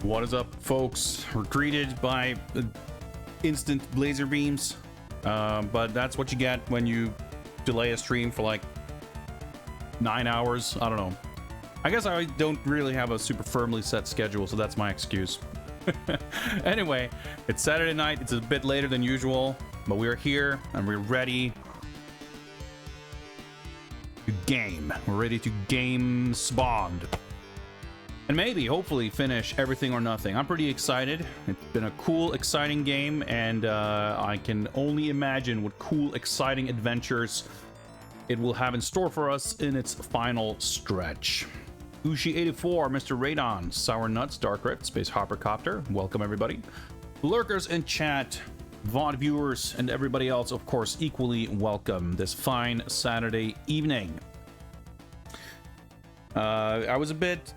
What is up, folks? We're greeted by instant laser beams, but that's what you get when you delay a stream for like 9 hours. I don't know. I guess I don't really have a super firmly set schedule, so that's my excuse. Anyway, it's Saturday night. It's a bit later than usual, but we're here and we're ready to game. We're ready to game Spawned. And maybe, hopefully, finish Everything or Nothing. I'm pretty excited. It's been a cool, exciting game, and I can only imagine what cool, exciting adventures it will have in store for us in its final stretch. Ushi84, Mr. Radon, Sour Nuts, Dark Red, Space Hoppercopter, welcome everybody. Lurkers in chat, VOD viewers, and everybody else, of course, equally welcome this fine Saturday evening. I was a bit...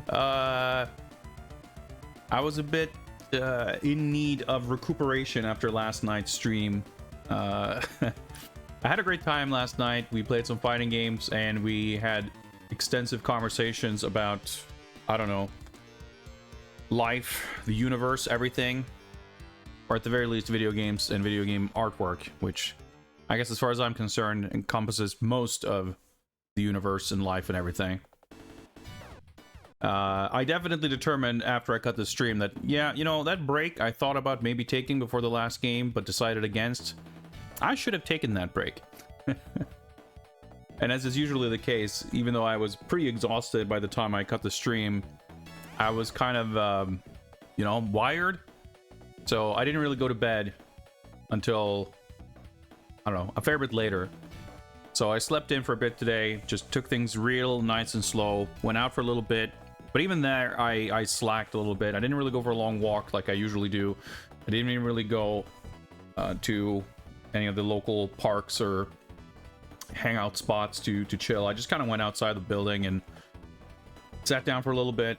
I was a bit in need of recuperation after last night's stream. I had a great time last night. We played some fighting games and we had extensive conversations about, I don't know, life, the universe, everything, or at the very least video games and video game artwork, which I guess as far as I'm concerned encompasses most of the universe and life and everything. I definitely determined after I cut the stream that, yeah, you know, that break I thought about maybe taking before the last game, but decided against. I should have taken that break. And as is usually the case, even though I was pretty exhausted by the time I cut the stream, I was kind of, you know, wired. So I didn't really go to bed until, I don't know, a fair bit later. So I slept in for a bit today, just took things real nice and slow, went out for a little bit. But even there, I slacked a little bit. I didn't really go for a long walk like I usually do. I didn't even really go to any of the local parks or hangout spots to chill. I just kind of went outside the building and sat down for a little bit,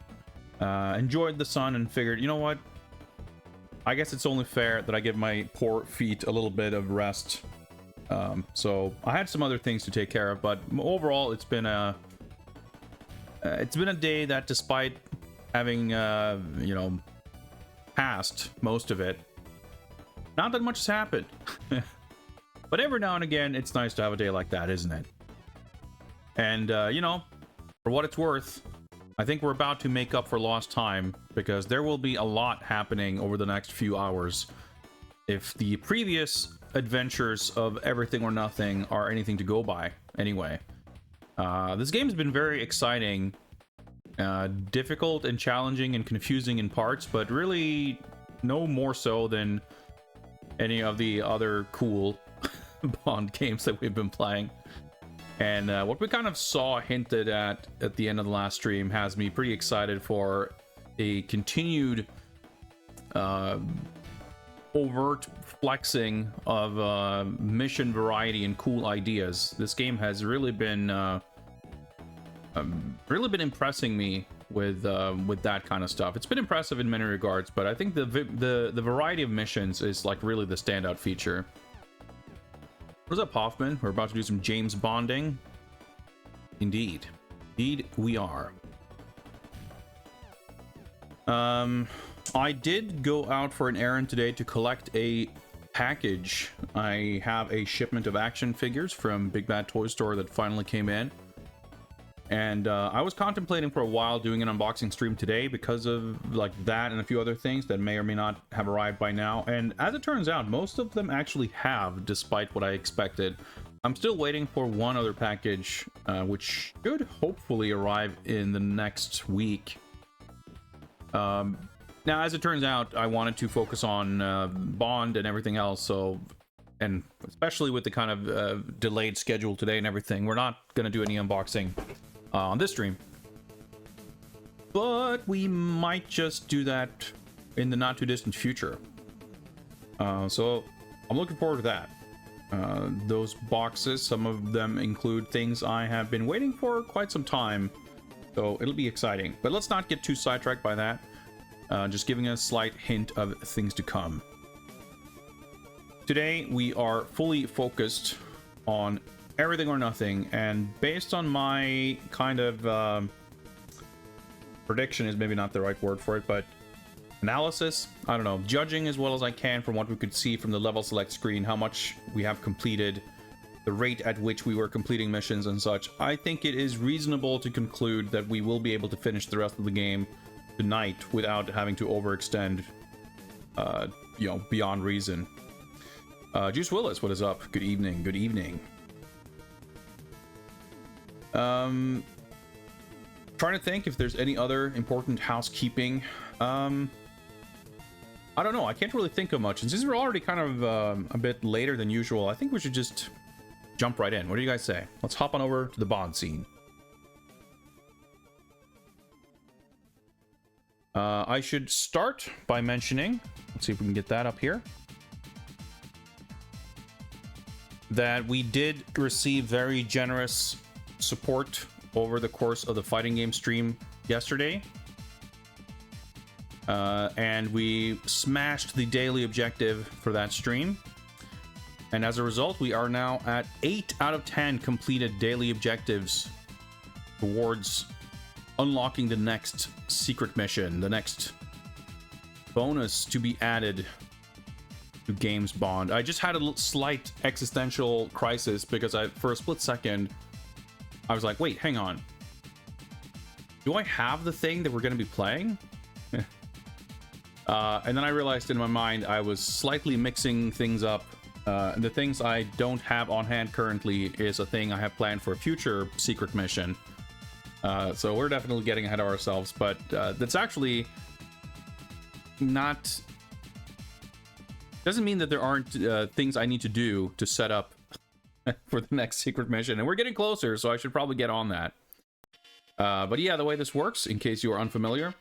enjoyed the sun, and figured, you know what? I guess it's only fair that I give my poor feet a little bit of rest. So I had some other things to take care of, but overall it's been a day that, despite having you know, passed most of it, not that much has happened. But every now and again it's nice to have a day like that, isn't it? And you know, for what it's worth, I think we're about to make up for lost time, because there will be a lot happening over the next few hours if the previous adventures of Everything or Nothing are anything to go by. Anyway, this game has been very exciting, difficult and challenging and confusing in parts, but really no more so than any of the other cool Bond games that we've been playing. And what we kind of saw hinted at the end of the last stream has me pretty excited for a continued overt flexing of mission variety and cool ideas. This game has really been impressing me with that kind of stuff. It's been impressive in many regards, but I think the variety of missions is like really the standout feature. What's up, Hoffman? We're about to do some James Bonding. Indeed we are. I did go out for an errand today to collect a package. I have a shipment of action figures from Big Bad Toy Store that finally came in. And I was contemplating for a while doing an unboxing stream today because of like that and a few other things that may or may not have arrived by now. And as it turns out, most of them actually have, despite what I expected. I'm still waiting for one other package, which should hopefully arrive in the next week. Now, as it turns out, I wanted to focus on Bond and everything else, so, and especially with the kind of delayed schedule today and everything, we're not going to do any unboxing on this stream. But we might just do that in the not too distant future. So I'm looking forward to that. Those boxes, some of them include things I have been waiting for quite some time, so it'll be exciting. But let's not get too sidetracked by that. Just giving a slight hint of things to come. Today we are fully focused on Everything or Nothing, and based on my kind of prediction is maybe not the right word for it, but analysis, I don't know, judging as well as I can from what we could see from the level select screen, how much we have completed, the rate at which we were completing missions and such. I think it is reasonable to conclude that we will be able to finish the rest of the game tonight without having to overextend, you know, beyond reason. Juice Willis, what is up? Good evening, good evening. Trying to think if there's any other important housekeeping. I don't know, I can't really think of much. And since we're already kind of a bit later than usual, I think we should just jump right in. What do you guys say? Let's hop on over to the Bond scene. I should start by mentioning, let's see if we can get that up here, that we did receive very generous support over the course of the fighting game stream yesterday. And we smashed the daily objective for that stream. And as a result, we are now at 8 out of 10 completed daily objectives towards unlocking the next secret mission, the next bonus to be added to Games Bond. I just had a slight existential crisis because for a split second, I was like, wait, hang on. Do I have the thing that we're going to be playing? And then I realized in my mind I was slightly mixing things up. The things I don't have on hand currently is a thing I have planned for a future secret mission. So we're definitely getting ahead of ourselves, but that's actually not... Doesn't mean that there aren't things I need to do to set up for the next secret mission. And we're getting closer, so I should probably get on that. But yeah, the way this works, in case you are unfamiliar,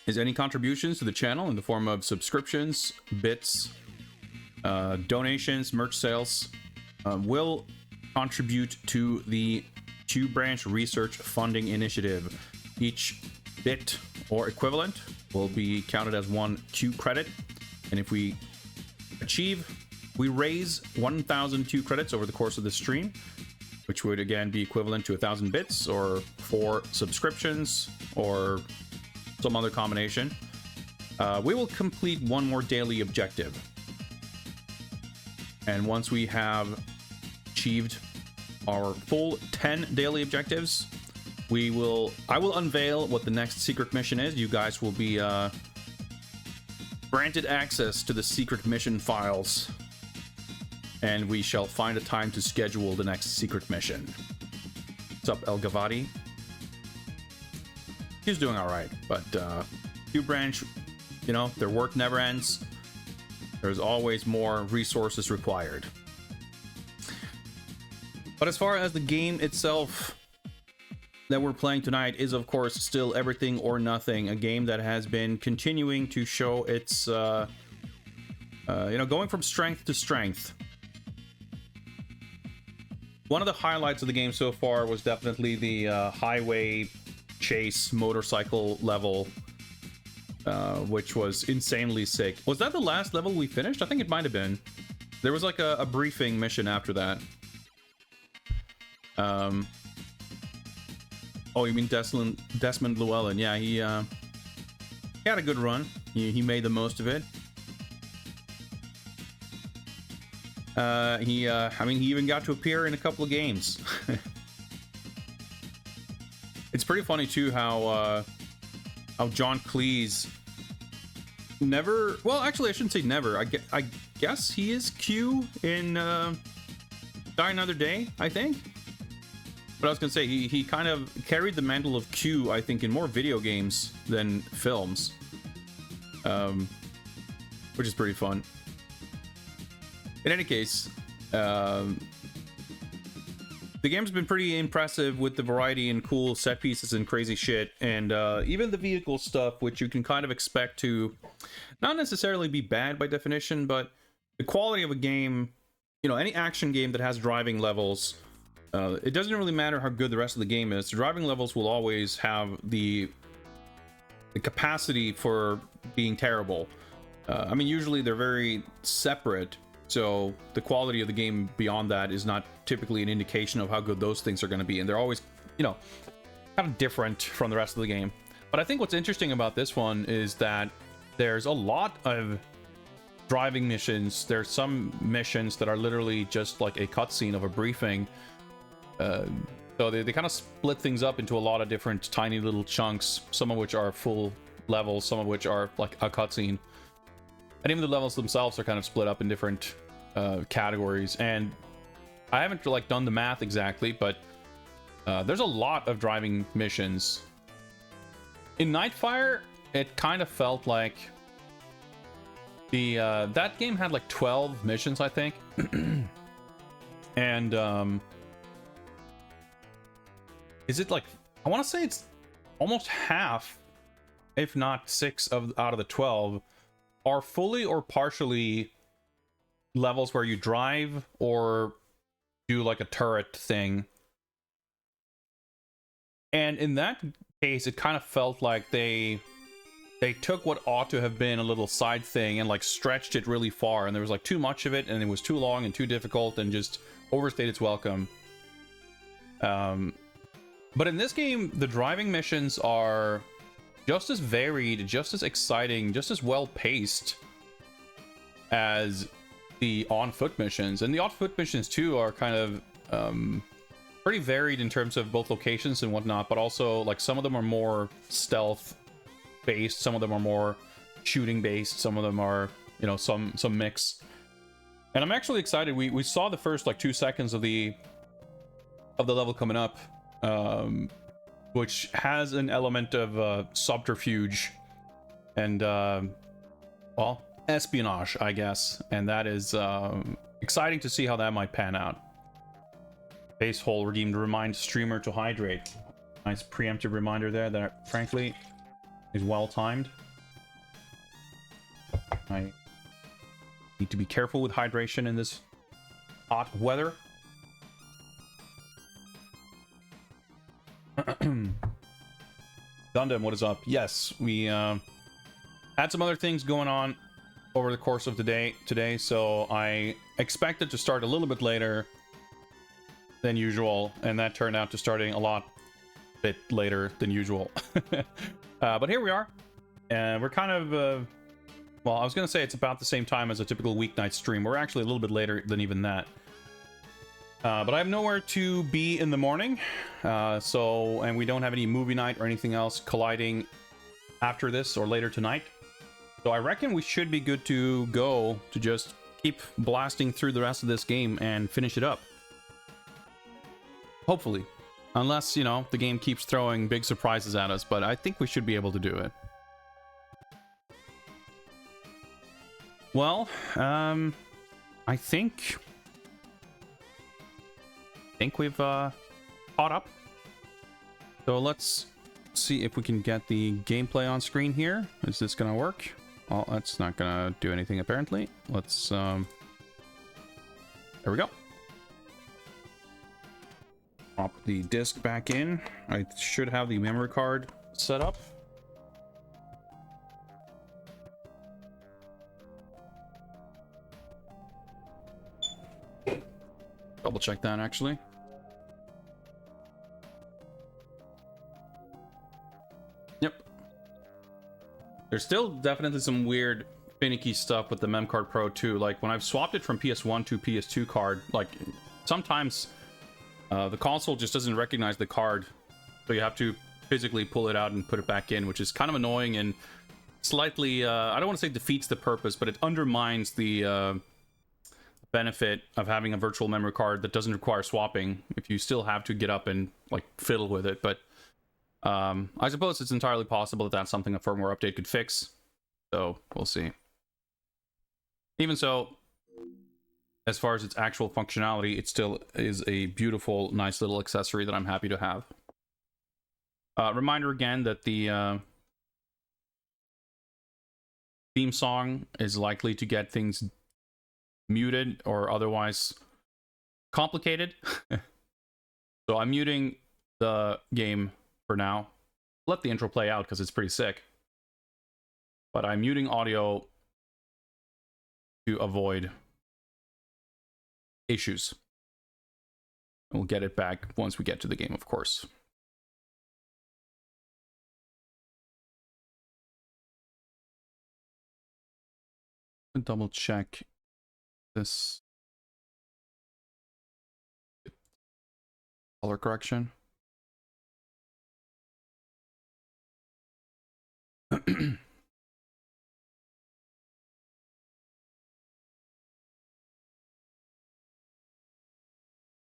is any contributions to the channel in the form of subscriptions, bits, donations, merch sales, will contribute to the Q Branch Research Funding Initiative. Each bit or equivalent will be counted as 1 Q credit, and if we raise 1,000 Q credits over the course of the stream, which would again be equivalent to 1,000 bits or 4 subscriptions or some other combination, we will complete 1 more daily objective. And once we have achieved our full 10 daily objectives, I will unveil what the next secret mission is. You guys will be granted access to the secret mission files, and we shall find a time to schedule the next secret mission. What's up, El Gavati? He's doing all right, but Q Branch, you know, their work never ends. There's always more resources required. But as far as the game itself that we're playing tonight is, of course, still Everything or Nothing, a game that has been continuing to show its, you know, going from strength to strength. One of the highlights of the game so far was definitely the highway chase motorcycle level, which was insanely sick. Was that the last level we finished? I think it might have been. There was like a briefing mission after that. Oh, you mean Desmond Llewellyn? Yeah, he had a good run. He made the most of it. I mean, he even got to appear in a couple of games. It's pretty funny too how John Cleese never. Well, actually, I shouldn't say never. I guess he is Q in Die Another Day, I think. But I was gonna say he kind of carried the mantle of Q, I think, in more video games than films, which is pretty fun. In any case, the game's been pretty impressive with the variety and cool set pieces and crazy shit, and even the vehicle stuff, which you can kind of expect to not necessarily be bad by definition, but the quality of a game, you know, any action game that has driving levels, it doesn't really matter how good the rest of the game is. The driving levels will always have the capacity for being terrible. I mean, usually they're very separate, so the quality of the game beyond that is not typically an indication of how good those things are going to be, and they're always, you know, kind of different from the rest of the game. But I think what's interesting about this one is that there's a lot of driving missions. There's some missions that are literally just like a cutscene of a briefing. So they kind of split things up into a lot of different tiny little chunks, some of which are full levels, some of which are like a cutscene. And even the levels themselves are kind of split up in different categories. And I haven't like done the math exactly, but there's a lot of driving missions. In Nightfire, it kind of felt like the that game had like 12 missions, I think. And is it like, I want to say it's almost half, if not 6 out of the 12 are fully or partially levels where you drive or do like a turret thing. And in that case, it kind of felt like they took what ought to have been a little side thing and like stretched it really far, and there was like too much of it, and it was too long and too difficult and just overstayed its welcome. But in this game, the driving missions are just as varied, just as exciting, just as well paced as the on-foot missions. And the on-foot missions too are kind of pretty varied in terms of both locations and whatnot, but also like some of them are more stealth based, some of them are more shooting based, some of them are, you know, some mix. And I'm actually excited. We saw the first like 2 seconds of the level coming up, which has an element of subterfuge and well, espionage, I guess, and that is exciting to see how that might pan out. Base hole redeemed, remind streamer to hydrate. Nice preemptive reminder there that frankly is well timed. I need to be careful with hydration in this hot weather. Gundam, what is up? Yes, we had some other things going on over the course of the day today, so I expected to start a little bit later than usual, and that turned out to starting a lot bit later than usual. But here we are, and we're kind of well, I was gonna say it's about the same time as a typical weeknight stream. We're actually a little bit later than even that. But I have nowhere to be in the morning, and we don't have any movie night or anything else colliding after this or later tonight. So I reckon we should be good to go to just keep blasting through the rest of this game and finish it up. Hopefully. Unless, you know, the game keeps throwing big surprises at us, but I think we should be able to do it. Well, I think we've caught up. So let's see if we can get the gameplay on screen here. Is this gonna work? Well, that's not gonna do anything apparently. Let's there we go. Pop the disc back in. I should have the memory card set up. Double check that actually. Yep. There's still definitely some weird finicky stuff with the Memcard Pro 2. Like when I've swapped it from PS1 to PS2 card, like sometimes the console just doesn't recognize the card, so you have to physically pull it out and put it back in, which is kind of annoying and slightly, I don't want to say defeats the purpose, but it undermines the benefit of having a virtual memory card that doesn't require swapping if you still have to get up and like fiddle with it. But I suppose it's entirely possible that that's something a firmware update could fix, so we'll see. Even so, as far as its actual functionality, it still is a beautiful, nice little accessory that I'm happy to have. Reminder again that the theme song is likely to get things muted or otherwise complicated. So I'm muting the game for now. Let the intro play out because it's pretty sick. But I'm muting audio to avoid issues. We'll get it back once we get to the game, of course. Double check this color correction.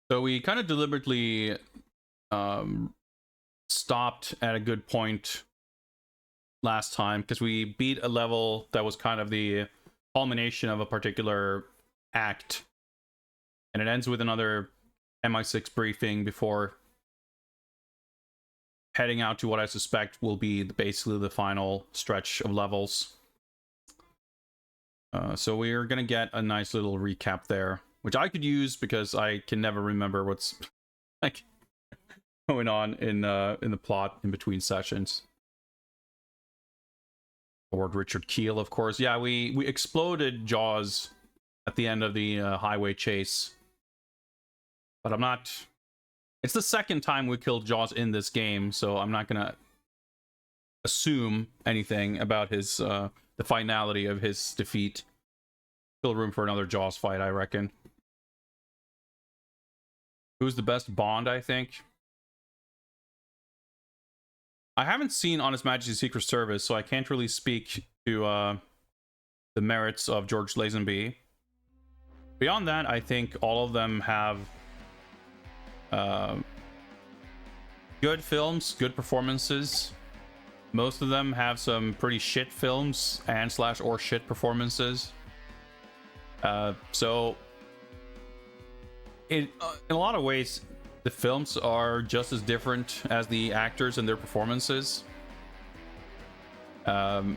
So we kind of deliberately stopped at a good point last time because we beat a level that was kind of the culmination of a particular act, and it ends with another MI6 briefing before heading out to what I suspect will be basically the final stretch of levels. So we're gonna get a nice little recap there, which I could use because I can never remember what's like going on in the plot in between sessions. Lord Richard Keel, of course. Yeah, we exploded Jaws at the end of the highway chase, but I'm not. It's the second time we killed Jaws in this game, so I'm not gonna assume anything about his the finality of his defeat. Still room for another Jaws fight, I reckon. Who's the best Bond, I think? I haven't seen On His Majesty's Secret Service, so I can't really speak to the merits of George Lazenby. Beyond that, I think all of them have good films, good performances. Most of them have some pretty shit films and or shit performances. So in a lot of ways, the films are just as different as the actors and their performances. The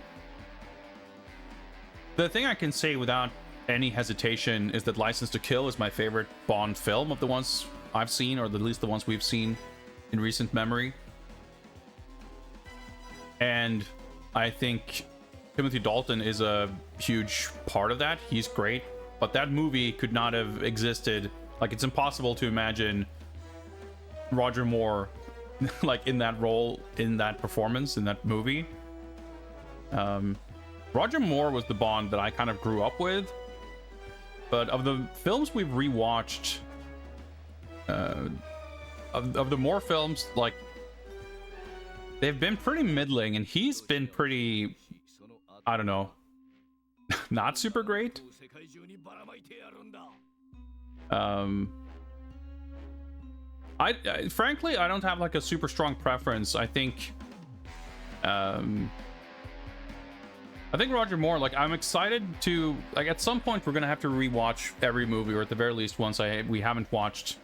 thing I can say without any hesitation is that License to Kill is my favorite Bond film of the ones I've seen, or at least the ones we've seen in recent memory. And I think Timothy Dalton is a huge part of that. He's great, but that movie could not have existed. Like, it's impossible to imagine Roger Moore like in that role, in that performance, in that movie. Roger Moore was the Bond that I kind of grew up with, but of the films we've rewatched, of the Moore films, like, they've been pretty middling, and he's been pretty, I don't know, not super great. I frankly, I don't have like a super strong preference. I think Roger Moore, like, I'm excited to, like, at some point we're gonna have to rewatch every movie, or at the very least ones we haven't watched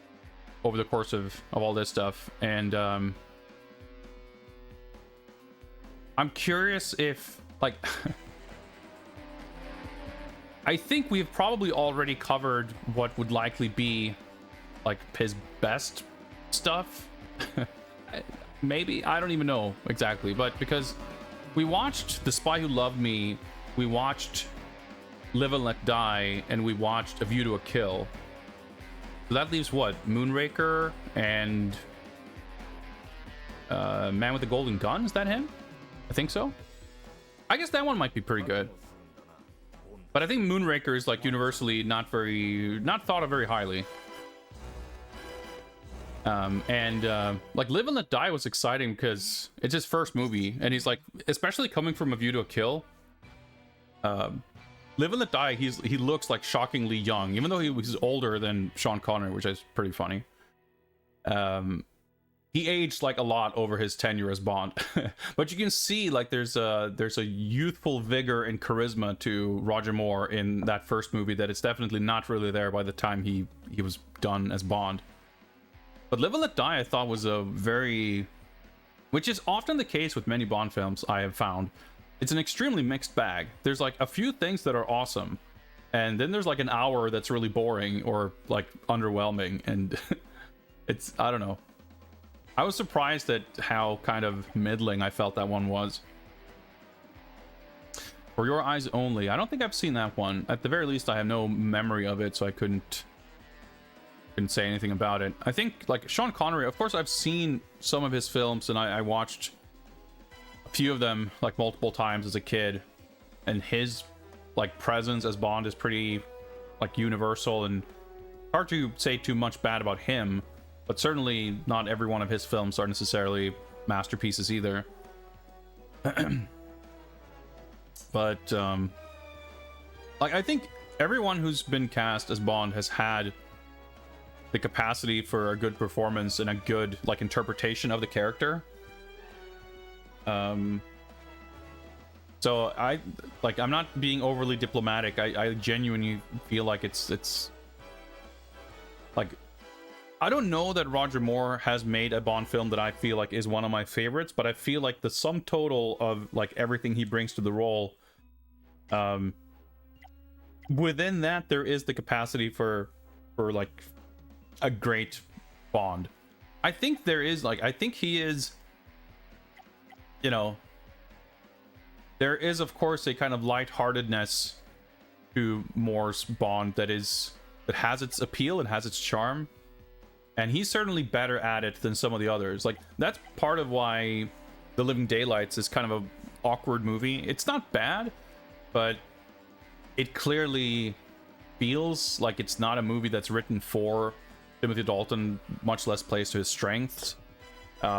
over the course of all this stuff. And I'm curious if, like, I think we've probably already covered what would likely be like his best stuff. Maybe, I don't even know exactly, but because we watched The Spy Who Loved Me, we watched Live and Let Die, and we watched A View to a Kill. So that leaves what? Moonraker and Man with the Golden Gun? Is that him? I think so. I guess that one might be pretty good. But I think Moonraker is like universally not thought of very highly. Like Live and Let Die was exciting because it's his first movie, and he's like, especially coming from A View to a Kill. Live and Let Die, he looks like shockingly young, even though he was older than Sean Connery, which is pretty funny. He aged like a lot over his tenure as Bond, but you can see like there's a youthful vigor and charisma to Roger Moore in that first movie that it's definitely not really there by the time he was done as Bond. But Live and Let Die, I thought, was a very, which is often the case with many Bond films I have found. It's an extremely mixed bag. There's like a few things that are awesome, and then there's like an hour that's really boring or like underwhelming, and it's, I don't know. I was surprised at how kind of middling I felt that one was. For Your Eyes Only, I don't think I've seen that one. At the very least, I have no memory of it, so I couldn't say anything about it. I think, like, Sean Connery, of course I've seen some of his films, and I watched a few of them like multiple times as a kid, and his like presence as Bond is pretty like universal, and hard to say too much bad about him, but certainly not every one of his films are necessarily masterpieces either. But like, I think everyone who's been cast as Bond has had the capacity for a good performance and a good like interpretation of the character. So I'm not being overly diplomatic. I genuinely feel like it's like, I don't know that Roger Moore has made a Bond film that I feel like is one of my favorites, but I feel like the sum total of like everything he brings to the role, within that there is the capacity for like a great Bond. I think there is, like, I think he is, you know, there is of course a kind of lightheartedness to Moore's Bond that has its appeal and has its charm, and he's certainly better at it than some of the others. Like, that's part of why The Living Daylights is kind of a awkward movie. It's not bad, but it clearly feels like it's not a movie that's written for Timothy Dalton, much less plays to his strengths,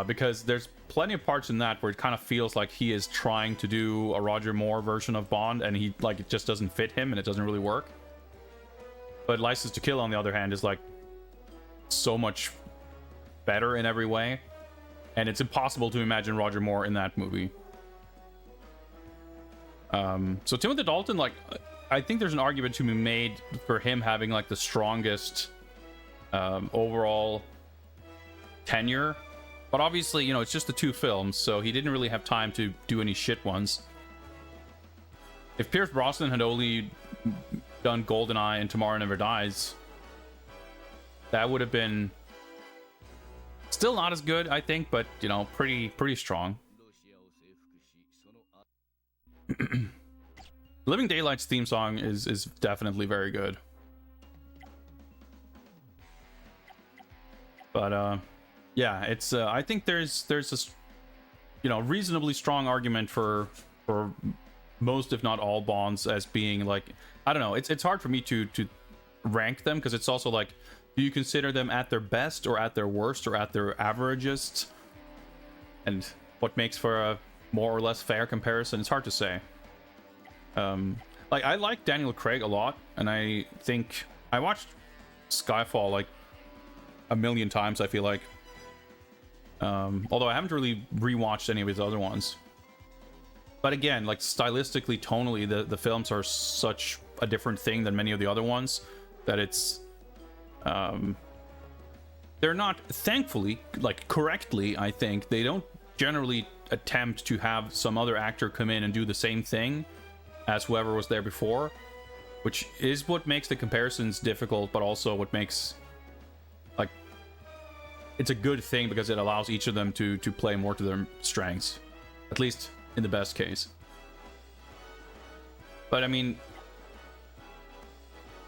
because there's plenty of parts in that where it kind of feels like he is trying to do a Roger Moore version of Bond, and he, like, it just doesn't fit him and it doesn't really work. But License to Kill, on the other hand, is like so much better in every way, and it's impossible to imagine Roger Moore in that movie. So Timothy Dalton, like, I think there's an argument to be made for him having like the strongest overall tenure, but obviously, you know, it's just the 2 films, so he didn't really have time to do any shit ones. If Pierce Brosnan had only done GoldenEye and Tomorrow Never Dies, that would have been still not as good, I think, but, you know, pretty strong. Living Daylights theme song is definitely very good. But yeah, it's I think there's this, you know, reasonably strong argument for most, if not all, Bonds as being like, I don't know, it's hard for me to rank them, because it's also like, do you consider them at their best or at their worst or at their averagest, and what makes for a more or less fair comparison? It's hard to say. Like, I like Daniel Craig a lot, and I think I watched Skyfall like a million times, I feel like, although I haven't really rewatched any of his other ones. But again, like, stylistically, tonally, the films are such a different thing than many of the other ones that it's they're not, thankfully, like, correctly, I think they don't generally attempt to have some other actor come in and do the same thing as whoever was there before, which is what makes the comparisons difficult, but also what makes, like, it's a good thing, because it allows each of them to play more to their strengths, at least in the best case. But I mean,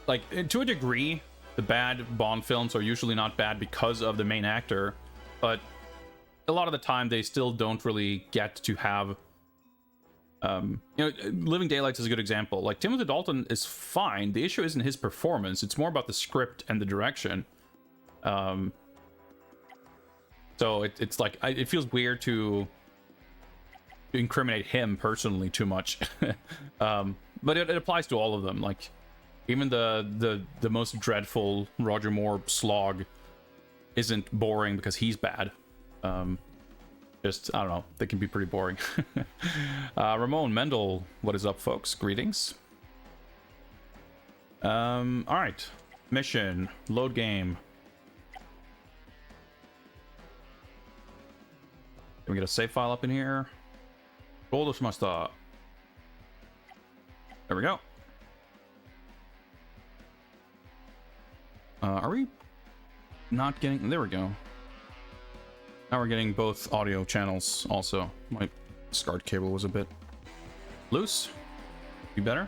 like, to a degree, the bad Bond films are usually not bad because of the main actor, but a lot of the time they still don't really get to have, you know, Living Daylights is a good example. Like, Timothy Dalton is fine. The issue isn't his performance. It's more about the script and the direction. So it's like, it feels weird to incriminate him personally too much. But it applies to all of them. Like, even the most dreadful Roger Moore slog isn't boring because he's bad. Just, I don't know, they can be pretty boring. Ramon Mendel, what is up, folks? Greetings. All right, mission, load game. Can we get a save file up in here? Roll this must There we go. Are we not getting... There we go. Now we're getting both audio channels also. My SCART cable was a bit loose. Be better.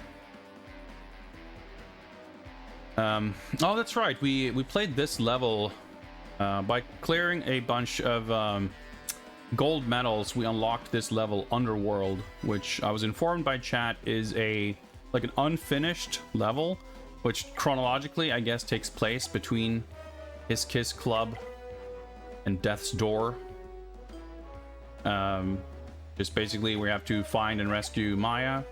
Oh, that's right. We played this level by clearing a bunch of gold medals. We unlocked this level, Underworld, which I was informed by chat is a like an unfinished level, which chronologically I guess takes place between His Kiss Club and Death's Door. Just basically we have to find and rescue Maya.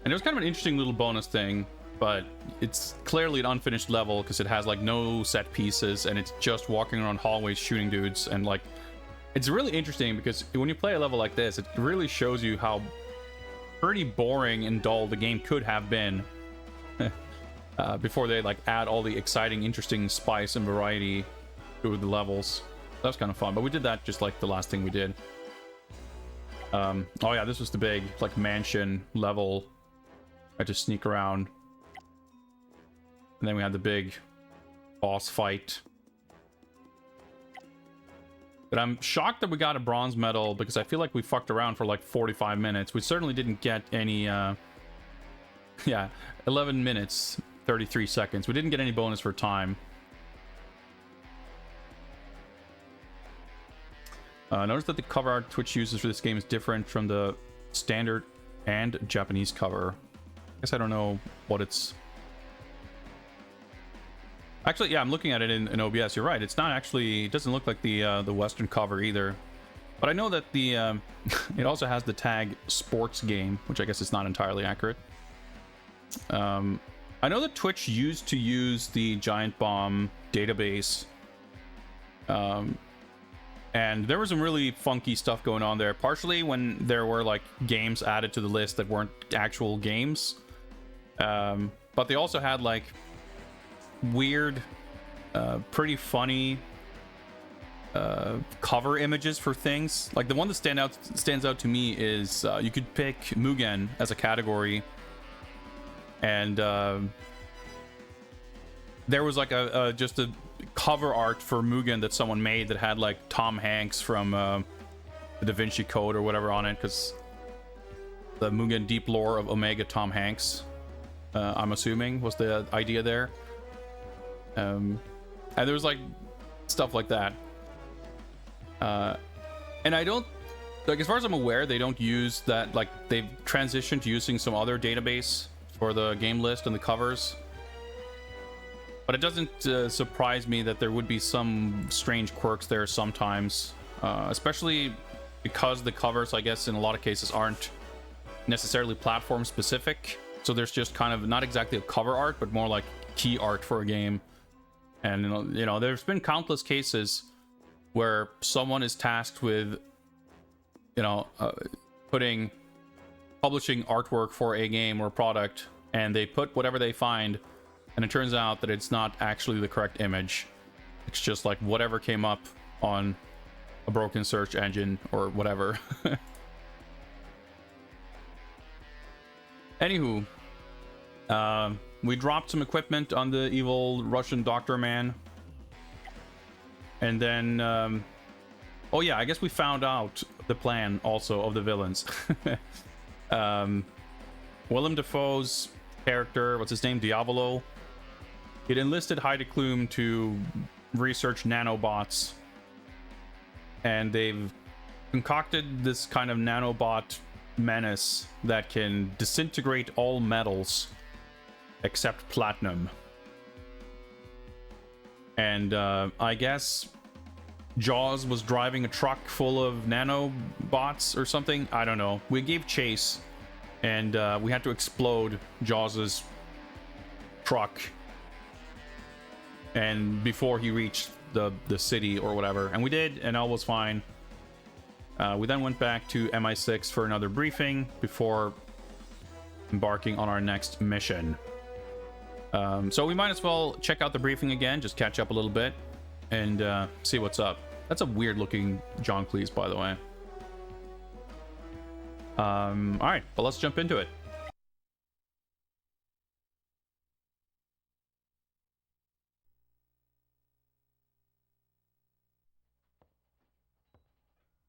And it was kind of an interesting little bonus thing, but it's clearly an unfinished level because it has like no set pieces and it's just walking around hallways shooting dudes. And like, it's really interesting because when you play a level like this, it really shows you how pretty boring and dull the game could have been before they like add all the exciting, interesting spice and variety to the levels. That was kind of fun, but we did that just like the last thing we did. Oh yeah, this was the big like mansion level. I had to sneak around. And then we had the big boss fight. But I'm shocked that we got a bronze medal because I feel like we fucked around for like 45 minutes. We certainly didn't get any, yeah, 11 minutes, 33 seconds. We didn't get any bonus for time. Notice that the cover art Twitch uses for this game is different from the standard and Japanese cover. I guess I don't know what it's... Actually, yeah, I'm looking at it in OBS. You're right. It's not actually... It doesn't look like the Western cover either. But I know that the... it also has the tag sports game, which I guess is not entirely accurate. I know that Twitch used to use the Giant Bomb database. And there was some really funky stuff going on there. Partially when there were like games added to the list that weren't actual games. But they also had like weird, pretty funny cover images for things. Like the one that stands out to me is you could pick Mugen as a category. And there was like just a cover art for Mugen that someone made that had like Tom Hanks from the Da Vinci Code or whatever on it, because the Mugen deep lore of Omega Tom Hanks, I'm assuming, was the idea there. And there was like stuff like that. And I don't, like, as far as I'm aware, they don't use that, like, they've transitioned to using some other database for the game list and the covers. But it doesn't surprise me that there would be some strange quirks there sometimes, especially because the covers, I guess, in a lot of cases aren't necessarily platform specific. So there's just kind of not exactly a cover art, but more like key art for a game. And, you know, there's been countless cases where someone is tasked with, you know, publishing artwork for a game or product, and they put whatever they find, and it turns out that it's not actually the correct image. It's just like whatever came up on a broken search engine or whatever. Anywho, we dropped some equipment on the evil Russian doctor man. And then, oh yeah, I guess we found out the plan also of the villains. Willem Dafoe's character, what's his name, Diavolo, he'd enlisted Heidi Klum to research nanobots, and they've concocted this kind of nanobot menace that can disintegrate all metals except platinum. And I guess Jaws was driving a truck full of nanobots or something. I don't know. We gave chase, and we had to explode Jaws's truck, and before he reached the city or whatever, and we did, and all was fine. We then went back to MI6 for another briefing before embarking on our next mission. So we might as well check out the briefing again, just catch up a little bit, and see what's up. That's a weird looking John Cleese, by the way. Alright, well, let's jump into it.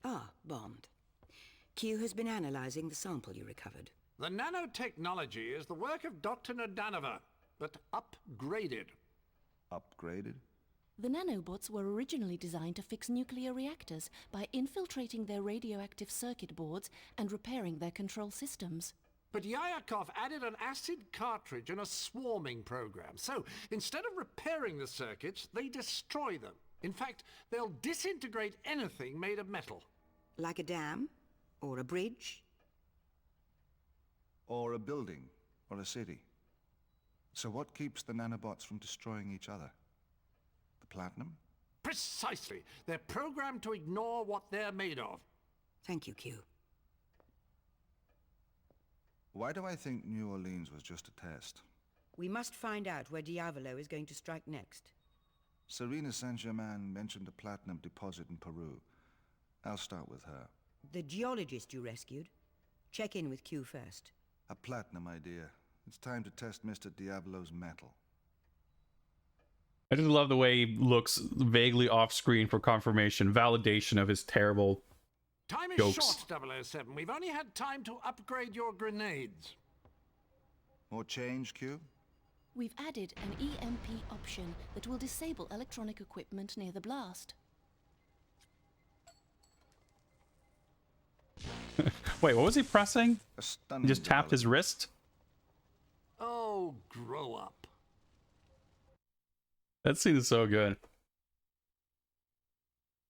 Ah, Bond. Q has been analyzing the sample you recovered. The nanotechnology is the work of Dr. Nadanova, but upgraded. Upgraded? The nanobots were originally designed to fix nuclear reactors by infiltrating their radioactive circuit boards and repairing their control systems. But Yayakov added an acid cartridge and a swarming program. So instead of repairing the circuits, they destroy them. In fact, they'll disintegrate anything made of metal. Like a dam? Or a bridge? Or a building, or a city. So what keeps the nanobots from destroying each other? The platinum? Precisely. They're programmed to ignore what they're made of. Thank you, Q. Why do I think New Orleans was just a test? We must find out where Diavolo is going to strike next. Serena Saint-Germain mentioned a platinum deposit in Peru. I'll start with her. The geologist you rescued? Check in with Q first. A platinum idea. It's time to test Mr. Diavolo's metal. I just love the way he looks vaguely off screen for confirmation, validation of his terrible Time is jokes. short, 007. We've only had time to upgrade your grenades. More change, Q? We've added an EMP option that will disable electronic equipment near the blast. Wait, what was he pressing? A He stunning just tapped his development. wrist? Oh, grow up. That scene is so good.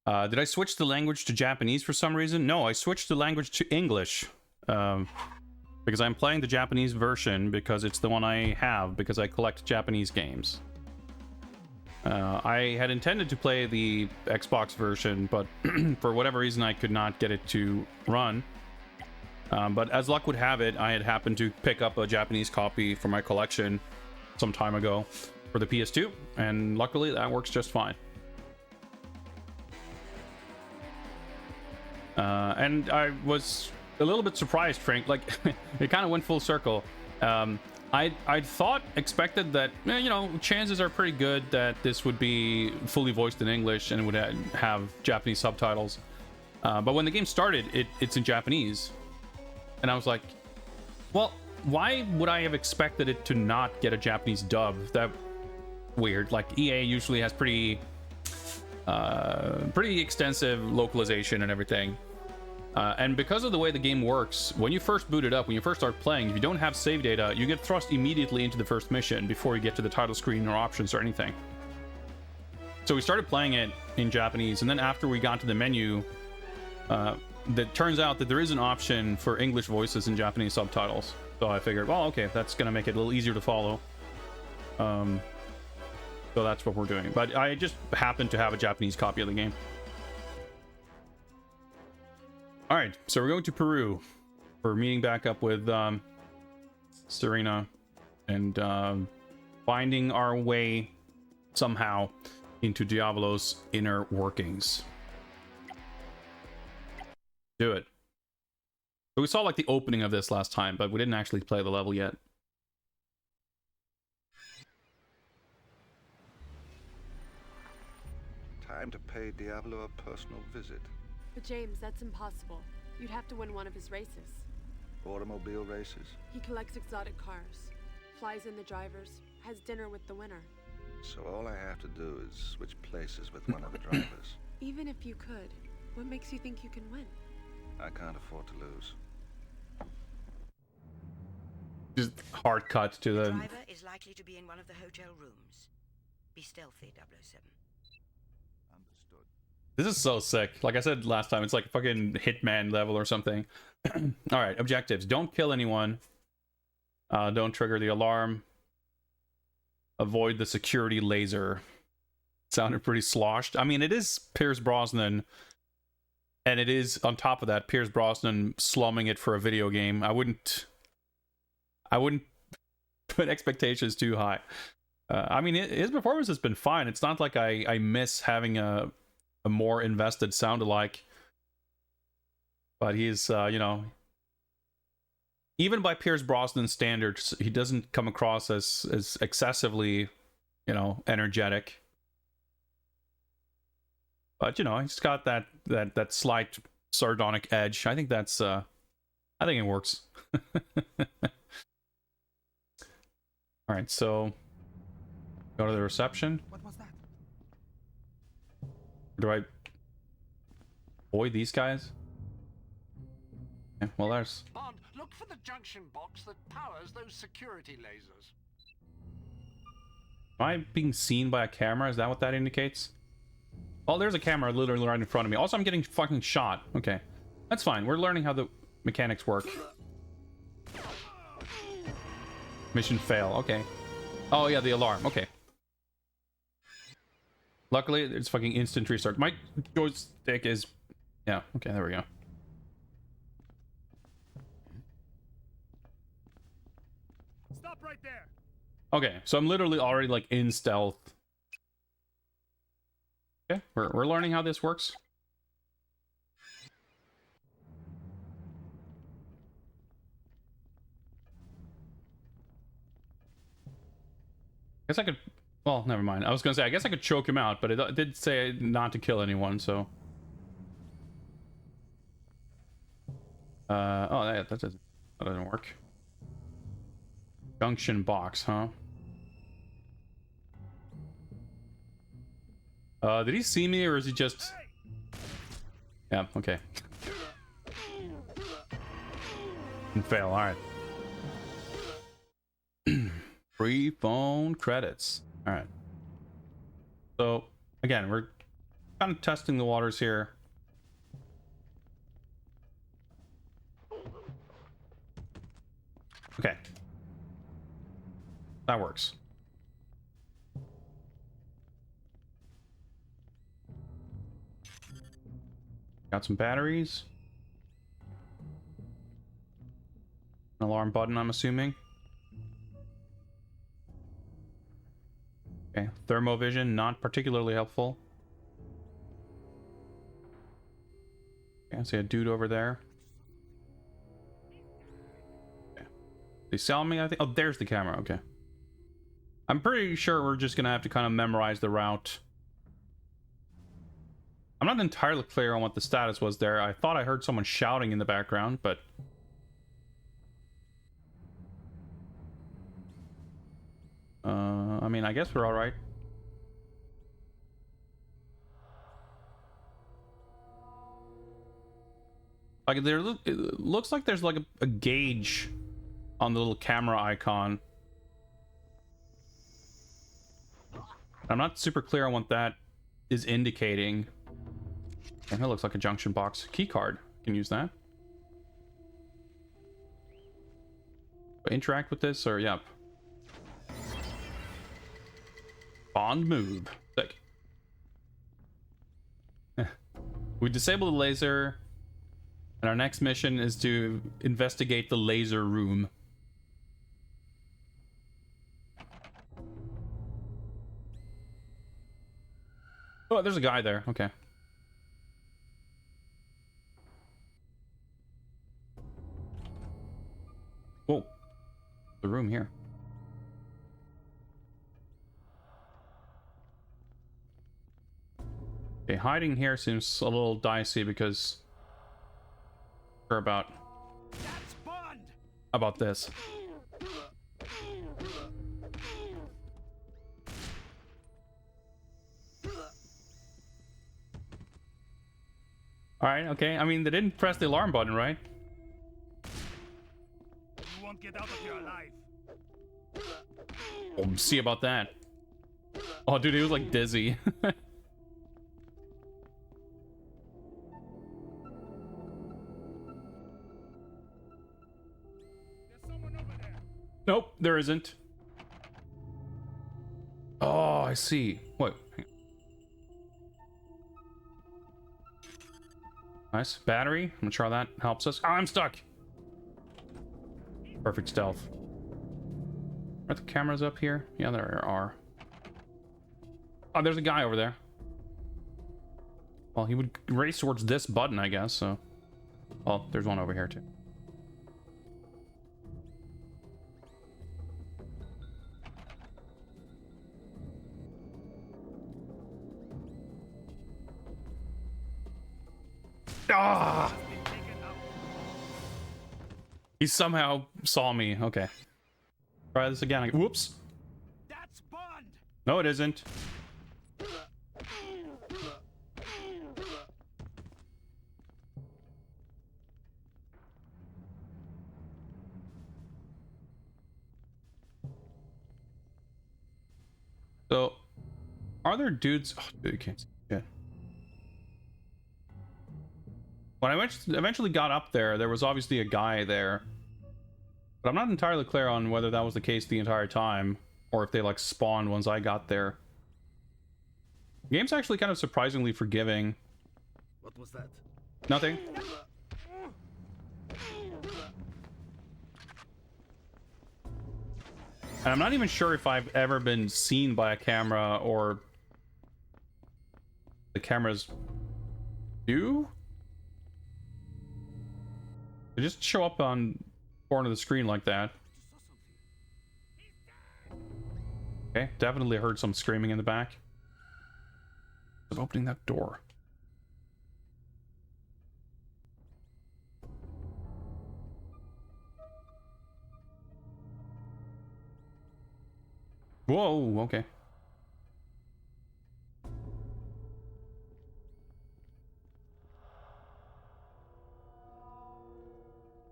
Did I switch the language to Japanese for some reason? No, I switched the language to English. Because I'm playing the Japanese version because it's the one I have, because I collect Japanese games. I had intended to play the Xbox version, but for whatever reason I could not get it to run. But as luck would have it, I had happened to pick up a Japanese copy for my collection some time ago for the PS2, and luckily that works just fine. And I was a little bit surprised, Frank. Like, it kind of went full circle. I thought, expected that, you know, chances are pretty good that this would be fully voiced in English and it would have Japanese subtitles. But when the game started, it's in Japanese. And I was like, well, why would I have expected it to not get a Japanese dub? That weird. Like, EA usually has pretty extensive localization and everything. And because of the way the game works, when you first boot it up, when you first start playing, if you don't have save data, you get thrust immediately into the first mission before you get to the title screen or options or anything. So we started playing it in Japanese, and then after we got to the menu, that turns out that there is an option for English voices and Japanese subtitles. So I figured, well, okay, that's going to make it a little easier to follow. So that's what we're doing. But I just happened to have a Japanese copy of the game. All right, so we're going to Peru. We're meeting back up with Serena and finding our way somehow into Diavolo's inner workings. Do it. So we saw like the opening of this last time, but we didn't actually play the level yet. Time to pay Diavolo a personal visit. But James, that's impossible. You'd have to win one of his races. Automobile races. He collects exotic cars, flies in the drivers, has dinner with the winner. So all I have to do is switch places with one of the drivers. Even if you could, what makes you think you can win? I can't afford to lose. Just hard cut to The the... driver is likely to be in one of the hotel rooms. Be stealthy, 007. Understood. This is so sick. Like I said last time, it's like fucking Hitman level or something. All right, objectives. Don't kill anyone. Don't trigger the alarm. Avoid the security laser. Sounded pretty sloshed. I mean, it is Pierce Brosnan. And it is, on top of that, Pierce Brosnan slumming it for a video game. I wouldn't put expectations too high. I mean, his performance has been fine. It's not like I miss having a more invested sound-alike. But he's, you know, even by Pierce Brosnan standards, he doesn't come across as excessively, you know, energetic. But, you know, he's got that slight sardonic edge. I think that's, I think it works. All right, so go to the reception. What was that? Do I avoid these guys? Yeah, well, there's... Bond, look for the junction box that powers those security lasers. Am I being seen by a camera? Is that what that indicates? Oh, there's a camera literally right in front of me. Also, I'm getting fucking shot. Okay. That's fine. We're learning how the mechanics work. Mission fail. Okay. Oh, yeah, the alarm. Okay. Luckily, it's fucking instant restart. My joystick is... Yeah, okay, there we go. Stop right there. Okay, so I'm literally already, like, in stealth. Okay, we're learning how this works. Guess I could... Well, never mind. I was gonna say, I guess I could choke him out, but it did say not to kill anyone, so... Oh, that doesn't work. Junction box, huh? Did he see me, or is he just... Yeah, okay. And fail, alright. Free phone credits. Alright. So, again, we're kind of testing the waters here. Okay. That works. Got some batteries. An alarm button, I'm assuming. Okay, thermovision, not particularly helpful. Okay, I see a dude over there. Okay. They sell me, I think. Oh, there's the camera, okay. I'm pretty sure we're just gonna have to kind of memorize the route. I'm not entirely clear on what the status was there. I thought I heard someone shouting in the background, but... I mean, I guess we're alright. Like, it looks like there's like a gauge on the little camera icon. I'm not super clear on what that is indicating. And it looks like a junction box. Key card. Can use that. Interact with this, or yep. Bond move. Sick. We disable the laser, and our next mission is to investigate the laser room. Oh, there's a guy there. Okay. Whoa. The room here. Okay, hiding here seems a little dicey because we're about this. All right, okay. I mean, they didn't press the alarm button, right? You won't get out of here alive. We'll see about that. Oh, dude, he was like dizzy. Nope, there isn't. Oh, I see. What? Nice. Battery. I'm sure that helps us. Oh, I'm stuck. Perfect stealth. Are the cameras up here? Yeah, there are. Oh, there's a guy over there. Well, he would race towards this button, I guess, so... Well, there's one over here, too. Ah! He somehow saw me. Okay. Try this again. Whoops. That's Bond. No, it isn't. So, are there dudes? Oh, dude, you can't see shit. When I eventually got up there, there was obviously a guy there. But I'm not entirely clear on whether that was the case the entire time, or if they like spawned once I got there. The game's actually kind of surprisingly forgiving. What was that? Nothing. And I'm not even sure if I've ever been seen by a camera or the cameras do. They just show up on corner of the screen like that. Okay, definitely heard some screaming in the back. I'm opening that door. Whoa, okay.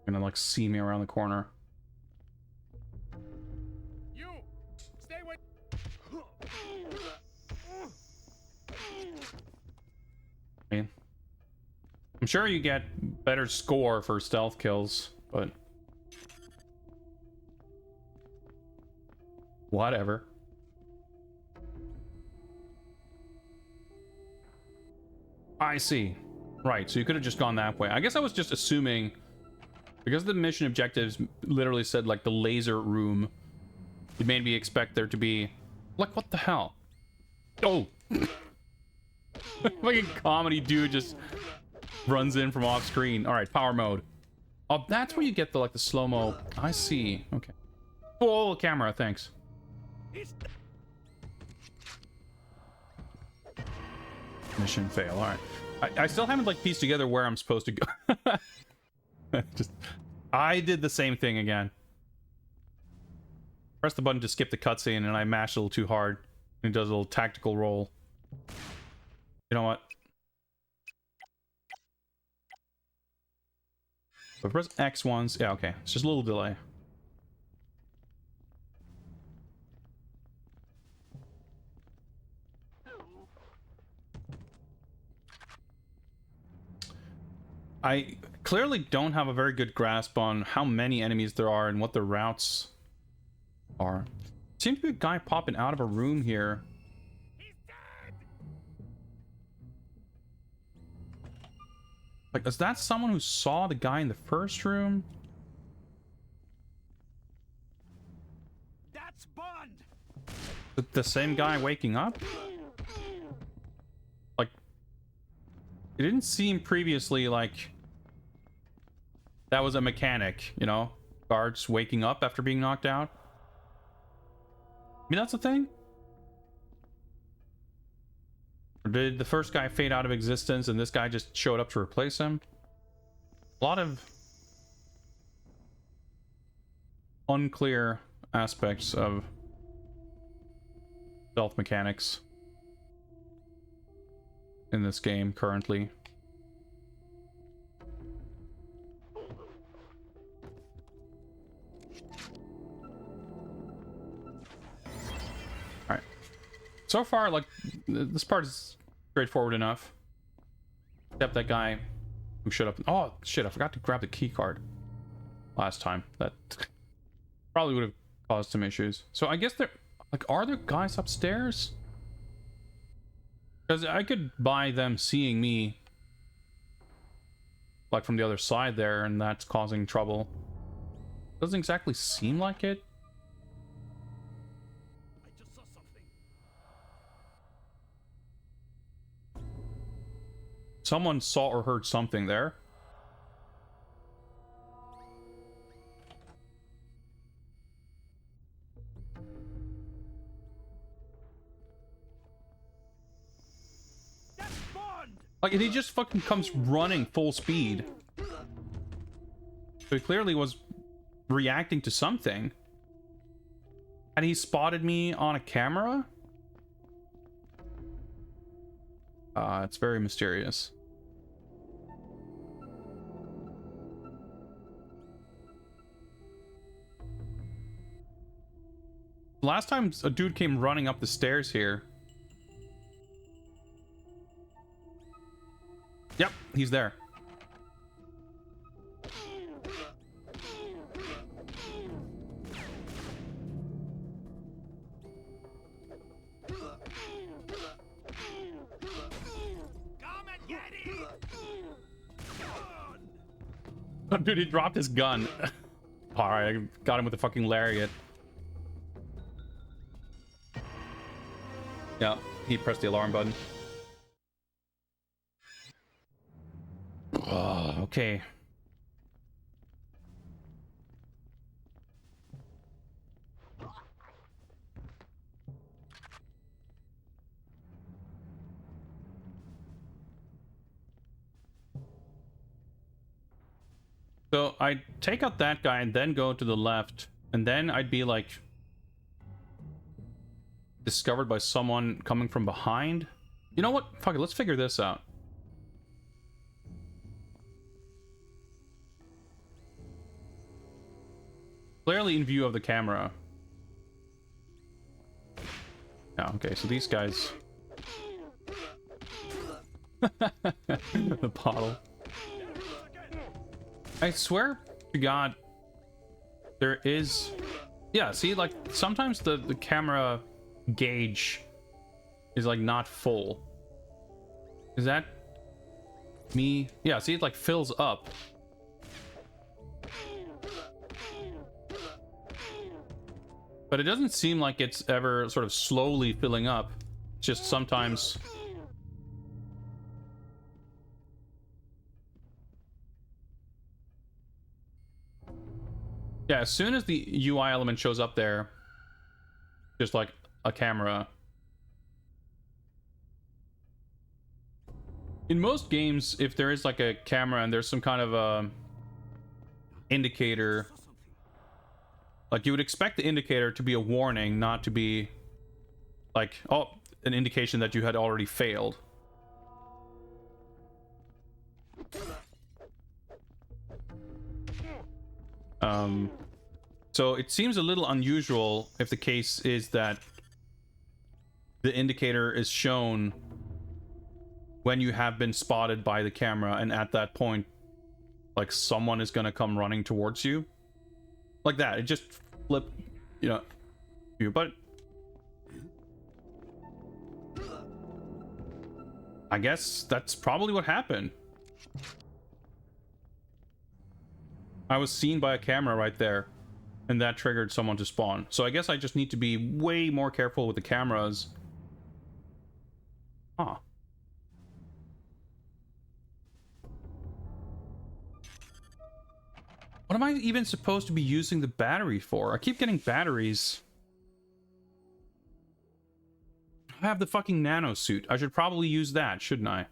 Gonna like see me around the corner. You! Stay with... Okay. I'm sure you get better score for stealth kills, but whatever. I see. Right, so you could have just gone that way. I guess I was just assuming, because the mission objectives literally said like the laser room, it made me expect there to be like, what the hell? Oh. Like a comedy dude just runs in from off screen. All right, power mode. Oh, that's where you get the like the slow-mo. I see. Okay. Full camera, thanks. Mission fail. All right. I still haven't like pieced together where I'm supposed to go. Just, I did the same thing again. Press the button to skip the cutscene, and I mashed a little too hard. And it does a little tactical roll. You know what? If I press X once, yeah, okay. It's just a little delay. I clearly don't have a very good grasp on how many enemies there are and what their routes are. Seems to be a guy popping out of a room here. Like, is that someone who saw the guy in the first room? That's Bond! The same guy waking up? Like, it didn't seem previously like that was a mechanic, you know? Guards waking up after being knocked out. I mean, that's a thing? Or did the first guy fade out of existence and this guy just showed up to replace him? A lot of unclear aspects of stealth mechanics in this game currently. Alright. So far, like, this part is straightforward enough. Except that guy who showed up. Oh, shit, I forgot to grab the key card last time. That probably would have caused some issues. So I guess there, like, are there guys upstairs? Because I could buy them seeing me, like, from the other side there, and that's causing trouble. Doesn't exactly seem like it. I just saw something. Someone saw or heard something there. That's Bond! Like, and he just fucking comes running full speed. So he clearly was reacting to something. Had he spotted me on a camera? It's very mysterious. Last time a dude came running up the stairs here. Yep, he's there. Come and get it! Oh, dude, he dropped his gun. Alright, I got him with a fucking lariat. Yeah, he pressed the alarm button. Oh, okay. So I'd take out that guy and then go to the left, and then I'd be like discovered by someone coming from behind. You know what? Fuck it, let's figure this out. Clearly in view of the camera. Yeah, okay, so these guys... the bottle. I swear to God, there is... Yeah, see, like, sometimes the camera gauge is, like, not full. Is that me? Yeah, see, it, like, fills up. But it doesn't seem like it's ever sort of slowly filling up. Just sometimes... Yeah, as soon as the UI element shows up there, just like a camera. In most games, if there is like a camera and there's some kind of a indicator, like you would expect the indicator to be a warning, not to be like, oh, an indication that you had already failed. So it seems a little unusual if the case is that the indicator is shown when you have been spotted by the camera, and at that point, like, someone is gonna come running towards you. Like that, it just flipped, you know, you, but I guess that's probably what happened. I was seen by a camera right there, and that triggered someone to spawn. So I guess I just need to be way more careful with the cameras. Huh. What am I even supposed to be using the battery for? I keep getting batteries. I have the fucking nano suit. I should probably use that, shouldn't I?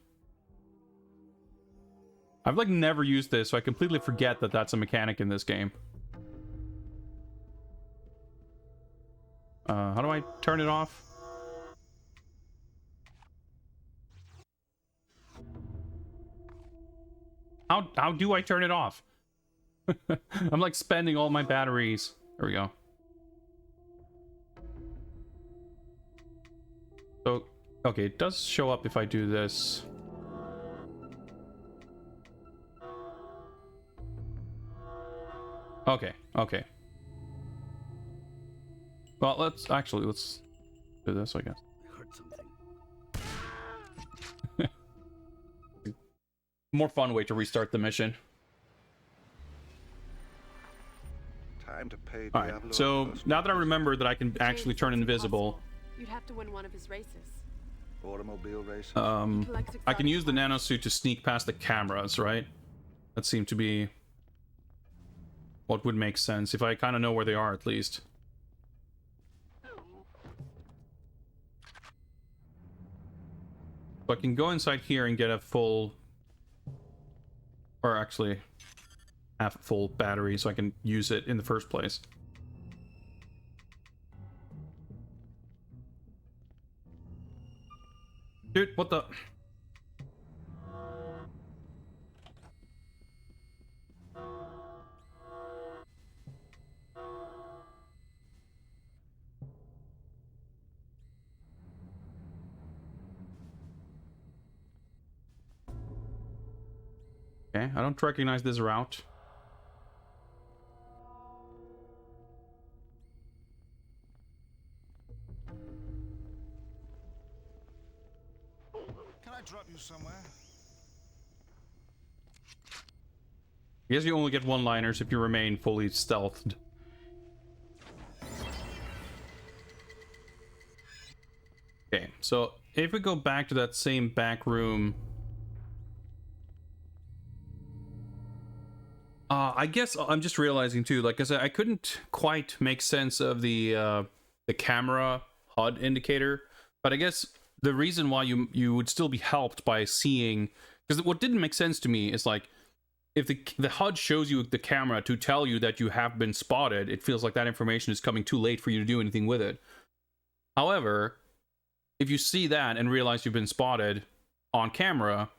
I've like never used this, so I completely forget that that's a mechanic in this game. How do I turn it off? How do I turn it off? I'm like spending all my batteries. There we go. So, okay, it does show up if I do this. Okay, okay. Well, let's do this, I guess. I heard something. More fun way to restart the mission. Time to pay All Diablo. right, so first now that I remember that I can James, actually turn that's invisible, impossible. You'd have to win one of his races. automobile races. Collects I can exotic use the cars. nanosuit to sneak past the cameras, right? That seemed to be what would make sense, if I kind of know where they are, at least. So I can go inside here and get a full... Or actually, half a full battery, so I can use it in the first place. Dude, what the... Okay, I don't recognize this route. Can I drop you somewhere? I guess you only get one-liners if you remain fully stealthed. Okay, so if we go back to that same back room... I guess I'm just realizing too, like I said, I couldn't quite make sense of the camera HUD indicator, but I guess the reason why you would still be helped by seeing, because what didn't make sense to me is like, if the HUD shows you the camera to tell you that you have been spotted, it feels like that information is coming too late for you to do anything with it. However, if you see that and realize you've been spotted on camera,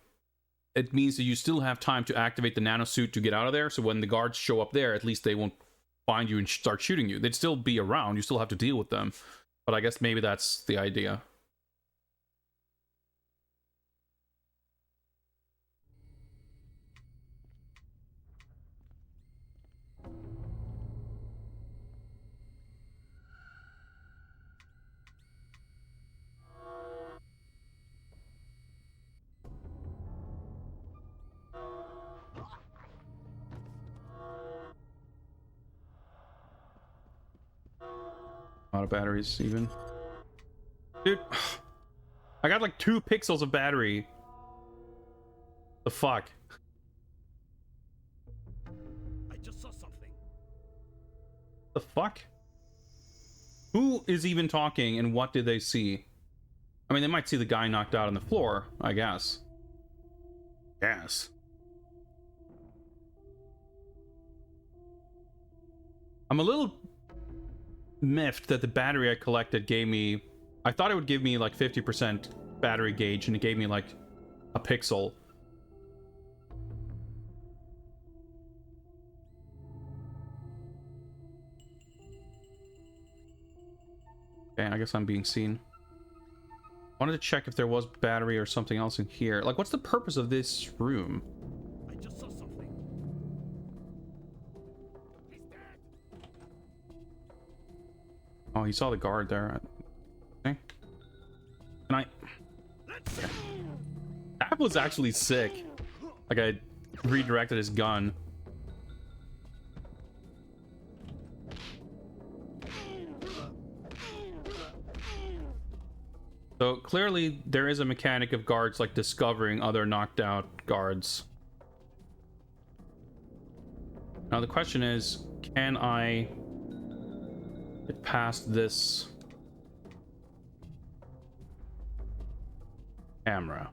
it means that you still have time to activate the nanosuit to get out of there. So when the guards show up there, at least they won't find you and start shooting you. They'd still be around. You still have to deal with them. But I guess maybe that's the idea. A lot of batteries, even. Dude, I got like 2 pixels of battery. The fuck? I just saw something. The fuck? Who is even talking and what did they see? I mean, they might see the guy knocked out on the floor, I guess. Yes. I'm a little miffed that the battery I collected gave me... I thought it would give me like 50% battery gauge, and it gave me like a pixel. Okay, I guess I'm being seen. Wanted to check if there was battery or something else in here. Like, what's the purpose of this room? I just saw something. He's dead. Oh, he saw the guard there. Okay. Can I... That was actually sick. Like, I redirected his gun. So clearly there is a mechanic of guards like discovering other knocked out guards. Now the question is, can I get past this camera?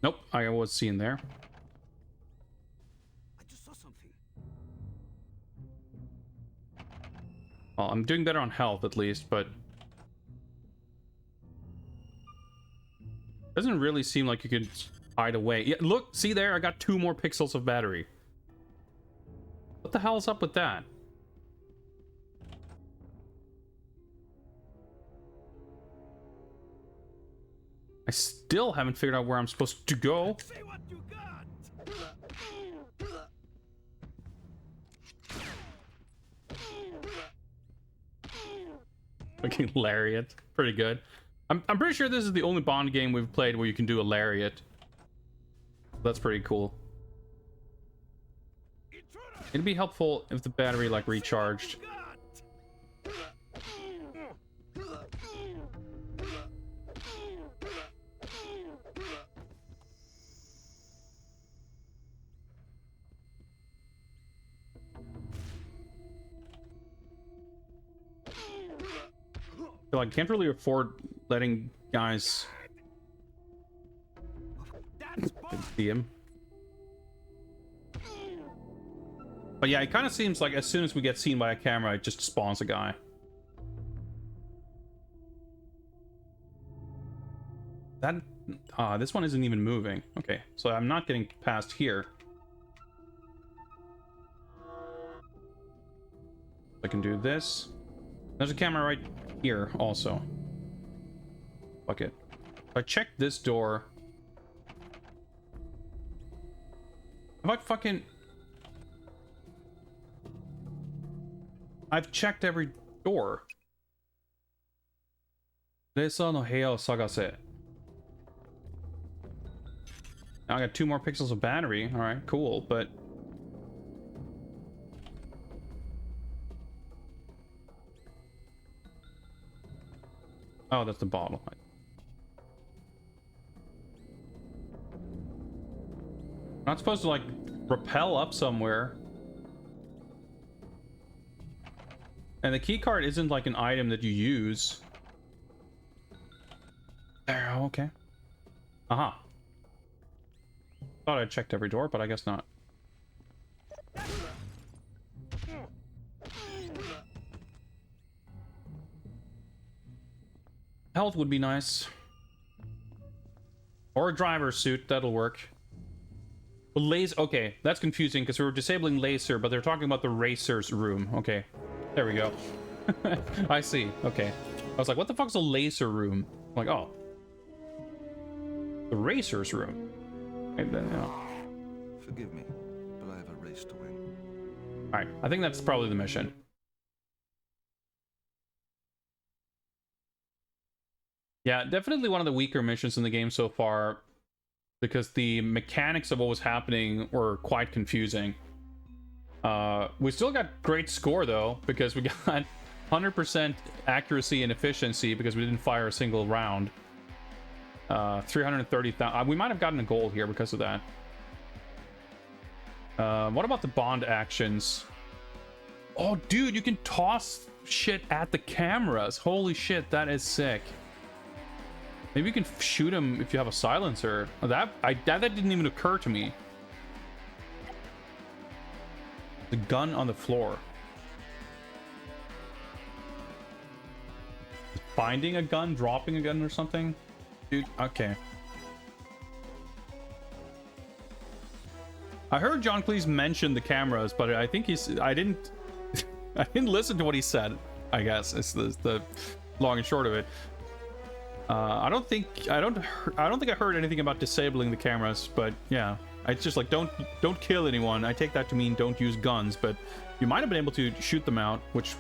Nope, I was seen there. I just saw something. Well, I'm doing better on health at least, but doesn't really seem like you could hide away. Yeah, look, see there, I got 2 more pixels of battery. What the hell is up with that? I still haven't figured out where I'm supposed to go. Say what you got. Fucking lariat. Pretty good. I'm pretty sure this is the only Bond game we've played where you can do a lariat. That's pretty cool. It'd be helpful if the battery like recharged. I feel like I can't really afford letting guys see him. But yeah, it kind of seems like as soon as we get seen by a camera, it just spawns a guy. That this one isn't even moving. Okay, so I'm not getting past here. I can do this. There's a camera right here also. Fuck it. If I check this door... Have I fucking... I've checked every door. レーサーの部屋を探せ. Now I got 2 more pixels of battery. Alright, cool, but... Oh, that's the bottle. I'm not supposed to, like, rappel up somewhere. And the keycard isn't, like, an item that you use. There, okay. Aha. Thought I checked every door, but I guess not. Health would be nice. Or a driver's suit, that'll work. Laser, okay, that's confusing because we were disabling laser, but they're talking about the racer's room. Okay, there we go. I see, okay. I was like, what the fuck's a laser room? I'm like, oh. The racer's room. And then, Forgive me, but I have a race to win. Alright, I think that's probably the mission. Yeah, definitely one of the weaker missions in the game so far, because the mechanics of what was happening were quite confusing. We still got great score though, because we got 100% accuracy and efficiency because we didn't fire a single round. 330,000. We might have gotten a gold here because of that. What about the Bond actions? Oh, dude, you can toss shit at the cameras. Holy shit, that is sick. Maybe you can shoot him if you have a silencer. That didn't even occur to me. The gun on the floor. Finding a gun, dropping a gun or something? Dude, okay. I heard John Cleese mention the cameras, but I think I didn't listen to what he said, I guess. It's the long and short of it. I don't think I heard anything about disabling the cameras, but yeah, it's just like don't kill anyone. I take that to mean don't use guns, but you might have been able to shoot them out, which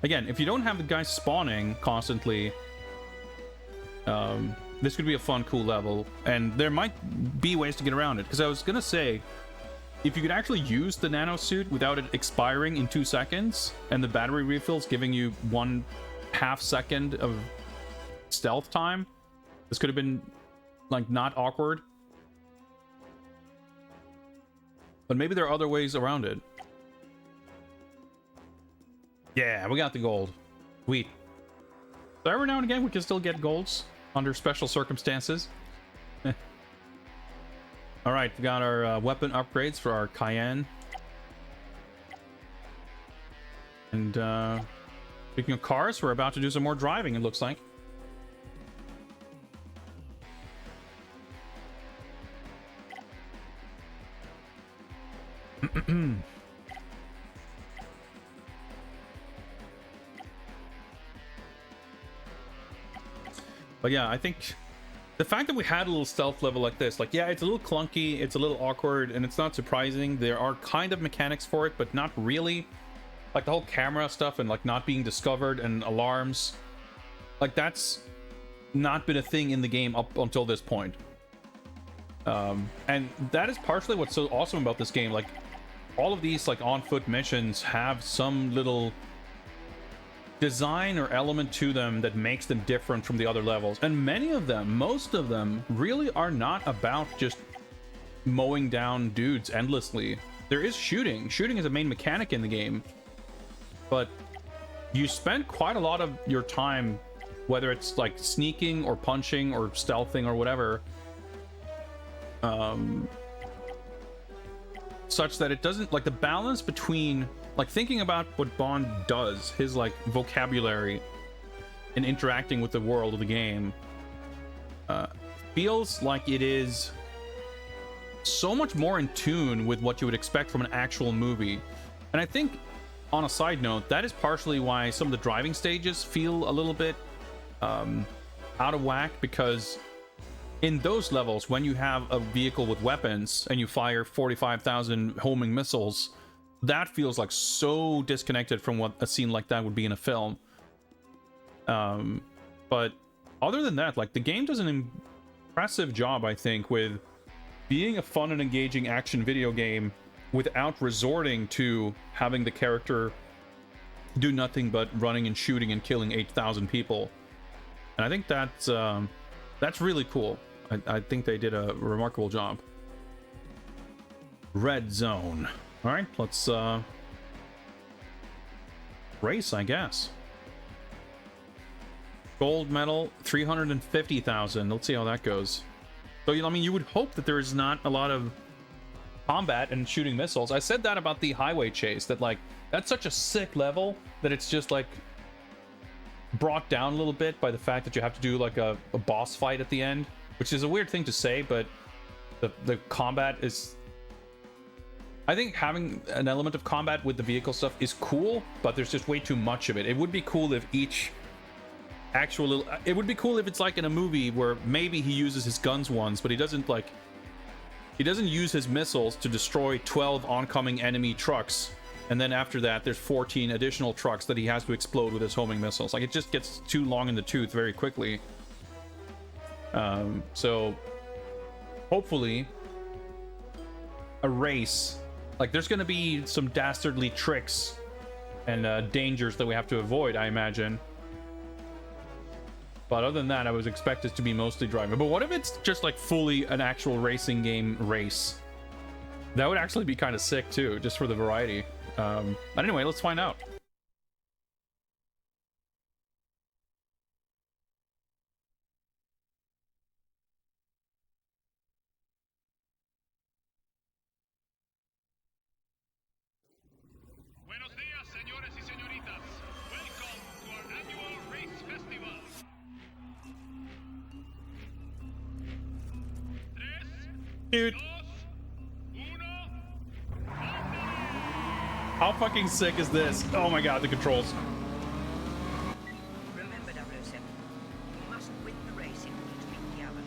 again, if you don't have the guys spawning constantly, this could be a fun, cool level, and there might be ways to get around it. Because I was gonna say, if you could actually use the nano suit without it expiring in 2 seconds, and the battery refills giving you 1/2 second of stealth time, this could have been like not awkward. But maybe there are other ways around it. Yeah, we got the gold. Sweet. So every now and again we can still get golds under special circumstances. All right, we got our weapon upgrades for our Cayenne. And speaking of cars, we're about to do some more driving, it looks like. But yeah, I think the fact that we had a little stealth level like this, like, yeah, it's a little clunky, it's a little awkward, and it's not surprising. There are kind of mechanics for it, but not really. Like the whole camera stuff and like not being discovered and alarms, like that's not been a thing in the game up until this point. And that is partially what's so awesome about this game. Like all of these like on foot missions have some little design or element to them that makes them different from the other levels, and many of them, most of them, really are not about just mowing down dudes endlessly. There is shooting is a main mechanic in the game, but you spend quite a lot of your time, whether it's like sneaking or punching or stealthing or whatever, such that it doesn't, like, the balance between like thinking about what Bond does, his like vocabulary and interacting with the world of the game, feels like it is so much more in tune with what you would expect from an actual movie. And I think, on a side note, that is partially why some of the driving stages feel a little bit out of whack, because in those levels, when you have a vehicle with weapons and you fire 45,000 homing missiles, that feels like so disconnected from what a scene like that would be in a film. But other than that, like, the game does an impressive job, I think, with being a fun and engaging action video game without resorting to having the character do nothing but running and shooting and killing 8,000 people. And I think that's really cool. I think they did a remarkable job. Red zone. All right, let's race, I guess. Gold medal, 350,000. Let's see how that goes. So, you know, I mean, you would hope that there is not a lot of combat and shooting missiles. I said that about the highway chase, that, like, that's such a sick level that it's just, like, brought down a little bit by the fact that you have to do, like, a boss fight at the end, which is a weird thing to say, but the combat is... I think having an element of combat with the vehicle stuff is cool, but there's just way too much of it. It would be cool if each actual... It would be cool if it's like in a movie where maybe he uses his guns once, but he doesn't, like... He doesn't use his missiles to destroy 12 oncoming enemy trucks, and then after that, there's 14 additional trucks that he has to explode with his homing missiles. Like, it just gets too long in the tooth very quickly. So, hopefully, a race... Like, there's going to be some dastardly tricks and dangers that we have to avoid, I imagine. But other than that, I was expected to be mostly driving. But what if it's just, like, fully an actual racing game race? That would actually be kind of sick, too, just for the variety. But anyway, let's find out. Buenos días, señores y señoritas. Welcome to our annual race festival. Dude. How fucking sick is this? Oh my god, the controls. Remember, 007, you mustn't win the race in order to beat the other.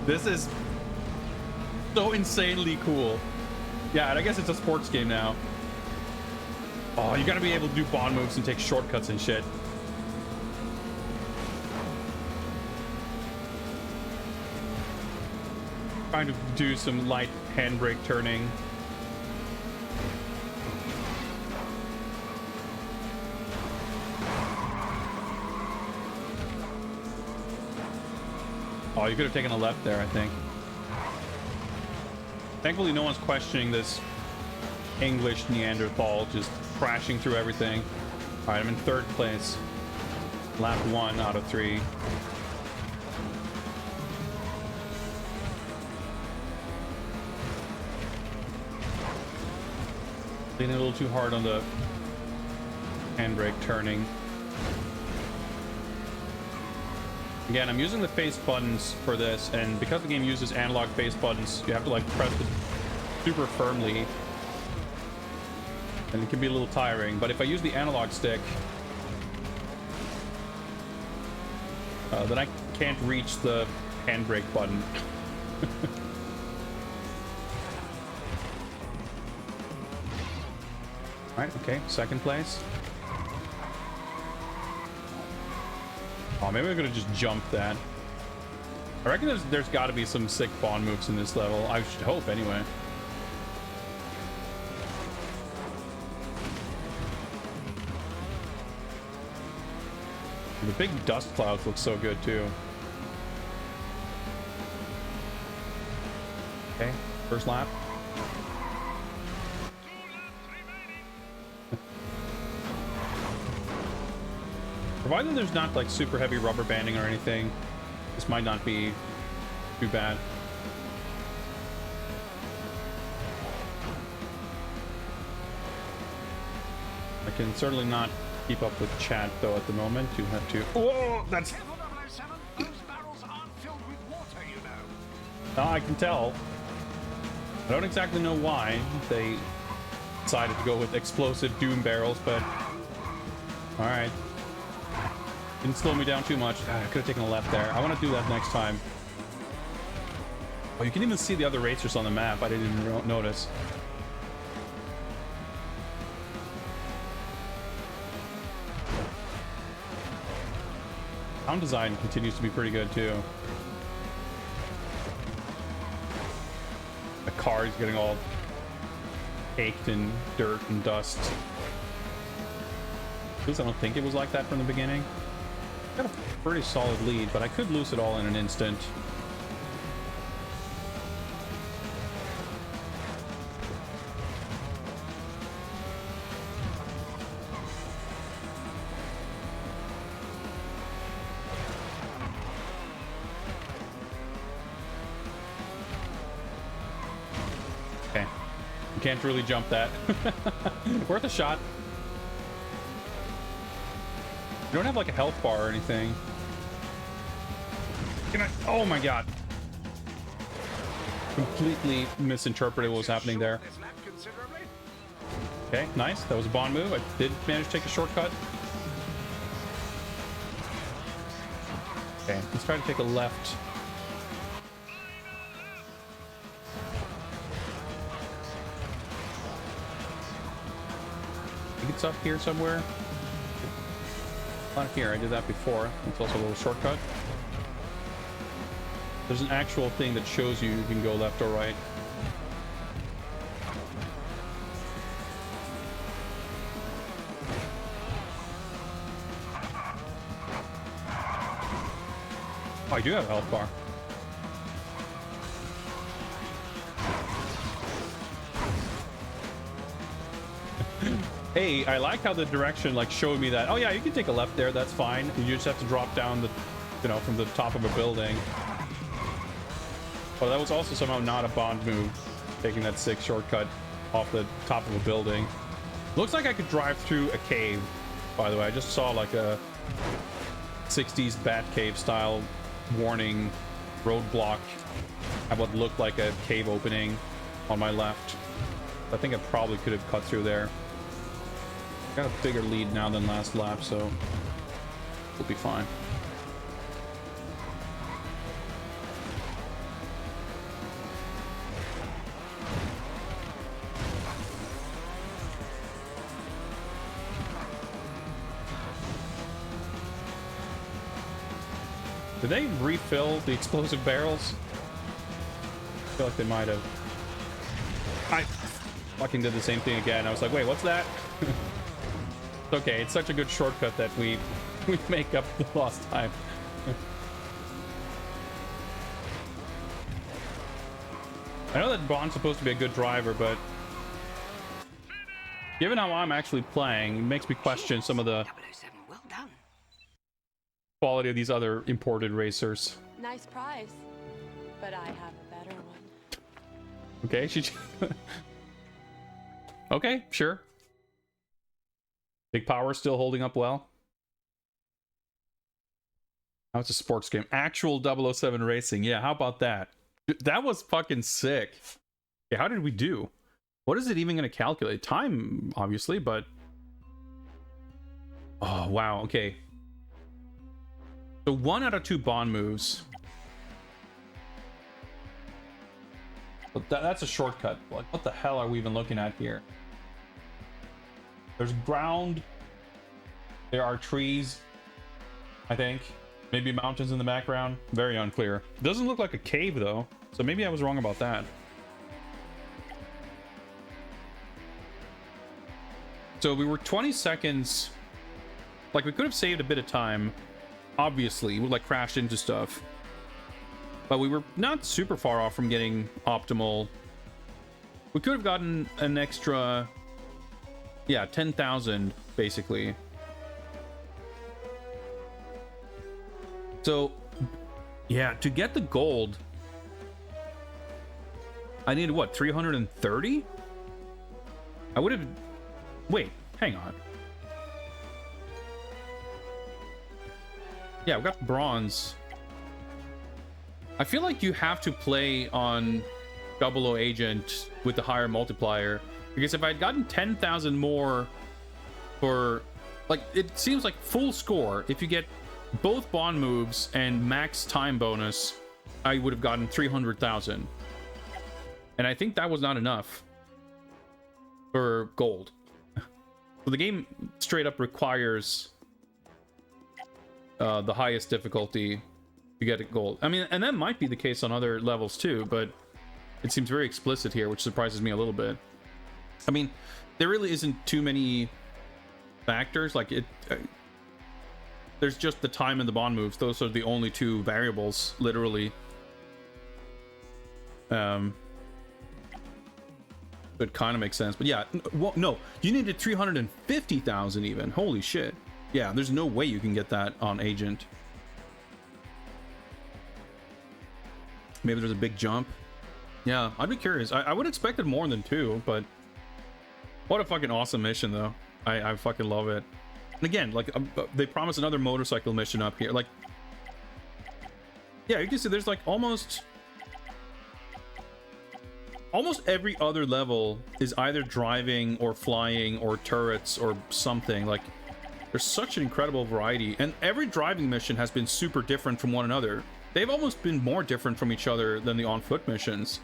This is so insanely cool. Yeah, and I guess it's a sports game now. Oh, you gotta be able to do bond moves and take shortcuts and shit. Trying to do some light handbrake turning. Oh, you could have taken a left there, I think. Thankfully, no one's questioning this English Neanderthal just crashing through everything. All right, I'm in third place. Lap 1 out of 3. Leaning a little too hard on the handbrake turning. Again, I'm using the face buttons for this, and because the game uses analog face buttons, you have to, like, press it super firmly, and it can be a little tiring. But if I use the analog stick, then I can't reach the handbrake button. All right, okay, second place. Oh, maybe I'm gonna just jump that. I reckon there's got to be some sick bond moves in this level. I should hope, anyway. The big dust clouds look so good, too. Okay, first lap. Provided there's not, like, super heavy rubber banding or anything, this might not be too bad. I can certainly not keep up with chat, though, at the moment. You have to... Whoa! That's... Careful, 007. Those barrels aren't filled with water, you know. I can tell. I don't exactly know why they decided to go with explosive doom barrels, but... Alright. Didn't slow me down too much. God, I could have taken a left there. I want to do that next time. Oh, you can even see the other racers on the map. I didn't even notice. Sound design continues to be pretty good too. The car is getting all caked in dirt and dust. At least I don't think it was like that from the beginning. Got a pretty solid lead, but I could lose it all in an instant. Okay. You can't really jump that. Worth a shot. You don't have like a health bar or anything. Can I? Oh my god. Completely misinterpreted what was happening there. Okay, nice. That was a Bond move. I did manage to take a shortcut. Okay, let's try to take a left. I think it's up here somewhere. Not here, I did that before. It's also a little shortcut. There's an actual thing that shows you can go left or right. Oh, I do have a health bar. Hey, I like how the direction like showed me that. Oh yeah, you can take a left there. That's fine. You just have to drop down the, you know, from the top of a building. Oh, that was also somehow not a Bond move, taking that 6 shortcut off the top of a building. Looks like I could drive through a cave. By the way, I just saw like a 60s Batcave style warning roadblock at what looked like a cave opening on my left. I think I probably could have cut through there. Got a bigger lead now than last lap, so we'll be fine. Did they refill the explosive barrels? I feel like they might have. I fucking did the same thing again. I was like, wait, what's that? Okay, it's such a good shortcut that we make up the lost time. I know that Bond's supposed to be a good driver, but given how I'm actually playing, it makes me question some of the Well done. quality of these other imported racers. Nice prize, but I have a better one. Okay, she. Okay, sure. Big Power still holding up well. Now it's a sports game. Actual 007 racing. Yeah, how about that? That was fucking sick. Okay, how did we do? What is it even going to calculate? Time, obviously, but... Oh, wow. Okay. So 1 out of 2 Bond moves. But that's a shortcut. Like, what the hell are we even looking at here? There's ground. There are trees, I think. Maybe mountains in the background. Very unclear. Doesn't look like a cave, though. So maybe I was wrong about that. So we were 20 seconds. Like, we could have saved a bit of time. Obviously, we like crashed into stuff. But we were not super far off from getting optimal. We could have gotten an extra... Yeah, 10,000, basically. So, yeah, to get the gold, I needed, what, 330? I would have... Wait, hang on. Yeah, we got bronze. I feel like you have to play on 00 Agent with the higher multiplier. Because if I'd gotten 10,000 more for... Like, it seems like full score. If you get both bond moves and max time bonus, I would have gotten 300,000. And I think that was not enough for gold. So the game straight up requires the highest difficulty to get it gold. I mean, and that might be the case on other levels too, but it seems very explicit here, which surprises me a little bit. I mean, there really isn't too many factors. Like, there's just the time and the bond moves. Those are the only two variables, literally. It kind of makes sense. But yeah, well, no, you needed 350,000 even. Holy shit. Yeah, there's no way you can get that on Agent. Maybe there's a big jump. Yeah, I'd be curious. I would expect it more than 2, but what a fucking awesome mission, though. I fucking love it. And again, like, they promise another motorcycle mission up here. Like, yeah, you can see there's like almost every other level is either driving or flying or turrets or something. Like, there's such an incredible variety, and every driving mission has been super different from one another. They've almost been more different from each other than the on-foot missions.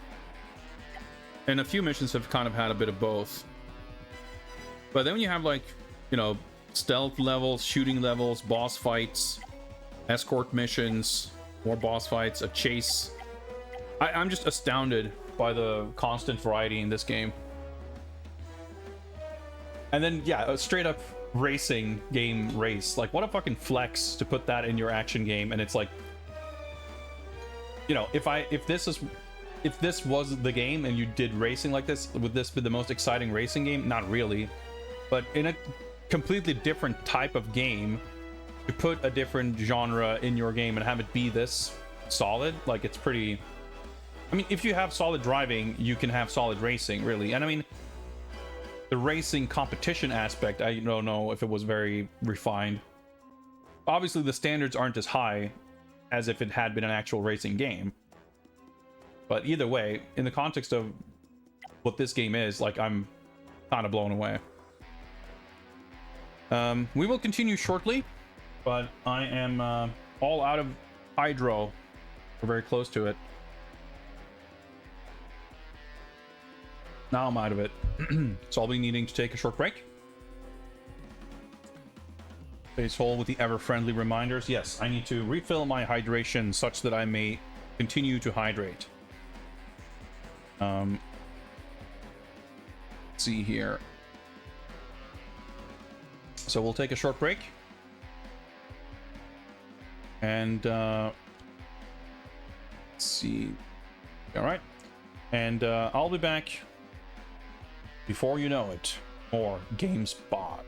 And a few missions have kind of had a bit of both. But then when you have, like, you know, stealth levels, shooting levels, boss fights, escort missions, more boss fights, a chase. I'm just astounded by the constant variety in this game. And then, yeah, a straight up racing game race. Like, what a fucking flex to put that in your action game. And it's like, you know, if this was the game and you did racing like this, would this be the most exciting racing game? Not really. But in a completely different type of game, to put a different genre in your game and have it be this solid, like, it's pretty... I mean, if you have solid driving, you can have solid racing, really. And I mean, the racing competition aspect, I don't know if it was very refined. Obviously, the standards aren't as high as if it had been an actual racing game. But either way, in the context of what this game is, like, I'm kind of blown away. We will continue shortly, but I am all out of hydro. We're very close to it. Now I'm out of it. So I'll be needing to take a short break. Face hole with the ever-friendly reminders. Yes, I need to refill my hydration such that I may continue to hydrate. Let's see here. So we'll take a short break. And let's see. All right. And I'll be back. Before you know it, more GameSpot.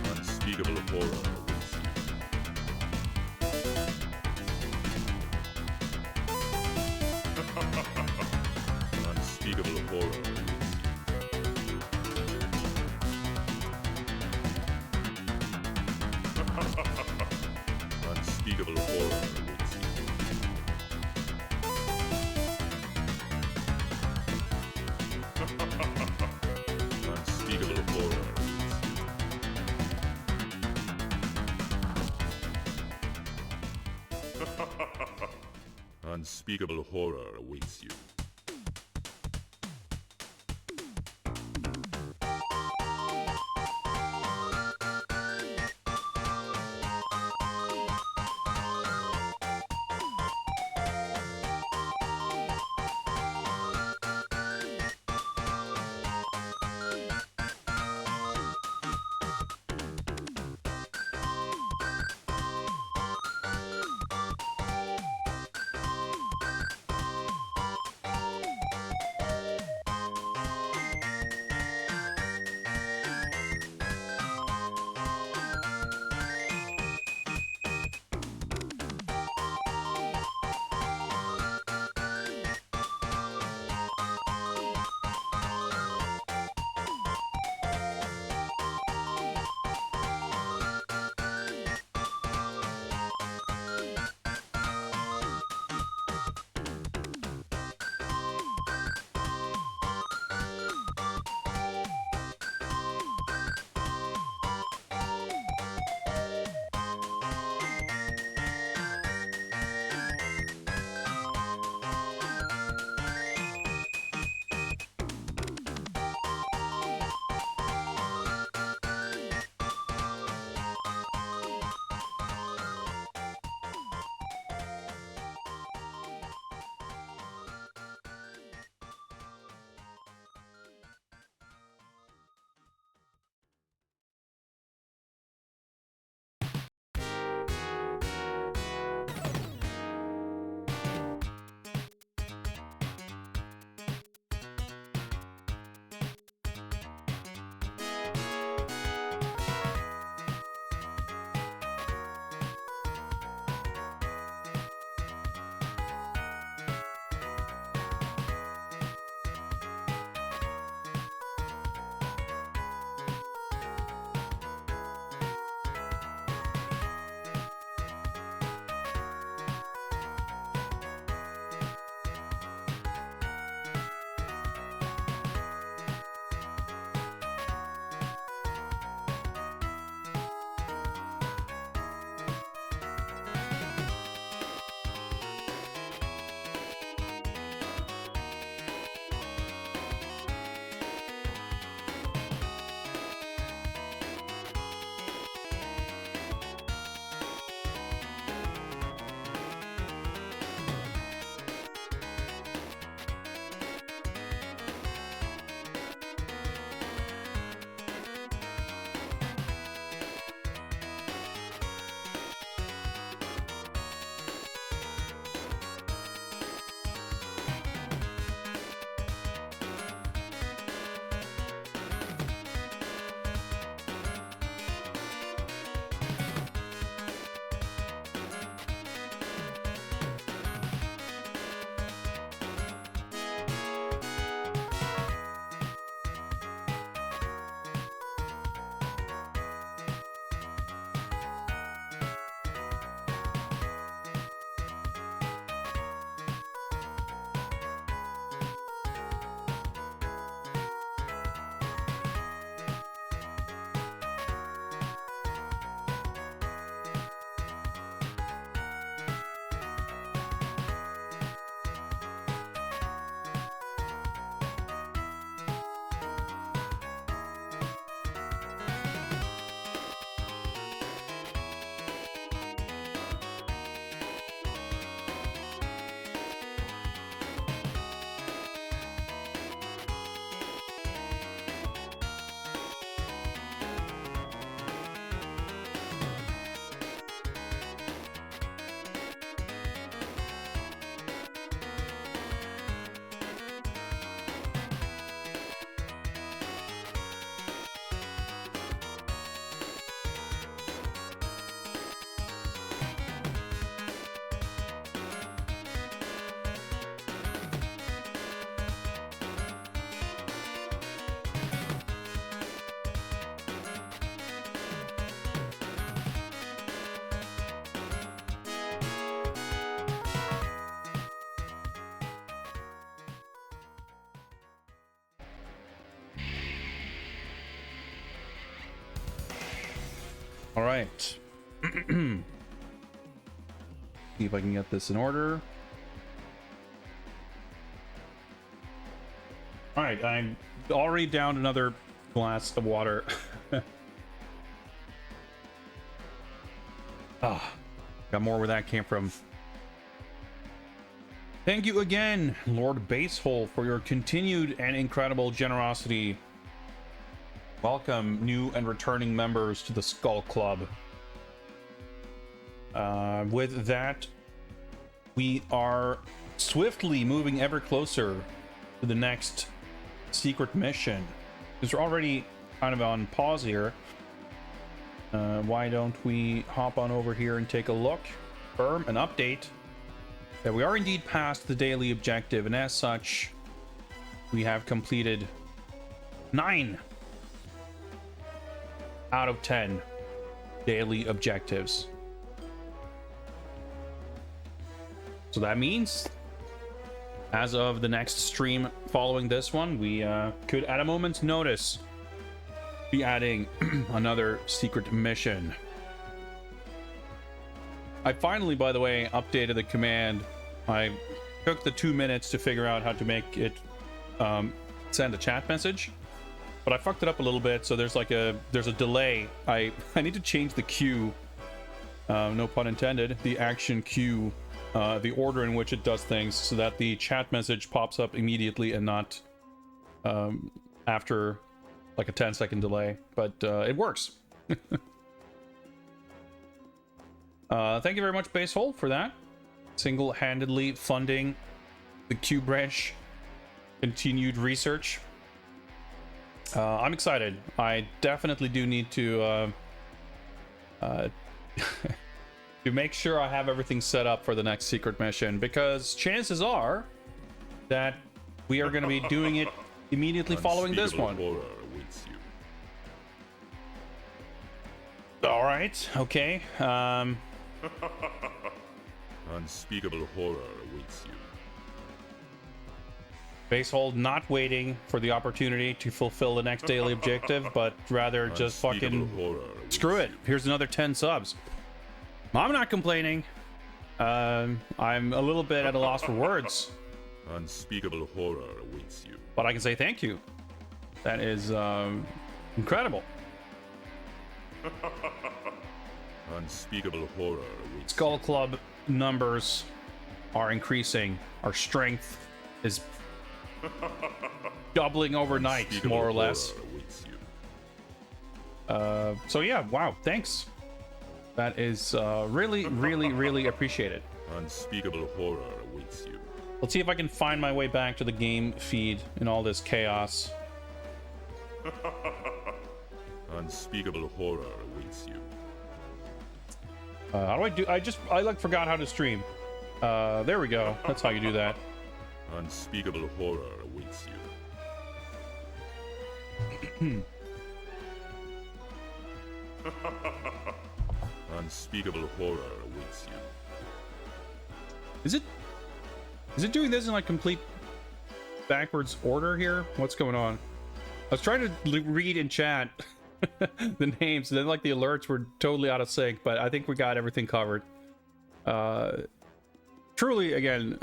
Unspeakable horror. Unspeakable horror. Unspeakable horror awaits you. Unspeakable horror awaits you. Unspeakable horror awaits you. All right. See if I can get this in order. All right, I'm already down another glass of water. Ah, got more where that came from. Thank you again, Lord Basehole, for your continued and incredible generosity. Welcome new and returning members to the Skull Club. With that, we are swiftly moving ever closer to the next secret mission. Because we're already kind of on pause here. Why don't we hop on over here and take a look, confirm, an update that we are indeed past the daily objective, and as such, we have completed 9 out of 10 daily objectives. So that means, as of the next stream following this one, we could, at a moment's notice, be adding another secret mission. I finally, by the way, updated the command. I took the 2 minutes to figure out how to make it send a chat message, but I fucked it up a little bit, so there's a delay. I need to change the queue, no pun intended, the action queue, the order in which it does things, so that the chat message pops up immediately and not after like a 10-second delay, but it works. Thank you very much, Basehole, for that. Single-handedly funding the Q branch continued research. I'm excited. I definitely do need to to make sure I have everything set up for the next secret mission, because chances are that we are going to be doing it immediately following this one. All right. Okay. Unspeakable horror awaits you. Basehole not waiting for the opportunity to fulfill the next daily objective, but rather just fucking screw it. Here's another 10 subs. I'm not complaining. I'm a little bit at a loss for words. Unspeakable horror awaits you. But I can say thank you. That is incredible. Unspeakable horror awaits. Skull Club numbers are increasing. Our strength is doubling overnight, more or less. So yeah, wow, thanks. That is really, really, really appreciated. Unspeakable horror awaits you. Let's see if I can find my way back to the game feed in all this chaos. Unspeakable horror awaits you. How do I do? I like forgot how to stream. There we go. That's how you do that. Unspeakable horror awaits you. Unspeakable horror awaits you. Is it doing this in like complete backwards order here? What's going on? I was trying to read in chat the names, and then like the alerts were totally out of sync, but I think we got everything covered. Truly, again,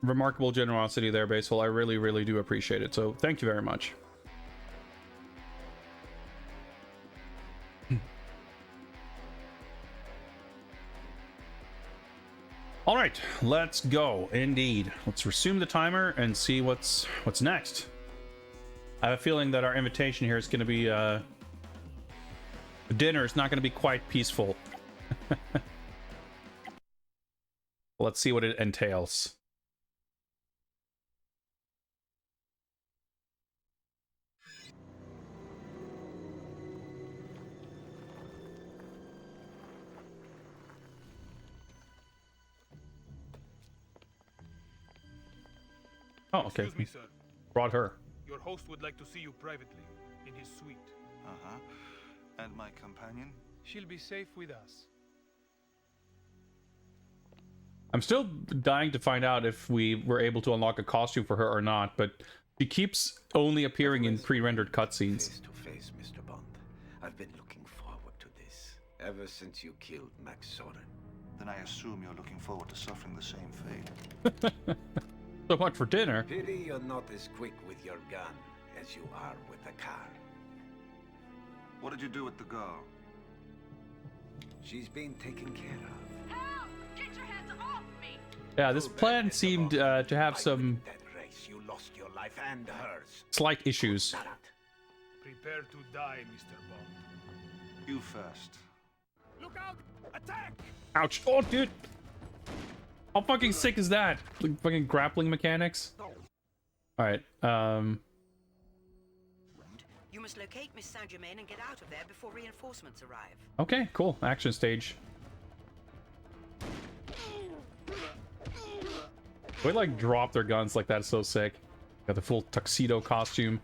remarkable generosity there, Basehole. I really, really do appreciate it. So thank you very much. All right, let's go. Indeed, let's resume the timer and see what's next. I have a feeling that our invitation here is going to be dinner is not going to be quite peaceful. Let's see what it entails. Oh, okay. Excuse me, sir. Brought her. Your host would like to see you privately, in his suite. Uh-huh. And my companion? She'll be safe with us. I'm still dying to find out if we were able to unlock a costume for her or not, but she keeps only appearing in pre-rendered cutscenes. Face to face, Mr. Bond. I've been looking forward to this. ever since you killed Max Soren. Then I assume you're looking forward to suffering the same fate. So much for dinner. Pity you're not as quick with your gun as you are with the car. What did you do with the girl? She's been taken care of. Help! Get your hands off me! Yeah, this plan seemed to have some That race, you lost your life and hers. slight issues. Prepare to die, Mr. Bond. You first. Look out! Attack! Ouch. Oh, dude. How fucking sick is that? Like, fucking grappling mechanics. Alright, You must locate Miss Saint-Germain and get out of there before reinforcements arrive. okay, cool. Action stage. They like drop their guns like that is so sick. Got the full tuxedo costume.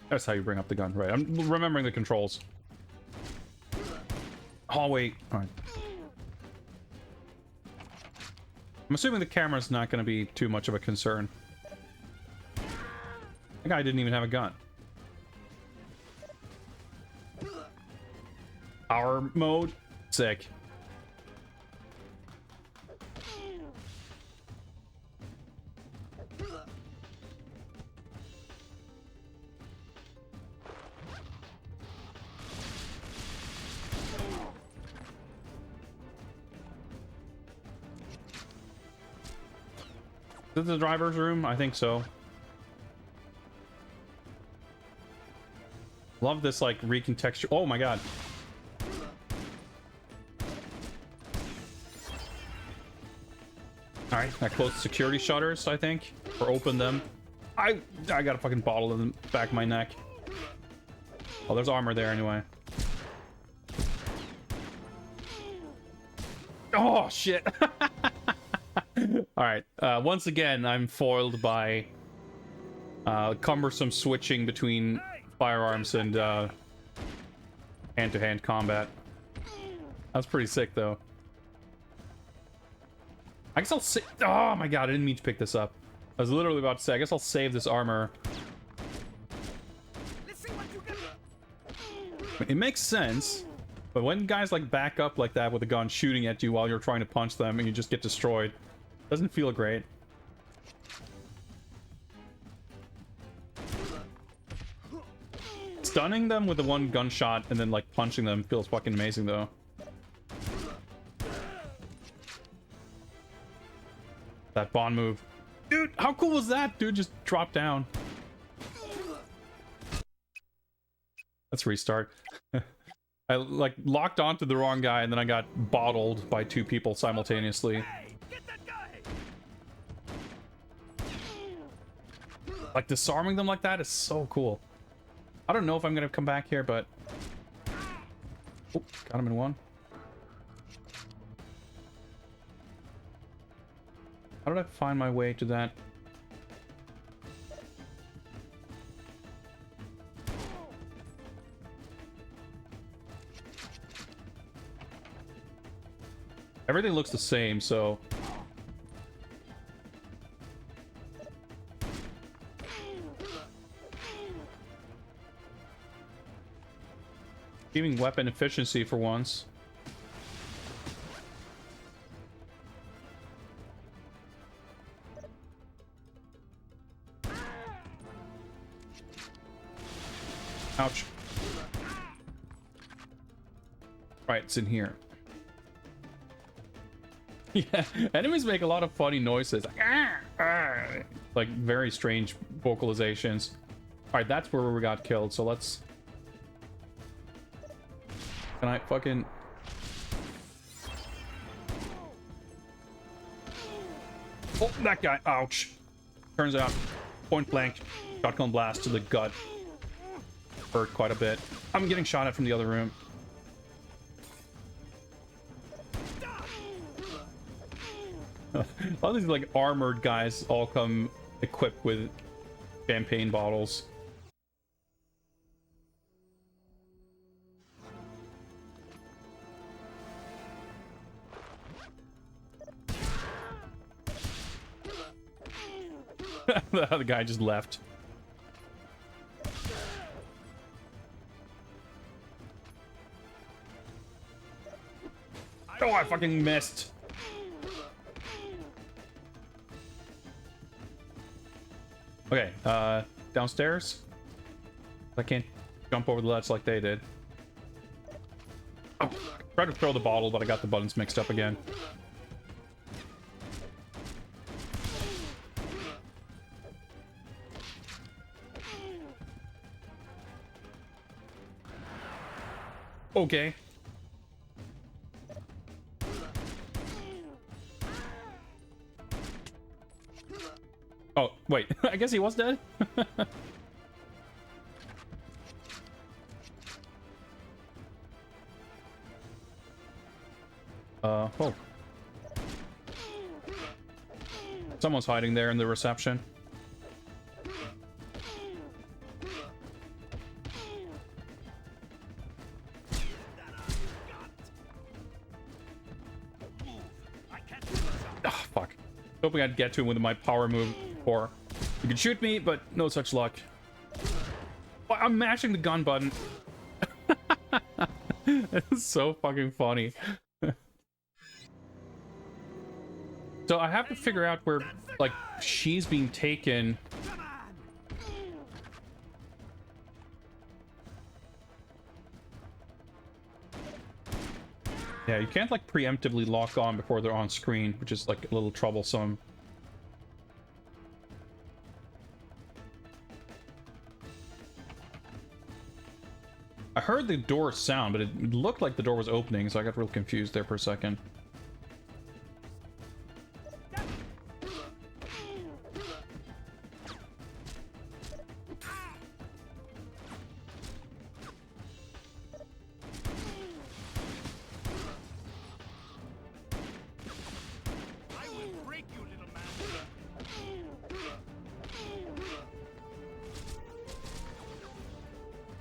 That's how you bring up the gun, right? I'm remembering the controls. Hallway. Alright. I'm assuming the camera's not going to be too much of a concern. The guy didn't even have a gun. Power mode. Sick. Is this the driver's room? I think so. Love this like recontexture. Oh my god. All right, I closed security shutters, I think, or opened them. I got a fucking bottle in the back of my neck. Oh, there's armor there anyway. Oh shit. All right. Once again, I'm foiled by cumbersome switching between firearms and hand-to-hand combat. That's pretty sick, though. I guess I'll save. Oh my god, I didn't mean to pick this up. I was literally about to say, I guess I'll save this armor. It makes sense, but when guys like back up like that with a gun shooting at you while you're trying to punch them and you just get destroyed, doesn't feel great. Stunning them with the one gunshot and then like punching them feels fucking amazing though. That Bond move. Dude, how cool was that? Dude just dropped down. Let's restart. I like locked onto the wrong guy and then I got bottled by two people simultaneously. Like disarming them like that is so cool. I don't know if I'm gonna come back here, but oh, got him in one. How did I find my way to that? Everything looks the same, so giving weapon efficiency for once. Ouch. Right, it's in here. Yeah, enemies make a lot of funny noises. Like very strange vocalizations. Alright, that's where we got killed, so let's... Can I fucking... Oh, that guy. Ouch. Turns out, point blank, shotgun blast to the gut. Hurt quite a bit. I'm getting shot at from the other room. All these like armored guys all come equipped with champagne bottles. The other guy just left. Oh, I fucking missed. Okay, downstairs. I can't jump over the ledge like they did. Oh, tried to throw the bottle, but I got the buttons mixed up again. Okay. Oh, wait. I guess he was dead? Oh. Someone's hiding there in the reception. Ah, fuck. Hoping I'd get to him with my power move, or you could shoot me, but no such luck. Well, I'm mashing the gun button. It's so fucking funny. So I have to figure out where, like, she's being taken. Yeah, you can't, like, preemptively lock on before they're on screen, which is, like, a little troublesome. I heard the door sound, but it looked like the door was opening, so I got real confused there for a second.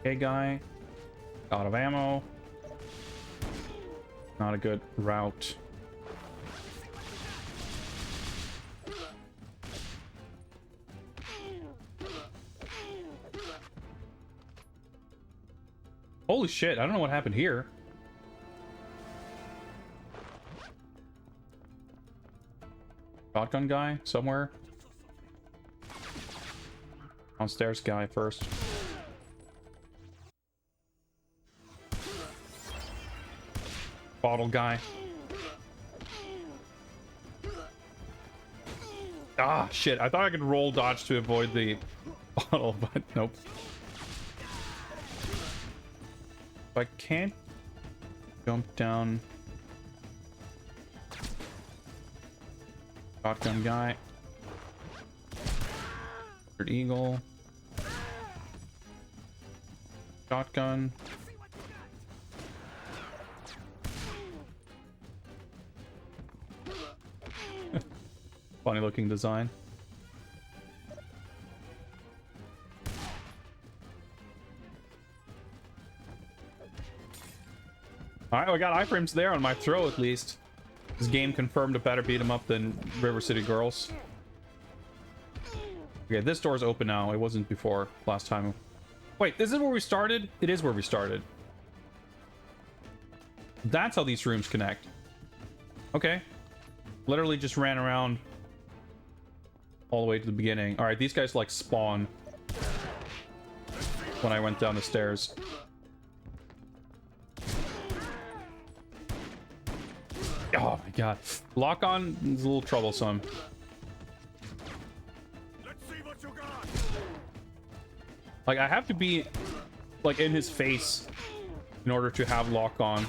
Okay, guy. Out of ammo. Not a good route. Holy shit, I don't know what happened here. Shotgun guy somewhere. Downstairs guy first. Bottle guy. Ah, shit. I thought I could roll dodge to avoid the bottle, but nope. I can't jump down. Shotgun guy. Eagle. Shotgun. Funny looking design. Alright, I got iframes there on my throw at least. This game confirmed a better beat 'em up than River City Girls. Okay, this door's open now. It wasn't before last time. Wait, this is where we started? It is where we started. That's how these rooms connect. Okay. Literally just ran around all the way to the beginning. Alright, these guys like spawn when I went down the stairs. Oh my god. Lock on is a little troublesome. Let's see what you got. Like, I have to be like in his face in order to have lock on.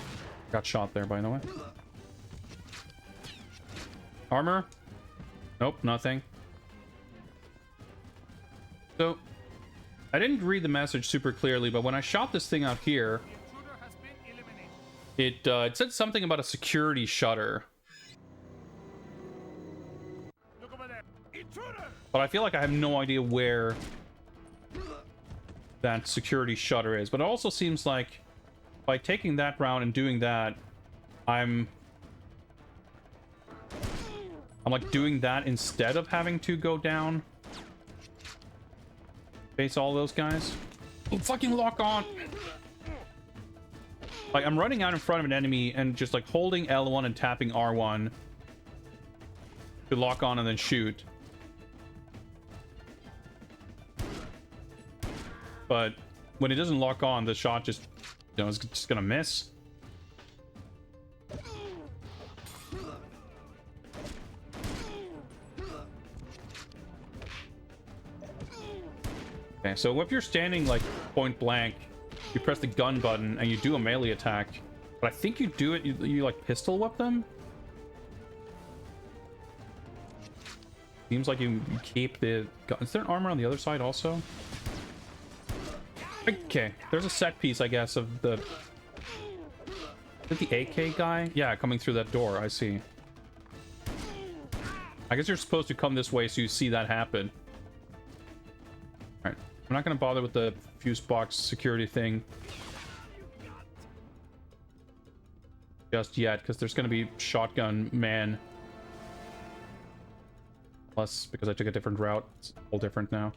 Got shot there, by the way. Armor? Nope, nothing. So, I didn't read the message super clearly, but when I shot this thing out here, it said something about a security shutter. But I feel like I have no idea where that security shutter is. But it also seems like by taking that round and doing that, I'm like doing that instead of having to go down. Face all those guys. Oh, fucking lock on. Like, I'm running out in front of an enemy and just like holding L1 and tapping R1 to lock on and then shoot. But when it doesn't lock on, the shot just, you know, it's just gonna miss. Okay, so if you're standing like point blank, you press the gun button and you do a melee attack. But I think you do it, you like pistol whip them? Seems like you keep the gun. Is there an armor on the other side also? Okay, there's a set piece, I guess, of the... Is it the AK guy? Yeah, coming through that door, I see. I guess you're supposed to come this way so you see that happen. Alright, I'm not gonna bother with the fuse box security thing just yet, because there's gonna be shotgun man. Plus, because I took a different route, it's all different now.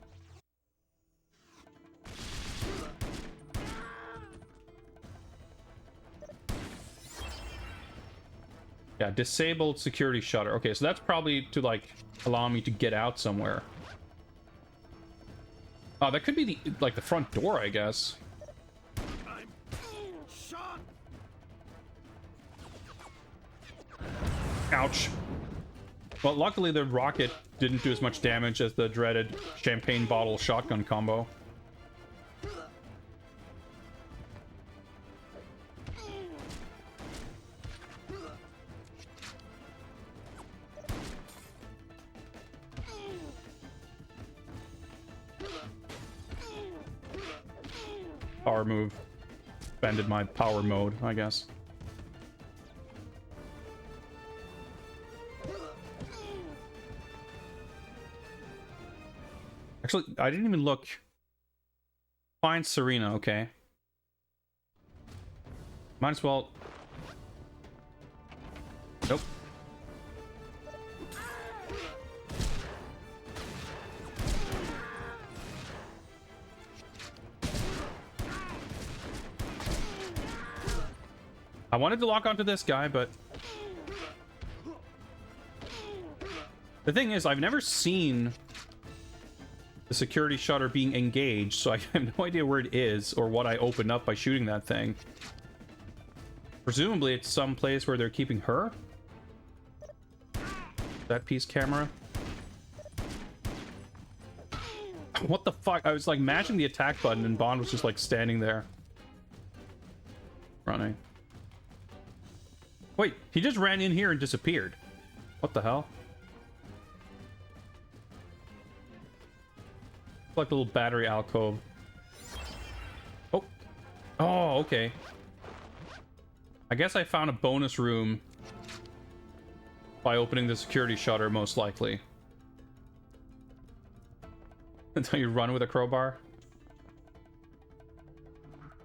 Yeah, disabled security shutter. Okay, so that's probably to, like, allow me to get out somewhere. Oh, that could be the, like, the front door, I guess. Ouch. Well, luckily the rocket didn't do as much damage as the dreaded champagne bottle shotgun combo. Power move. Expanded my power mode, I guess. Actually, I didn't even look. Find Serena, okay. Might as well. Nope. I wanted to lock onto this guy, but the thing is, I've never seen the security shutter being engaged, so I have no idea where it is or what I opened up by shooting that thing. Presumably it's some place where they're keeping her. That piece camera. What the fuck? I was like mashing the attack button and Bond was just like standing there. Running. Wait, he just ran in here and disappeared. What the hell? Like a little battery alcove. Oh. Oh, okay. I guess I found a bonus room by opening the security shutter, most likely. Until you run with a crowbar.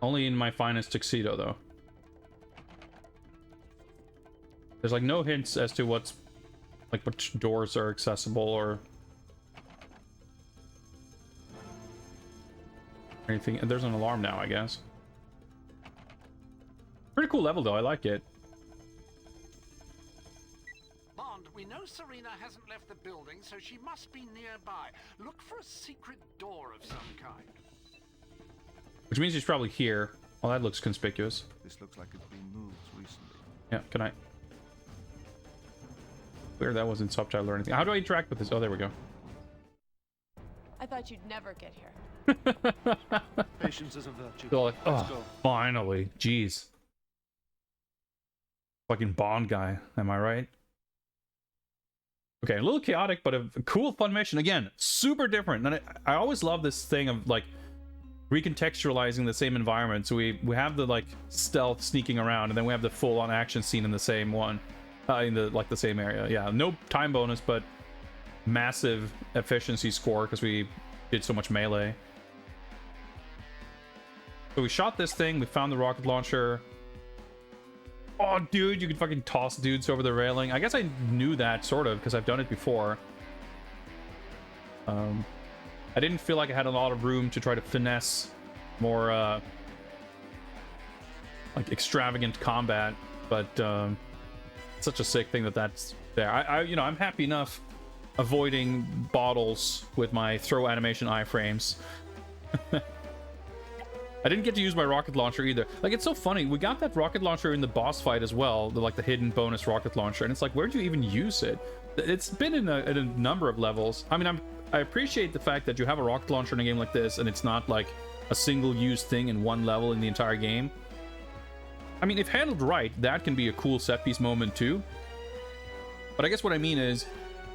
Only in my finest tuxedo, though. There's like no hints as to what's like which doors are accessible or anything. And there's an alarm now, I guess. Pretty cool level though, I like it. Bond, we know Serena hasn't left the building, so she must be nearby. Look for a secret door of some kind. Which means she's probably here. Well, that looks conspicuous. This looks like it's been moved recently. Yeah, can I? Weird, that wasn't subtitle or anything. How do I interact with this? Oh, there we go. I thought you'd never get here. Patience is a virtue. They're like, Let's oh, go. finally. Jeez. Fucking Bond guy, am I right? Okay, a little chaotic, but a cool, fun mission. Again, super different. And I always love this thing of, like, recontextualizing the same environment. So we have the, like, stealth sneaking around, and then we have the full-on action scene in the same one. In the, like, the same area. Yeah, no time bonus, but massive efficiency score because we did so much melee. So we shot this thing, we found the rocket launcher. Oh, dude, you can fucking toss dudes over the railing. I guess I knew that, sort of, because I've done it before. I didn't feel like I had a lot of room to try to finesse more like extravagant combat, but such a sick thing that that's there. I'm happy enough avoiding bottles with my throw animation iframes. I didn't get to use my rocket launcher either. Like, it's so funny. We got that rocket launcher in the boss fight as well, the hidden bonus rocket launcher, and it's like, where do you even use it? It's been in a number of levels. I mean, I appreciate the fact that you have a rocket launcher in a game like this, and it's not like a single-use thing in one level in the entire game. I mean, if handled right, that can be a cool set-piece moment too. But I guess what I mean is,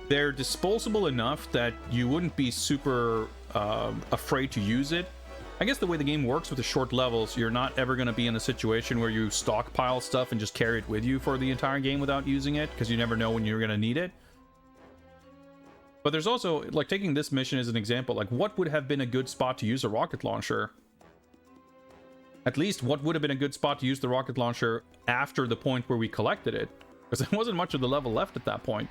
they're disposable enough that you wouldn't be super afraid to use it. I guess the way the game works with the short levels, you're not ever going to be in a situation where you stockpile stuff and just carry it with you for the entire game without using it, because you never know when you're going to need it. But there's also, like, taking this mission as an example, like, what would have been a good spot to use a rocket launcher? At least, what would have been a good spot to use the rocket launcher after the point where we collected it? Because there wasn't much of the level left at that point.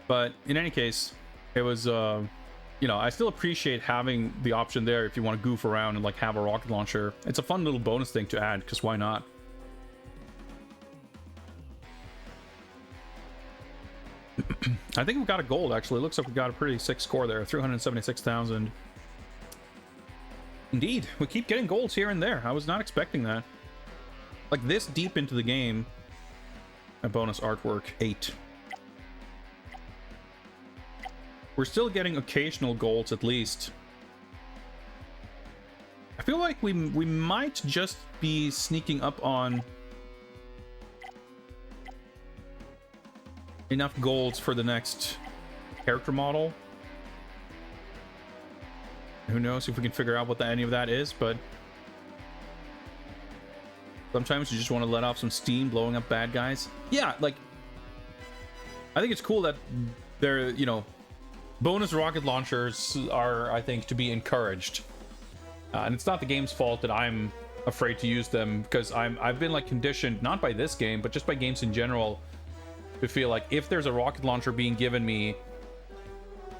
But in any case, it was, I still appreciate having the option there if you want to goof around and, like, have a rocket launcher. It's a fun little bonus thing to add, because why not? I think we got a gold, actually. It looks like we got a pretty sick score there. 376,000. Indeed, we keep getting golds here and there. I was not expecting that. Like, this deep into the game. A bonus artwork, 8. We're still getting occasional golds, at least. I feel like we might just be sneaking up on enough golds for the next character model. Who knows if we can figure out what any of that is, but sometimes you just want to let off some steam blowing up bad guys. Yeah, like, I think it's cool that they're, bonus rocket launchers are, I think, to be encouraged. And it's not the game's fault that I'm afraid to use them, because I've been, like, conditioned, not by this game, but just by games in general, to feel like if there's a rocket launcher being given me,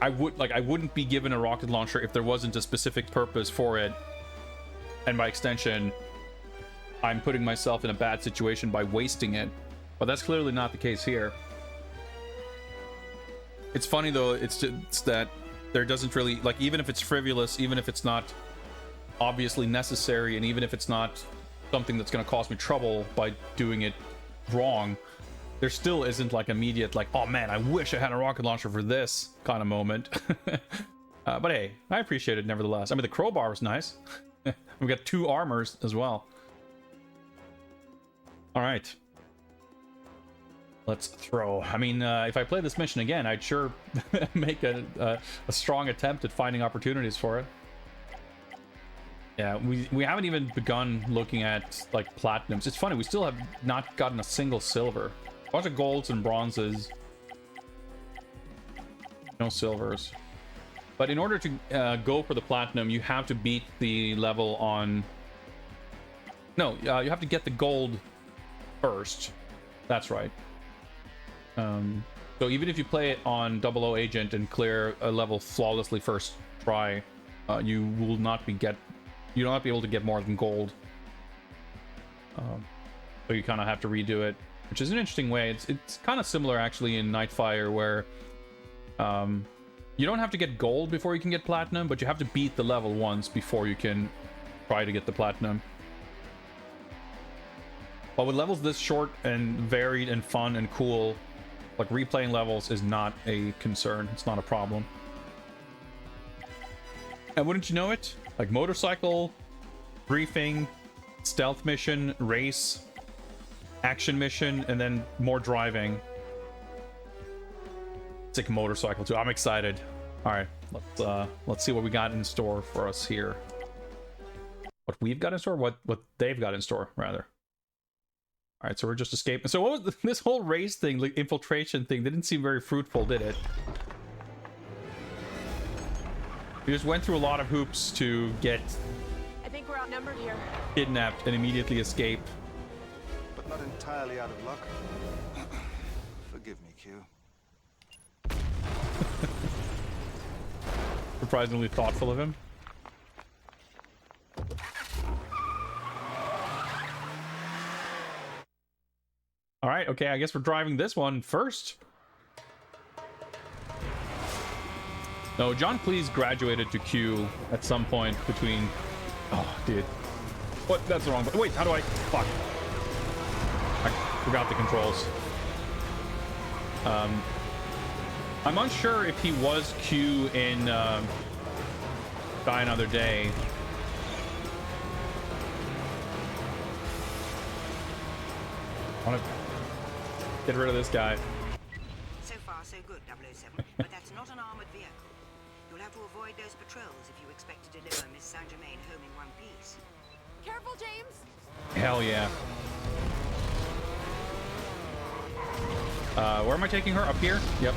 I wouldn't be given a rocket launcher if there wasn't a specific purpose for it. And by extension, I'm putting myself in a bad situation by wasting it. But that's clearly not the case here. It's funny though, it's that there doesn't really, like, even if it's frivolous, even if it's not obviously necessary, and even if it's not something that's going to cause me trouble by doing it wrong, there still isn't, like, immediate, like, oh man, I wish I had a rocket launcher for this kind of moment. But hey, I appreciate it nevertheless. I mean, the crowbar was nice. We got 2 armors as well. All right. Let's throw. I mean, if I play this mission again, I'd sure make a strong attempt at finding opportunities for it. Yeah, we haven't even begun looking at, like, platinums. It's funny, we still have not gotten a single silver. A bunch of golds and bronzes. No silvers. But in order to go for the platinum, you have to beat the level on... No, you have to get the gold first. That's right. So even if you play it on 00 Agent and clear a level flawlessly first try, you will not be you'll not be able to get more than gold. So you kind of have to redo it, which is an interesting way. It's kind of similar actually in Nightfire, where you don't have to get gold before you can get platinum, but you have to beat the level once before you can try to get the platinum. But with levels this short and varied and fun and cool, like, replaying levels is not a concern. It's not a problem. And wouldn't you know it? Like, motorcycle, briefing, stealth mission, race, action mission, and then more driving. Sick motorcycle too. I'm excited. All right, let's see what we got in store for us here. What we've got in store, what they've got in store, rather. All right, so we're just escaping. So what was this whole race thing, like infiltration thing? Didn't seem very fruitful, did it? We just went through a lot of hoops to get... I think we're outnumbered here. Kidnapped and immediately escape. But not entirely out of luck. Forgive me, Q. Surprisingly thoughtful of him. All right, okay, I guess we're driving this one first. No, John Cleese graduated to Q at some point between... Oh, dude. What? That's the wrong... Wait, how do I... Fuck. I forgot the controls. I'm unsure if he was Q in Die Another Day. I want to get rid of this guy. So far, so good, 007. But that's not an armored vehicle. You'll have to avoid those patrols if you expect to deliver Miss Saint-Germain home in one piece. Careful, James! Hell yeah. Where am I taking her? Up here? Yep.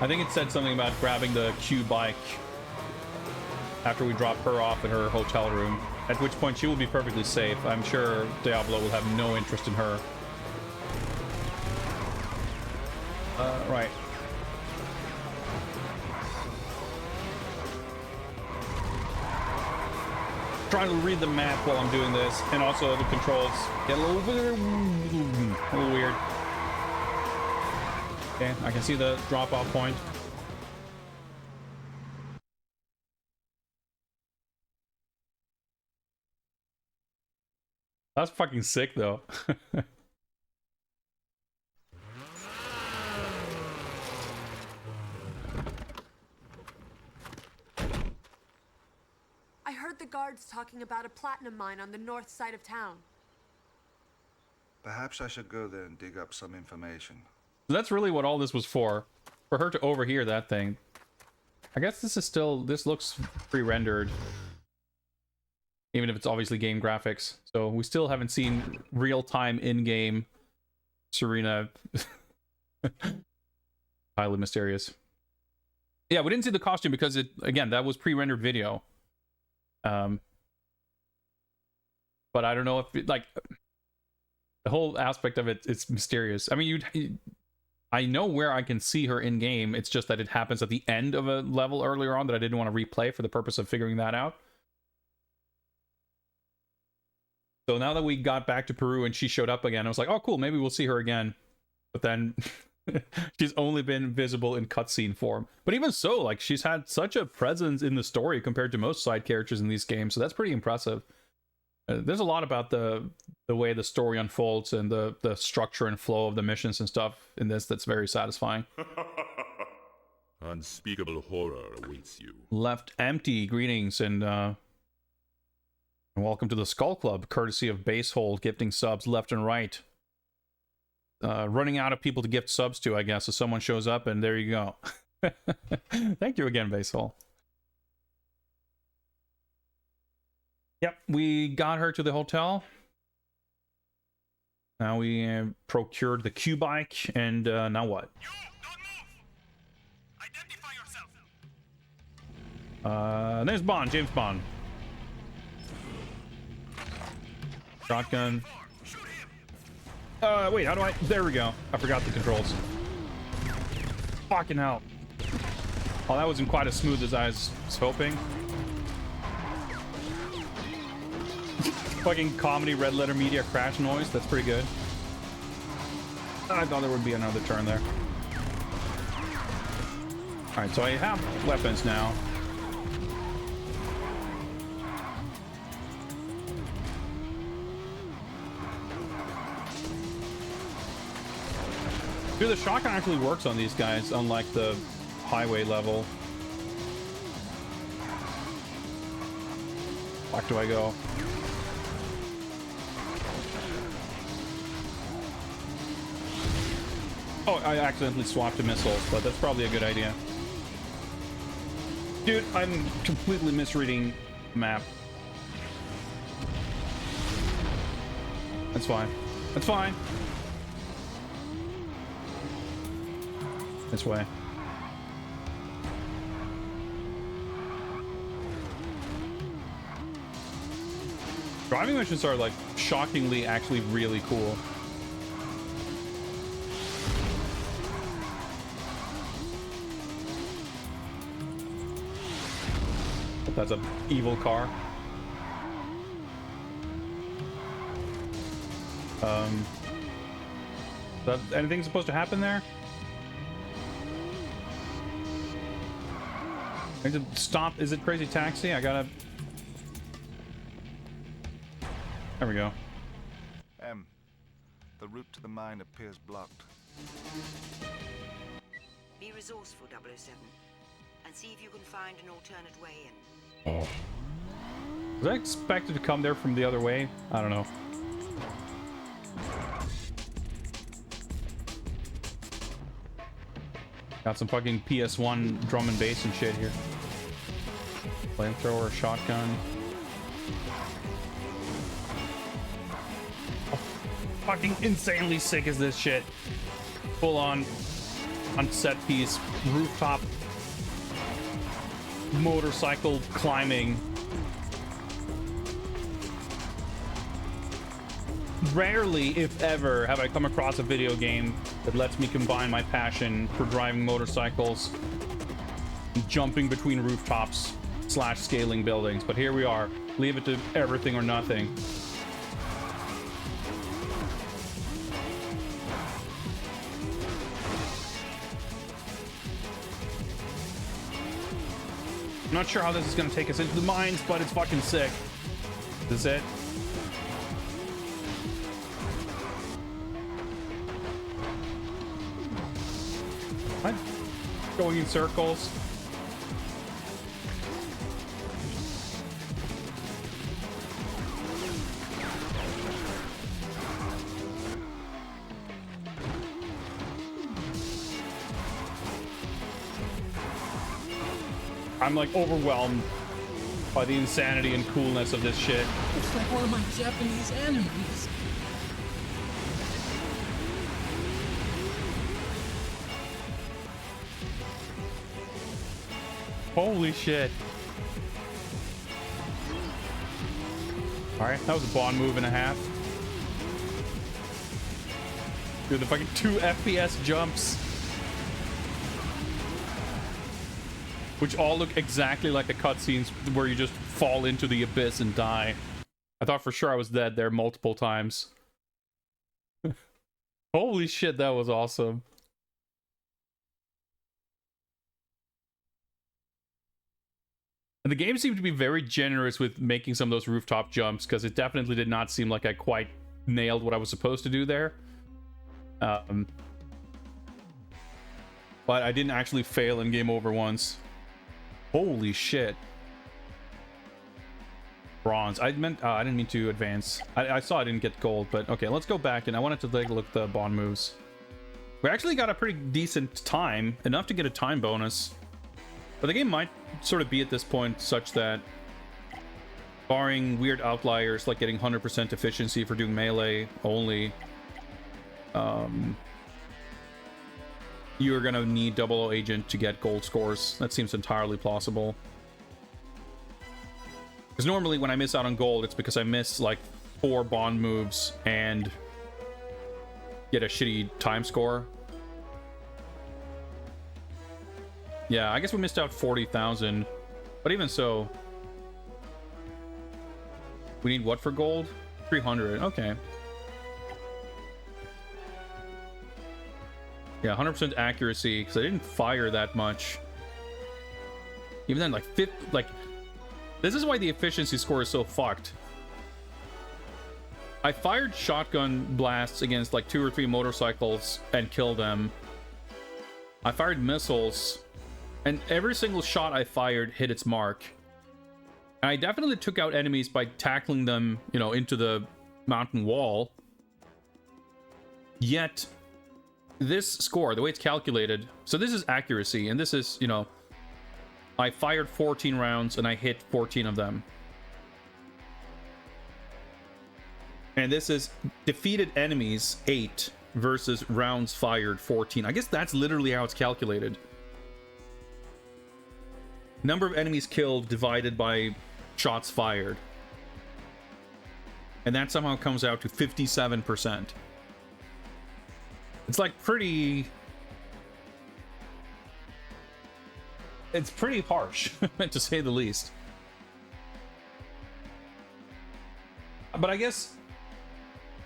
I think it said something about grabbing the Q bike after we drop her off in her hotel room, at which point she will be perfectly safe. I'm sure Diablo will have no interest in her. Right. Trying to read the map while I'm doing this, and also the controls get a little weird. Okay, I can see the drop-off point. That's fucking sick, though. I heard the guards talking about a platinum mine on the north side of town. Perhaps I should go there and dig up some information. That's really what all this was for her to overhear that thing. I guess this is still, this looks pre-rendered, even if it's obviously game graphics. So we still haven't seen real-time in-game Serena. Highly mysterious. Yeah, we didn't see the costume because it, again, that was pre-rendered video. But I don't know if it, like, the whole aspect of it is mysterious. I mean, I know where I can see her in game. It's just that it happens at the end of a level earlier on that I didn't want to replay for the purpose of figuring that out. So now that we got back to Peru and she showed up again, I was like, oh cool, maybe we'll see her again. But then she's only been visible in cutscene form. But even so, like, she's had such a presence in the story compared to most side characters in these games, so that's pretty impressive. There's a lot about the way the story unfolds and the structure and flow of the missions and stuff in this that's very satisfying. Unspeakable horror awaits you. Left empty. Greetings and welcome to the Skull Club, courtesy of Basehole, gifting subs left and right. Running out of people to gift subs to, I guess, so someone shows up and there you go. Thank you again, Basehole. Yep, we got her to the hotel. Now we procured the Q bike, and now what? You, don't move! Identify yourself! There's Bond, James Bond. Shotgun. Wait, how do I... There we go. I forgot the controls. Fucking hell. Oh, that wasn't quite as smooth as I was hoping. Fucking comedy Red Letter Media crash noise. That's pretty good. I thought there would be another turn there. Alright, so I have weapons now. Dude, the shotgun actually works on these guys, unlike the highway level. Fuck do I go? Oh, I accidentally swapped to missiles, but that's probably a good idea. Dude, I'm completely misreading the map. That's fine. That's fine. This way. Driving missions are, like, shockingly actually really cool. That's a evil car. Anything supposed to happen there? I need to stop. Is it Crazy Taxi? I gotta... There we go. The route to the mine appears blocked. Be resourceful, 007, and see if you can find an alternate way in. Was I expected to come there from the other way? I don't know. Got some fucking PS1 drum and bass and shit here. Flamethrower, shotgun. How fucking insanely sick is this shit? Full on set piece, rooftop, motorcycle climbing. Rarely, if ever, have I come across a video game that lets me combine my passion for driving motorcycles and jumping between rooftops / scaling buildings. But here we are. Leave it to everything or nothing. I'm not sure how this is going to take us into the mines, but it's fucking sick. Is this it? What? Going in circles. I'm like overwhelmed by the insanity and coolness of this shit. It's like one of my Japanese animes. Holy shit. Alright, that was a Bond move and a half. Dude, the fucking 2 FPS jumps. Which all look exactly like the cutscenes where you just fall into the abyss and die. I thought for sure I was dead there multiple times. Holy shit, that was awesome. And the game seemed to be very generous with making some of those rooftop jumps, because it definitely did not seem like I quite nailed what I was supposed to do there. But I didn't actually fail in game over once. Holy shit. Bronze. I didn't mean to advance. I saw I didn't get gold, but okay, let's go back, and I wanted to take a look at the Bond moves. We actually got a pretty decent time, enough to get a time bonus. But the game might sort of be at this point such that, barring weird outliers like getting 100% efficiency for doing melee only, you're gonna need 00 agent to get gold scores. That seems entirely plausible. Because normally when I miss out on gold, it's because I miss like 4 Bond moves and get a shitty time score. Yeah, I guess we missed out 40,000. But even so, we need what for gold? 300. Okay. Yeah, 100% accuracy, because I didn't fire that much. Even then, like, this is why the efficiency score is so fucked. I fired shotgun blasts against like 2 or 3 motorcycles and killed them. I fired missiles, and every single shot I fired hit its mark. And I definitely took out enemies by tackling them, you know, into the mountain wall. Yet, this score, the way it's calculated, so this is accuracy, and this is, you know, I fired 14 rounds and I hit 14 of them. And this is defeated enemies 8 versus rounds fired 14. I guess that's literally how it's calculated. Number of enemies killed divided by shots fired. And that somehow comes out to 57%. It's like pretty... It's pretty harsh, to say the least. But I guess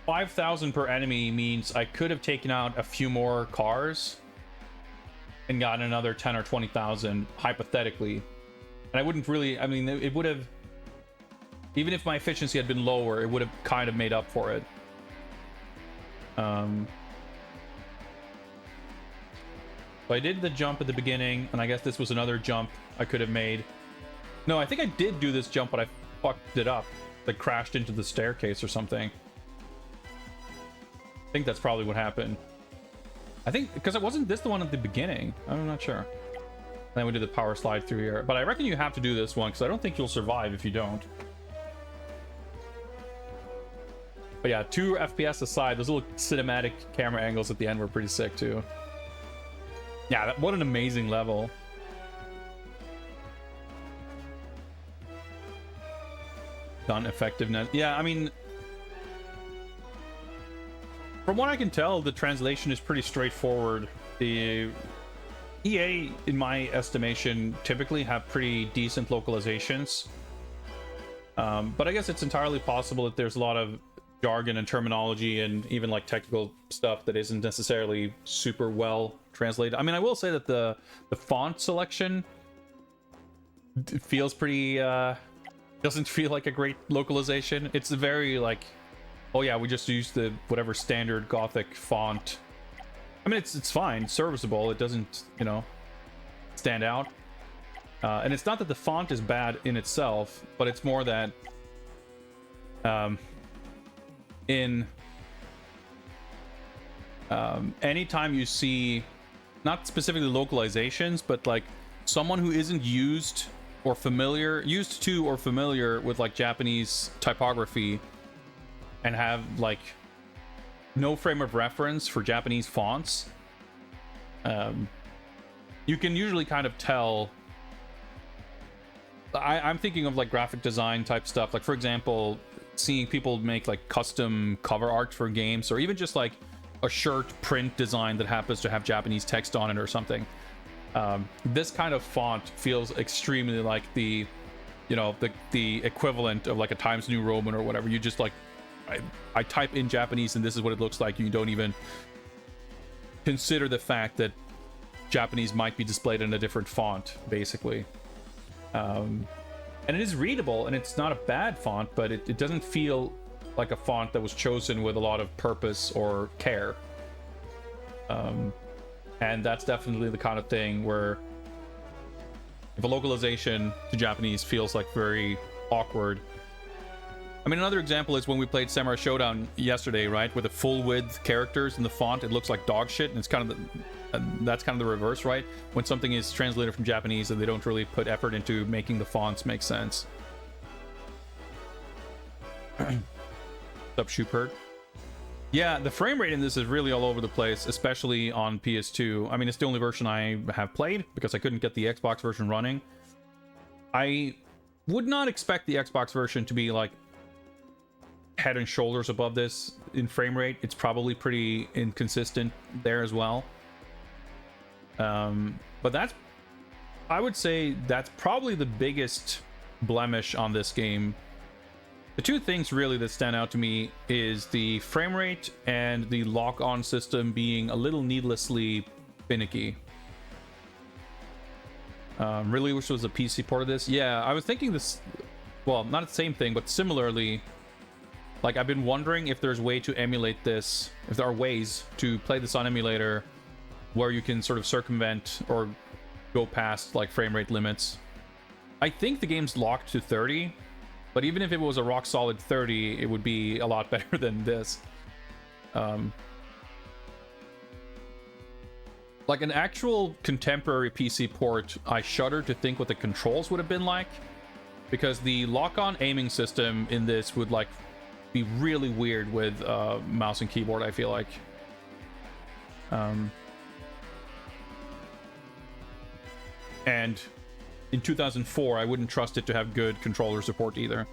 5,000 per enemy means I could have taken out a few more cars and gotten another 10 or 20,000 hypothetically. And I wouldn't really, I mean, it would have, even if my efficiency had been lower, it would have kind of made up for it. So I did the jump at the beginning, and I guess this was another jump I could have made. No, I think I did do this jump, but I fucked it up. Like crashed into the staircase or something. I think that's probably what happened. I think, because it wasn't this the one at the beginning. I'm not sure. Then we did the power slide through here. But I reckon you have to do this one, because I don't think you'll survive if you don't. But yeah, 2 FPS aside, those little cinematic camera angles at the end were pretty sick too. Yeah, what an amazing level. Gun effectiveness. Yeah, I mean, from what I can tell, the translation is pretty straightforward. The EA, in my estimation, typically have pretty decent localizations. But I guess it's entirely possible that there's a lot of jargon and terminology and even like technical stuff that isn't necessarily super well translated. I mean, I will say that the font selection feels pretty doesn't feel like a great localization. It's very like, oh yeah, we just used the whatever standard Gothic font. I mean, it's fine, serviceable. It doesn't, you know, stand out. And it's not that the font is bad in itself, but it's more that anytime you see, not specifically localizations, but like someone who isn't used to or familiar with like Japanese typography and have like no frame of reference for Japanese fonts, you can usually kind of tell. I'm thinking of like graphic design type stuff, like for example, seeing people make like custom cover art for games, or even just like a shirt print design that happens to have Japanese text on it or something. This kind of font feels extremely like the, you know, the equivalent of like a Times New Roman or whatever. You just like, I type in Japanese and this is what it looks like. You don't even consider the fact that Japanese might be displayed in a different font, basically. And it is readable, and it's not a bad font, but it doesn't feel like a font that was chosen with a lot of purpose or care. And that's definitely the kind of thing where if a localization to Japanese feels like very awkward. I mean, another example is when we played Samurai Showdown yesterday, right? With the full width characters in the font, it looks like dog shit, and it's kind of that's kind of the reverse, right? When something is translated from Japanese and they don't really put effort into making the fonts make sense. What's up, Shupert? Yeah, the frame rate in this is really all over the place, especially on PS2. I mean, it's the only version I have played because I couldn't get the Xbox version running. I would not expect the Xbox version to be like head and shoulders above this in frame rate. It's probably pretty inconsistent there as well. But that's, I would say that's probably the biggest blemish on this game. The two things really that stand out to me is the frame rate and the lock-on system being a little needlessly finicky. Really wish there was a PC port of this. Yeah, I was thinking this, well, not the same thing, but similarly, like I've been wondering if there's a way to emulate this, if there are ways to play this on emulator where you can sort of circumvent or go past like frame rate limits. I think the game's locked to 30, but even if it was a rock solid 30, it would be a lot better than this. Like an actual contemporary PC port, I shudder to think what the controls would have been like, because the lock-on aiming system in this would like be really weird with mouse and keyboard, I feel like. And in 2004, I wouldn't trust it to have good controller support either.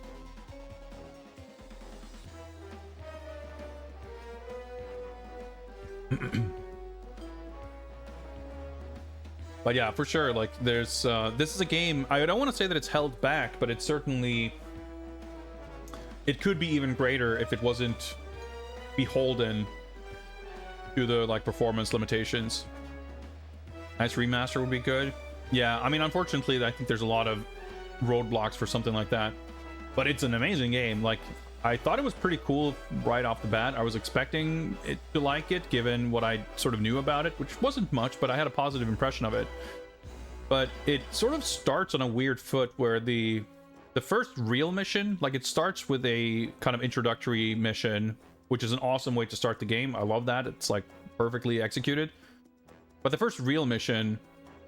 But yeah, for sure, like there's this is a game, I don't want to say that it's held back, but it's certainly it could be even greater if it wasn't beholden to the like performance limitations. Nice remaster would be good. Yeah, I mean, unfortunately, I think there's a lot of roadblocks for something like that. But it's an amazing game. Like, I thought it was pretty cool right off the bat. I was expecting it to like it, given what I sort of knew about it, which wasn't much, but I had a positive impression of it. But it sort of starts on a weird foot where the first real mission, like, it starts with a kind of introductory mission, which is an awesome way to start the game. I love that. It's like perfectly executed. But the first real mission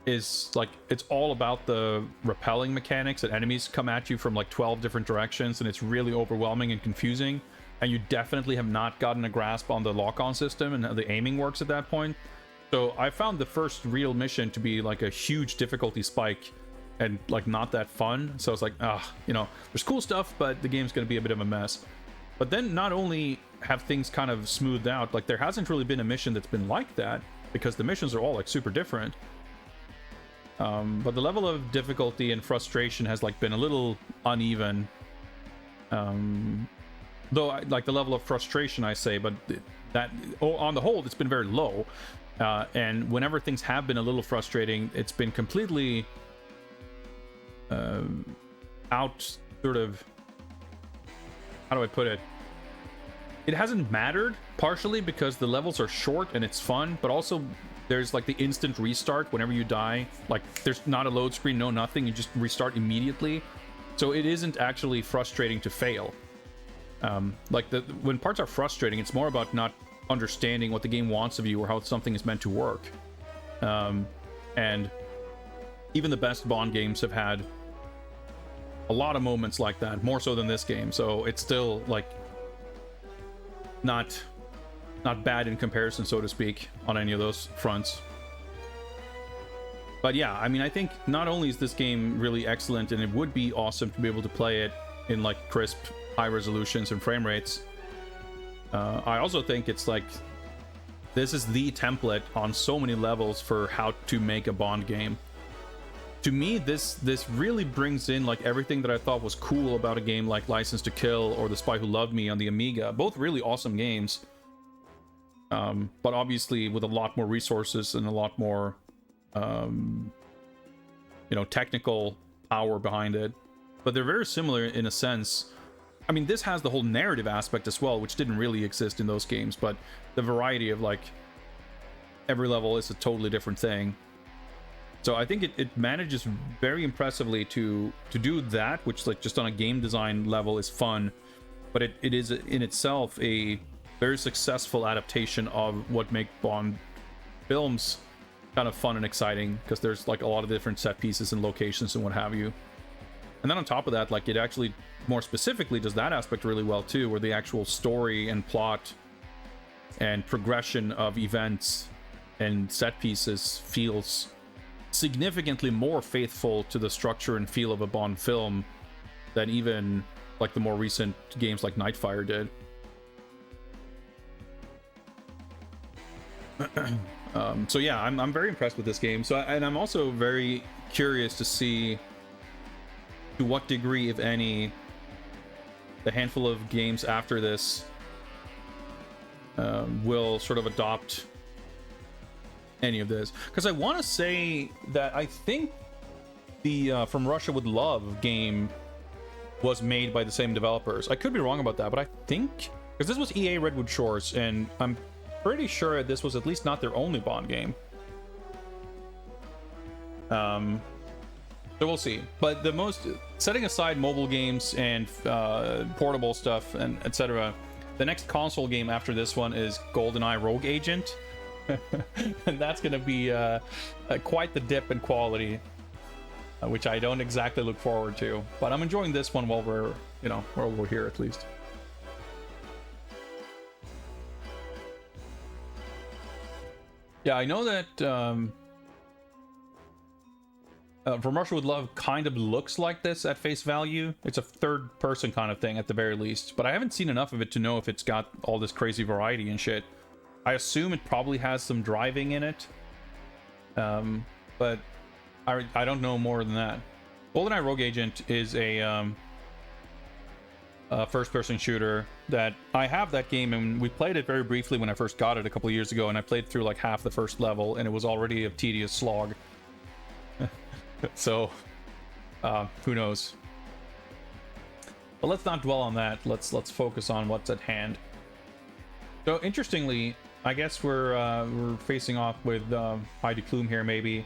is like, it's all about the repelling mechanics, and enemies come at you from like 12 different directions, and it's really overwhelming and confusing, and you definitely have not gotten a grasp on the lock-on system and how the aiming works at that point. So I found the first real mission to be like a huge difficulty spike and like not that fun. So it's like, you know, there's cool stuff, but the game's going to be a bit of a mess. But then not only have things kind of smoothed out, like there hasn't really been a mission that's been like that, because the missions are all like super different. But the level of difficulty and frustration has like been a little uneven. Though like the level of frustration, I say, but that on the whole, it's been very low. And whenever things have been a little frustrating, it's been completely out, sort of, how do I put it? It hasn't mattered, partially because the levels are short and it's fun, but also there's like the instant restart whenever you die. Like, there's not a load screen, no nothing, you just restart immediately. So it isn't actually frustrating to fail. Like, when parts are frustrating, it's more about not understanding what the game wants of you or how something is meant to work. And even the best Bond games have had a lot of moments like that, more so than this game. So it's still like not bad in comparison, so to speak, on any of those fronts. But yeah, I mean, I think not only is this game really excellent, and it would be awesome to be able to play it in like crisp, high resolutions and frame rates, I also think it's like, this is the template on so many levels for how to make a Bond game. To me, this really brings in like everything that I thought was cool about a game like License to Kill or The Spy Who Loved Me on the Amiga. Both really awesome games. But obviously with a lot more resources and a lot more, you know, technical power behind it. But they're very similar in a sense. I mean, this has the whole narrative aspect as well, which didn't really exist in those games, but the variety of like every level is a totally different thing. So I think it manages very impressively to do that, which like just on a game design level is fun, but it is in itself a very successful adaptation of what make Bond films kind of fun and exciting, because there's like a lot of different set pieces and locations and what have you. And then on top of that, like, it actually more specifically does that aspect really well too, where the actual story and plot and progression of events and set pieces feels significantly more faithful to the structure and feel of a Bond film than even like the more recent games like Nightfire did. So yeah, I'm very impressed with this game. And I'm also very curious to see to what degree, if any, the handful of games after this will sort of adopt any of this. Because I want to say that I think the From Russia with Love game was made by the same developers. I could be wrong about that, but I think, because this was EA Redwood Shores, and I'm pretty sure this was at least not their only Bond game. So we'll see. But the most, setting aside mobile games and portable stuff and etc., the next console game after this one is GoldenEye Rogue Agent. And that's going to be quite the dip in quality, which I don't exactly look forward to. But I'm enjoying this one while we're, you know, while we're here at least. Yeah, I know that From Russia with Love kind of looks like this at face value. It's a third-person kind of thing at the very least, but I haven't seen enough of it to know if it's got all this crazy variety and shit. I assume it probably has some driving in it, but I don't know more than that. GoldenEye Rogue Agent is a first-person shooter that I have that game, and we played it very briefly when I first got it a couple of years ago, and I played through like half the first level, and it was already a tedious slog. So, who knows? But let's not dwell on that. Let's focus on what's at hand. So interestingly, I guess we're facing off with Heidi Klum here, maybe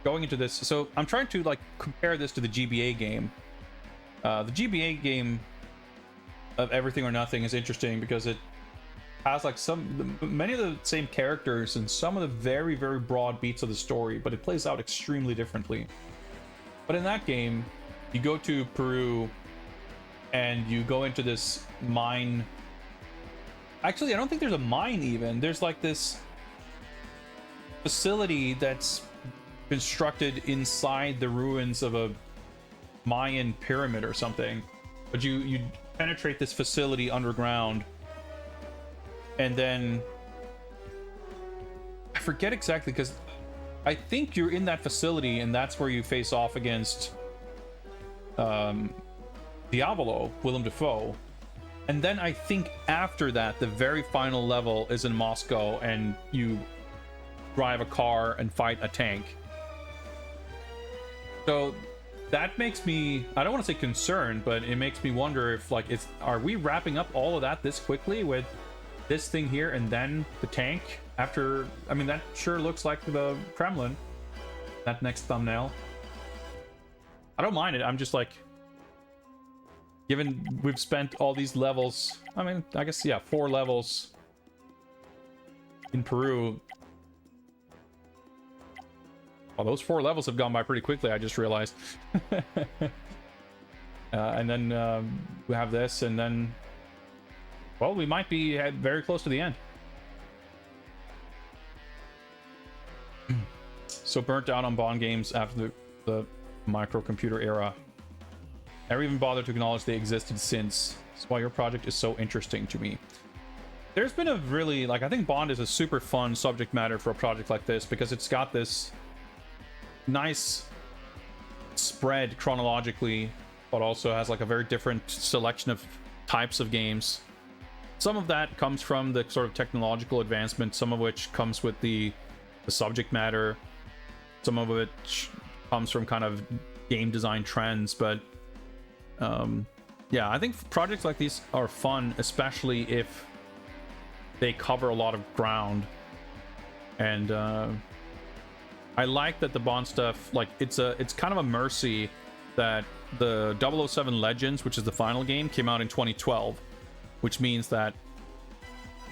going into this. So I'm trying to like compare this to the GBA game. The GBA game of Everything or Nothing is interesting because it has like many of the same characters and some of the very, very broad beats of the story, but it plays out extremely differently. But in that game, you go to Peru and you go into this mine. Actually, I don't think there's a mine even. There's like this facility that's constructed inside the ruins of a Mayan pyramid or something. But you penetrate this facility underground, and then I forget exactly, because I think you're in that facility and that's where you face off against Diavolo, Willem Dafoe. And then I think after that, the very final level is in Moscow, and you drive a car and fight a tank. So that makes me, I don't want to say concerned, but it makes me wonder if like, are we wrapping up all of that this quickly with this thing here and then the tank after? I mean, that sure looks like the Kremlin, that next thumbnail. I don't mind it. I'm just like, given we've spent all these levels, I mean, I guess, yeah, 4 levels in Peru. Well, those 4 levels have gone by pretty quickly, I just realized. And then we have this, and then, well, we might be very close to the end. So burnt out on Bond games after the microcomputer era. Never even bothered to acknowledge they existed since. That's why your project is so interesting to me. There's been a really, like, I think Bond is a super fun subject matter for a project like this, because it's got this nice spread chronologically, but also has like a very different selection of types of games. Some of that comes from the sort of technological advancement, some of which comes with the subject matter, some of which comes from kind of game design trends. But yeah, I think projects like these are fun, especially if they cover a lot of ground. And I like that the Bond stuff, like, it's kind of a mercy that the 007 Legends, which is the final game, came out in 2012, which means that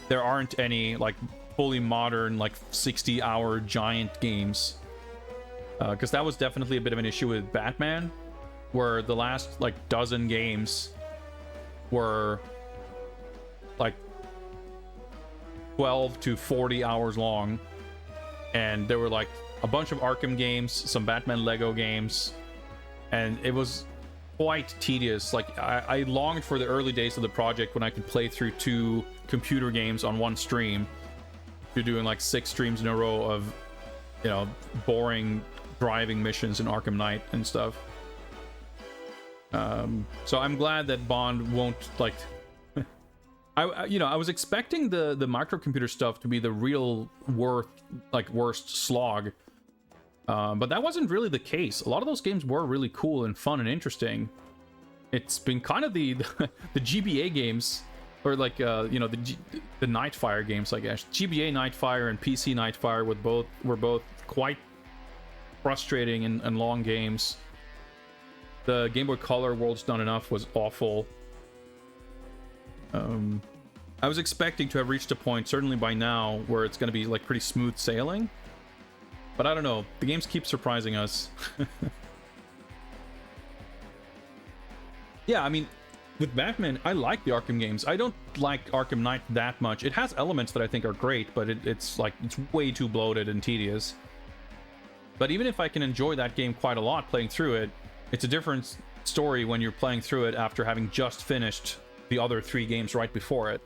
there aren't any like fully modern, like 60-hour giant games, because that was definitely a bit of an issue with Batman, where the last like dozen games were like 12 to 40 hours long, and there were like a bunch of Arkham games, some Batman Lego games, and it was quite tedious. Like, I longed for the early days of the project when I could play through 2 computer games on one stream. You're doing like 6 streams in a row of, you know, boring driving missions in Arkham Knight and stuff. So I'm glad that Bond won't, like, I was expecting the microcomputer stuff to be the real worst slog. But that wasn't really the case. A lot of those games were really cool and fun and interesting. It's been kind of the GBA games, or like the Nightfire games, I guess. GBA Nightfire and PC Nightfire were both quite frustrating and long games. The Game Boy Color World's Not Enough was awful. I was expecting to have reached a point, certainly by now, where it's going to be like pretty smooth sailing. But I don't know. The games keep surprising us. Yeah, I mean, with Batman, I like the Arkham games. I don't like Arkham Knight that much. It has elements that I think are great, but it's way too bloated and tedious. But even if I can enjoy that game quite a lot playing through it, it's a different story when you're playing through it after having just finished the other 3 games right before it.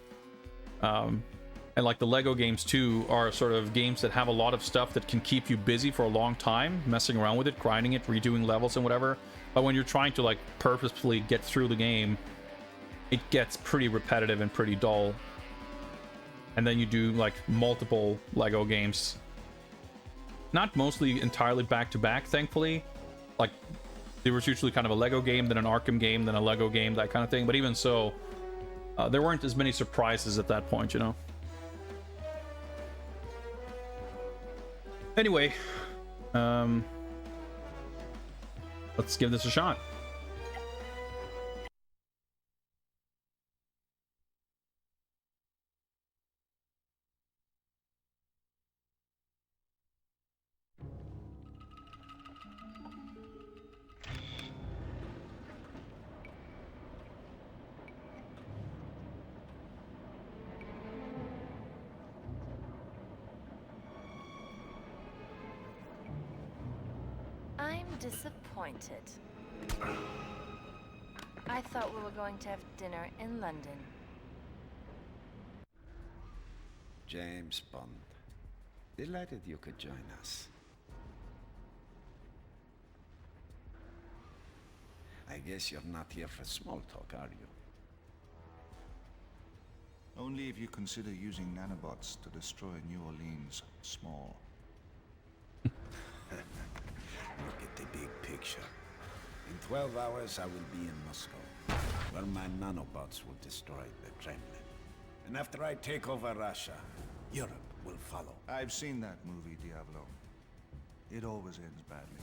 And like the Lego games too are sort of games that have a lot of stuff that can keep you busy for a long time, messing around with it, grinding it, redoing levels and whatever. But when you're trying to like purposefully get through the game, it gets pretty repetitive and pretty dull. And then you do like multiple Lego games. Not mostly entirely back-to-back, thankfully. Like, there was usually kind of a Lego game, then an Arkham game, then a Lego game, that kind of thing. But even so, there weren't as many surprises at that point, you know? Anyway, let's give this a shot. I'm disappointed. I thought we were going to have dinner in London. James Bond. Delighted you could join us. I guess you're not here for small talk, are you? Only if you consider using nanobots to destroy New Orleans small. Look at the big picture. In 12 hours, I will be in Moscow, where my nanobots will destroy the Kremlin. And after I take over Russia, Europe will follow. I've seen that movie, Diablo. It always ends badly.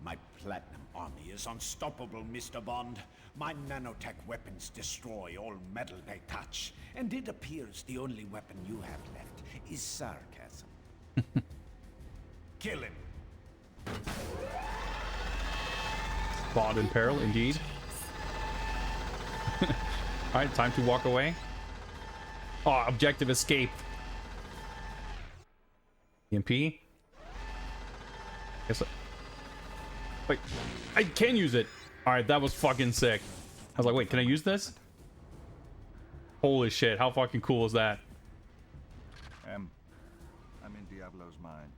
My Platinum Army is unstoppable, Mr. Bond. My nanotech weapons destroy all metal they touch. And it appears the only weapon you have left is sarcasm. Kill him. Bond in peril, indeed. Alright, time to walk away. Oh, objective escape. EMP. Guess wait, I can use it. Alright, that was fucking sick. I was like, wait, can I use this? Holy shit, how fucking cool is that? I'm in Diablo's mind.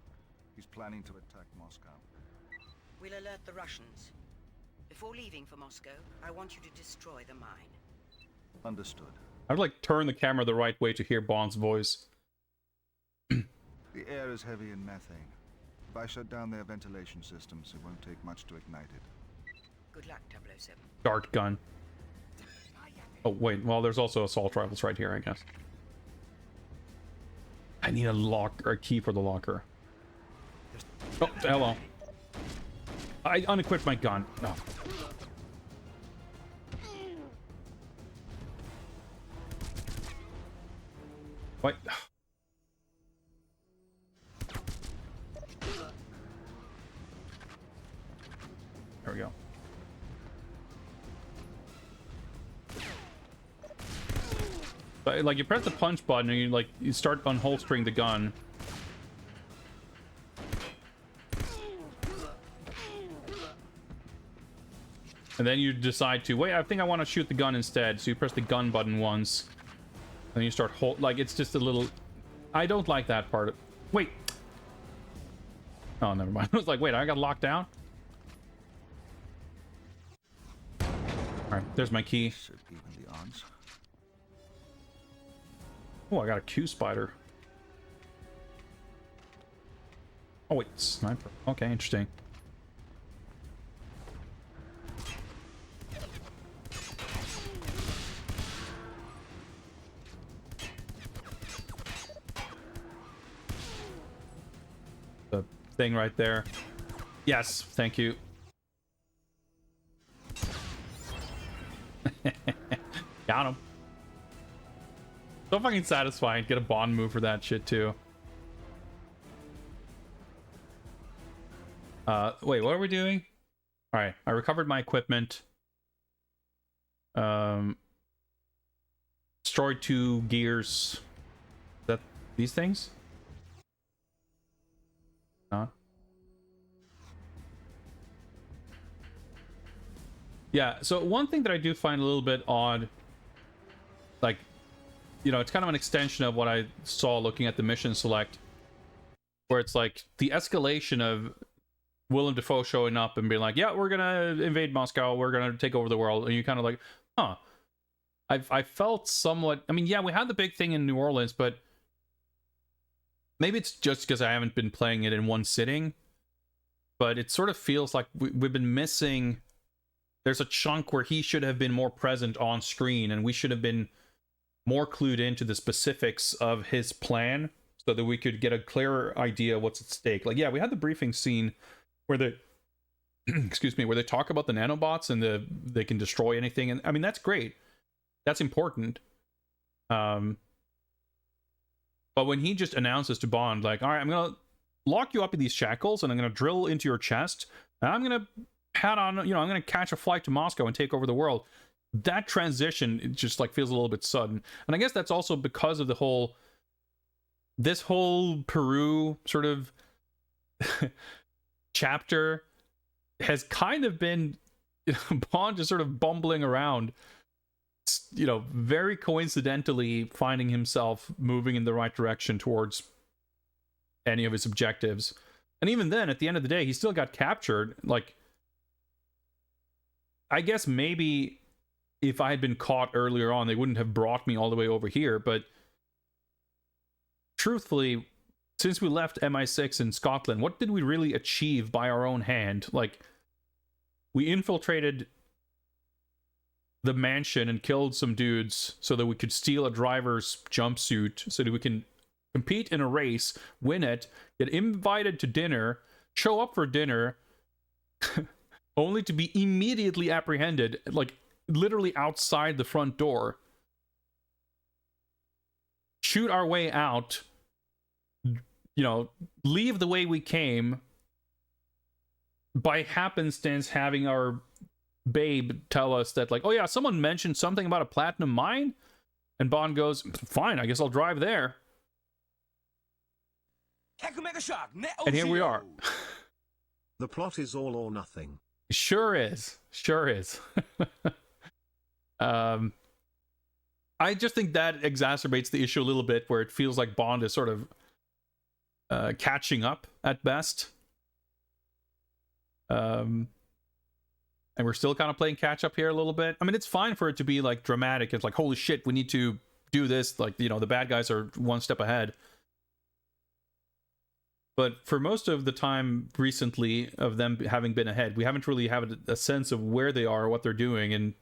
He's planning to attack Moscow. We'll alert the Russians. Before leaving for Moscow, I want you to destroy the mine. Understood. I would like turn the camera the right way to hear Bond's voice. The air is heavy in methane. If I shut down their ventilation systems, it won't take much to ignite it. Good luck, 007. Dart gun. Oh, wait. Well, there's also assault rifles right here, I guess. I need a lock or a key for the locker. Oh, hello. I unequipped my gun. No. What? There we go. But, like, you press the punch button and you start unholstering the gun. And then you decide to, wait, I think I want to shoot the gun instead. So you press the gun button once. And you start like, it's just a little... I don't like that part. Wait. Oh, never mind. I was like, wait, I got locked down? Alright, there's my key. Should even the odds. Oh, I got a Q spider. Oh, wait, sniper. Okay, interesting. The thing right there. Yes, thank you. Got him. So fucking satisfying. Get a Bond move for that shit too. Wait, what are we doing? All right, I recovered my equipment. Destroyed 2 gears. Is that these things? Huh? Yeah, so one thing that I do find a little bit odd, like, you know, it's kind of an extension of what I saw looking at the mission select, where it's like the escalation of Willem Dafoe showing up and being like, yeah, we're gonna invade Moscow, we're gonna take over the world, and you kind of like, huh, I felt somewhat. I mean, yeah, we had the big thing in New Orleans, but maybe it's just because I haven't been playing it in one sitting. But it sort of feels like we've been missing. There's a chunk where he should have been more present on screen, and we should have been more clued into the specifics of his plan, so that we could get a clearer idea of what's at stake. Like, yeah, we had the briefing scene where they, excuse me, where they talk about the nanobots and they can destroy anything, and I mean that's great, that's important. But when he just announces to Bond, like, all right, I'm gonna lock you up in these shackles, and I'm gonna drill into your chest, and I'm gonna head on, I'm gonna catch a flight to Moscow and take over the world. That transition, it just like feels a little bit sudden, and I guess that's also because of this whole Peru sort of chapter has kind of been Bond just sort of bumbling around, very coincidentally finding himself moving in the right direction towards any of his objectives. And even then, at the end of the day, he still got captured. Like, I guess maybe if I had been caught earlier on, they wouldn't have brought me all the way over here, but truthfully, since we left MI6 in Scotland, what did we really achieve by our own hand? Like, we infiltrated the mansion and killed some dudes so that we could steal a driver's jumpsuit so that we can compete in a race, win it, get invited to dinner, show up for dinner, only to be immediately apprehended, like literally outside the front door, shoot our way out, leave the way we came, by happenstance having our babe tell us that, like, oh yeah, someone mentioned something about a platinum mine, and Bond goes, fine, I guess I'll drive there. And here we are. The plot is all or nothing. Sure is. I just think that exacerbates the issue a little bit, where it feels like Bond is sort of catching up at best. And we're still kind of playing catch up here a little bit. I mean, it's fine for it to be like dramatic. It's like, holy shit, we need to do this. Like, the bad guys are one step ahead. But for most of the time recently of them having been ahead, we haven't really had a sense of where they are, what they're doing, and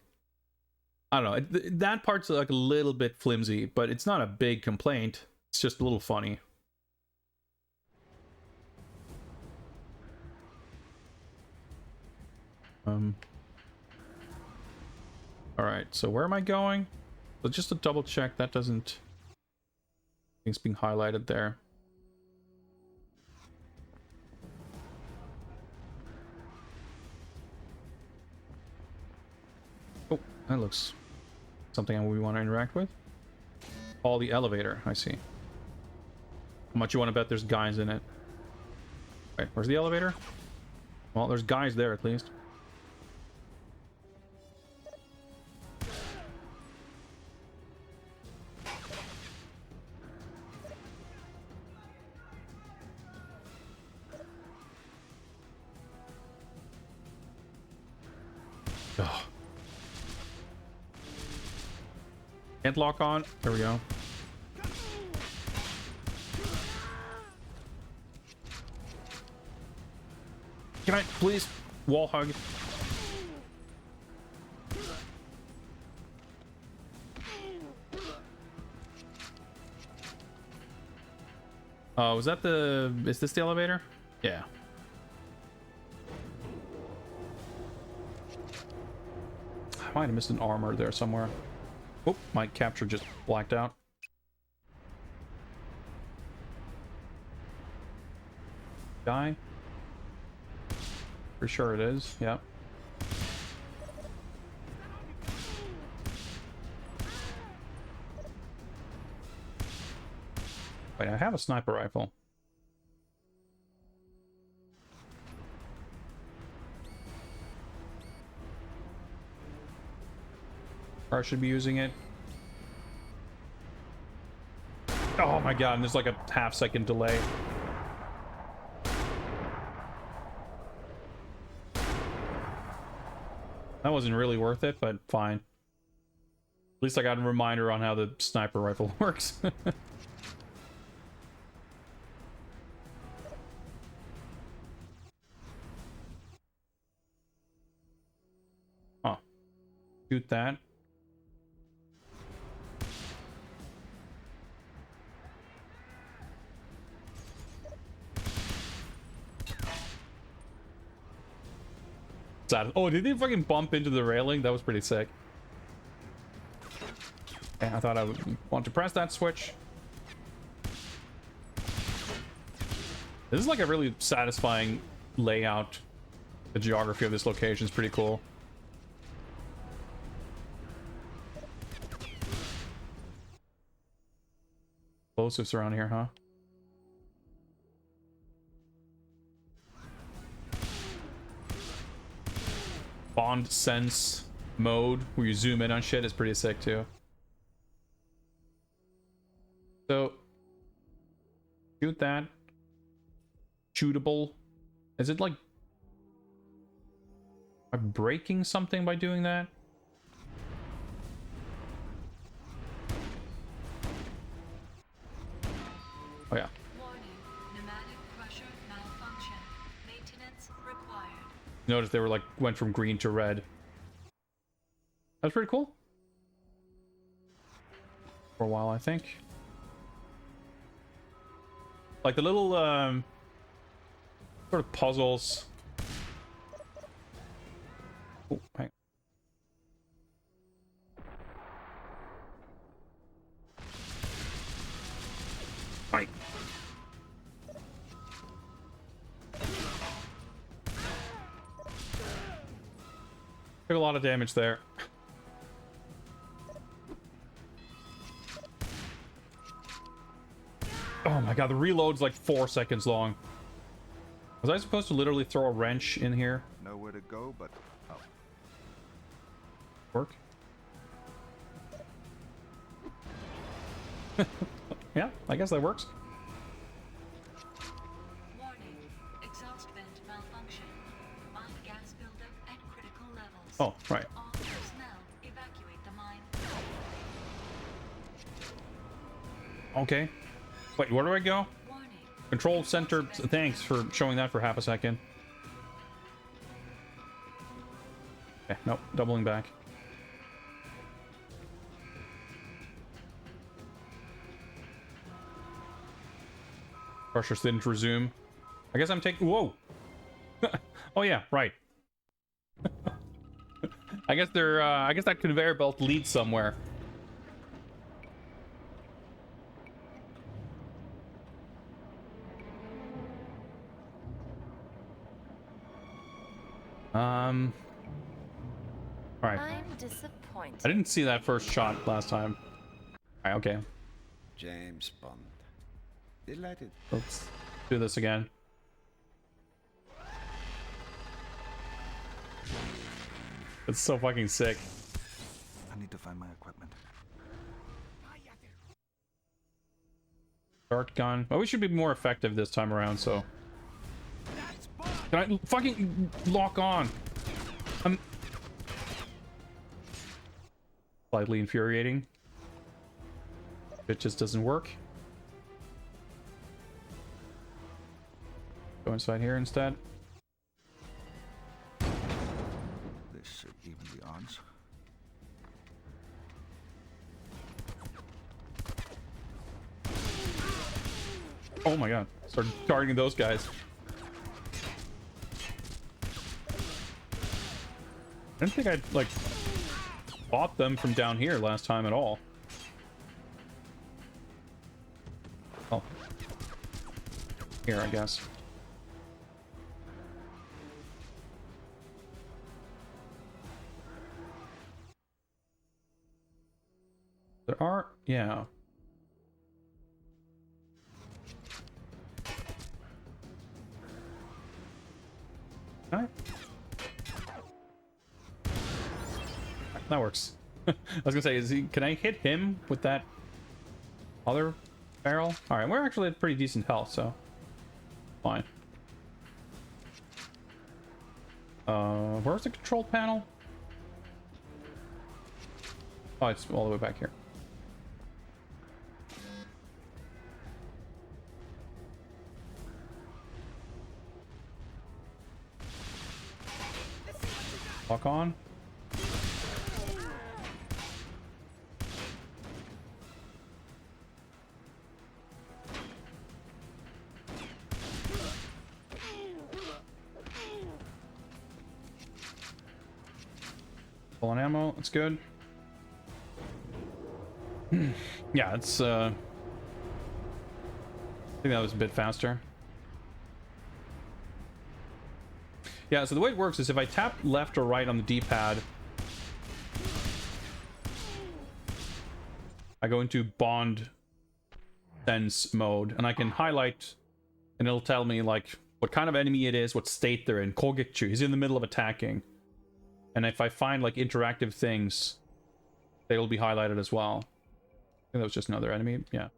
I don't know. That part's like a little bit flimsy, but it's not a big complaint. It's just a little funny. Alright, so where am I going? So just to double check, that doesn't... Things being highlighted there. Oh, that looks something we want to interact with. All the elevator, I see. How much you want to bet there's guys in it? Right, where's the elevator? Well, there's guys there at least. Oh. Can't lock on. There we go. Can I please wall hug? Oh, was that the... Is this the elevator? Yeah. I might have missed an armor there somewhere. Oh, my capture just blacked out. Guy? For sure it is, yeah. Wait, I have a sniper rifle. Or I should be using it. Oh my god, and there's like a half-second delay. That wasn't really worth it, but fine. least I got a reminder on how the sniper rifle works. Oh, shoot that. Oh, did they fucking bump into the railing? That was pretty sick. Yeah, I thought I would want to press that switch. This is like a really satisfying layout. The geography of this location is pretty cool. Explosives around here, huh? Bond sense mode where you zoom in on shit is pretty sick too. So shoot that. Shootable. Is it like am I breaking something by doing that? Oh yeah. Warning, pneumatic crusher malfunction. Maintenance required. Notice they were like went from green to red. That's pretty cool. For a while, I think. Like the little sort of puzzles. Oh, hang. Right. Took a lot of damage there. Oh my god, the reload's like 4 seconds long. Was I supposed to literally throw a wrench in here? Nowhere to go but up. Work? Yeah, I guess that works. Warning, exhaust vent malfunction. Mine gas buildup at critical levels. Oh, right. All personnel evacuate the mine. Okay. Wait, where do I go? Control center. Thanks for showing that for half a second. Okay, nope, doubling back. Crushers didn't resume. I guess I'm taking. Whoa! Oh yeah, right. I guess they're. I guess that conveyor belt leads somewhere. All right. I'm disappointed. I didn't see that first shot last time. All right, okay. James Bond. Delighted. Let's do this again. It's so fucking sick. I need to find my equipment. Dart gun. Well, we should be more effective this time around, so. Can I fucking lock on? I'm slightly infuriating. It just doesn't work. Go inside here instead. This should even the odds. Oh my god. Started targeting those guys. I didn't think I'd, like, bought them from down here last time at all. Oh. Here, I guess. There are... yeah. Alright. That works. I was gonna say, can I hit him with that other barrel? Alright, we're actually at pretty decent health, so fine. Where's the control panel? Oh, it's all the way back here. Lock on. Full on ammo, that's good. Yeah, it's I think that was a bit faster. Yeah, so the way it works is if I tap left or right on the D-pad, I go into bond sense mode, and I can highlight, and it'll tell me like what kind of enemy it is, what state they're in. Kogetsu, he's in the middle of attacking. And if I find like interactive things, they will be highlighted as well. I think that was just another enemy, yeah.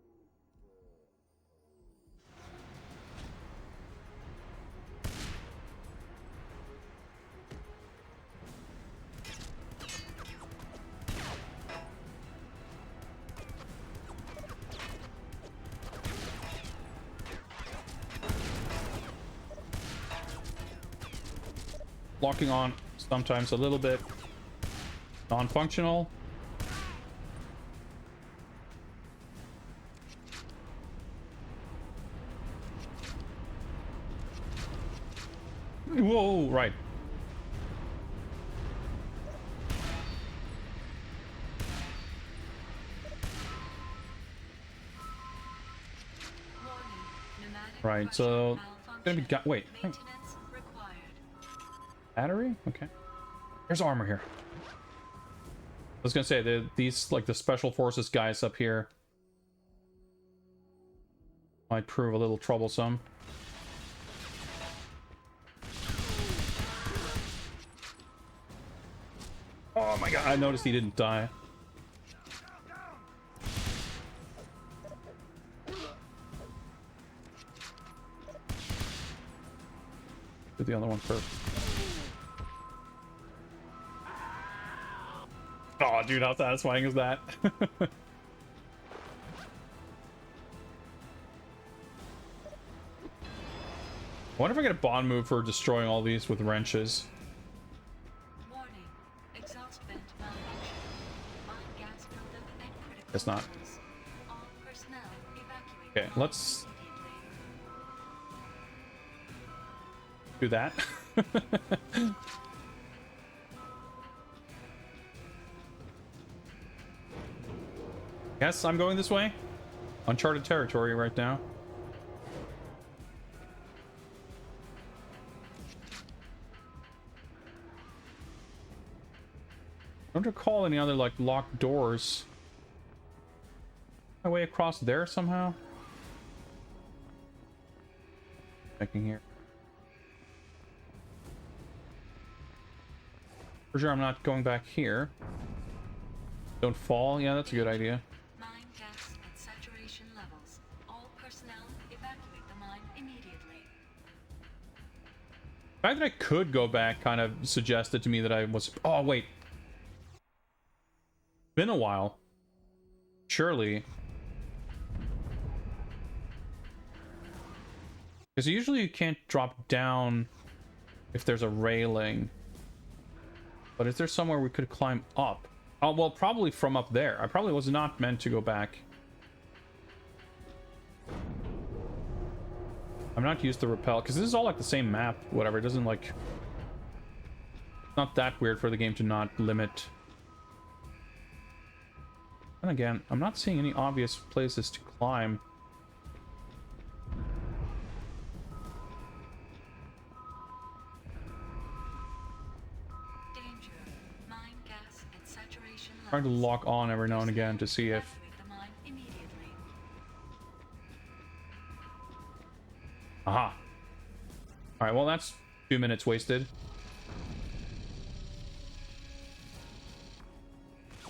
Locking on, sometimes a little bit non-functional. Whoa, right. Right, so gonna be wait. Battery? Okay. There's armor here. I was gonna say these like the special forces guys up here might prove a little troublesome. Oh my god, I noticed he didn't die. Do the other one first. Oh, dude, how satisfying is that? I wonder if I get a bond move for destroying all these with wrenches. Warning. Exhaust vent malfunction. Mine gas buildup and critical It's not. levels. All personnel evacuate. Okay, let's do that. Yes, I'm going this way. Uncharted territory right now. I don't recall any other like locked doors. My way across there somehow. Checking here. For sure I'm not going back here. Don't fall. Yeah, that's a good idea. Mine gas at saturation levels. All personnel evacuate the mine immediately. The fact that I could go back kind of suggested to me that I was... Oh, wait. Been a while. Surely. Because usually you can't drop down if there's a railing. But is there somewhere we could climb up? Oh, well, probably from up there. I probably was not meant to go back. I'm not used to rappel, because this is all like the same map, whatever. It doesn't like... It's not that weird for the game to not limit. And again, I'm not seeing any obvious places to climb. Trying to lock on every now and again to see if... Aha. Alright, well that's 2 minutes wasted.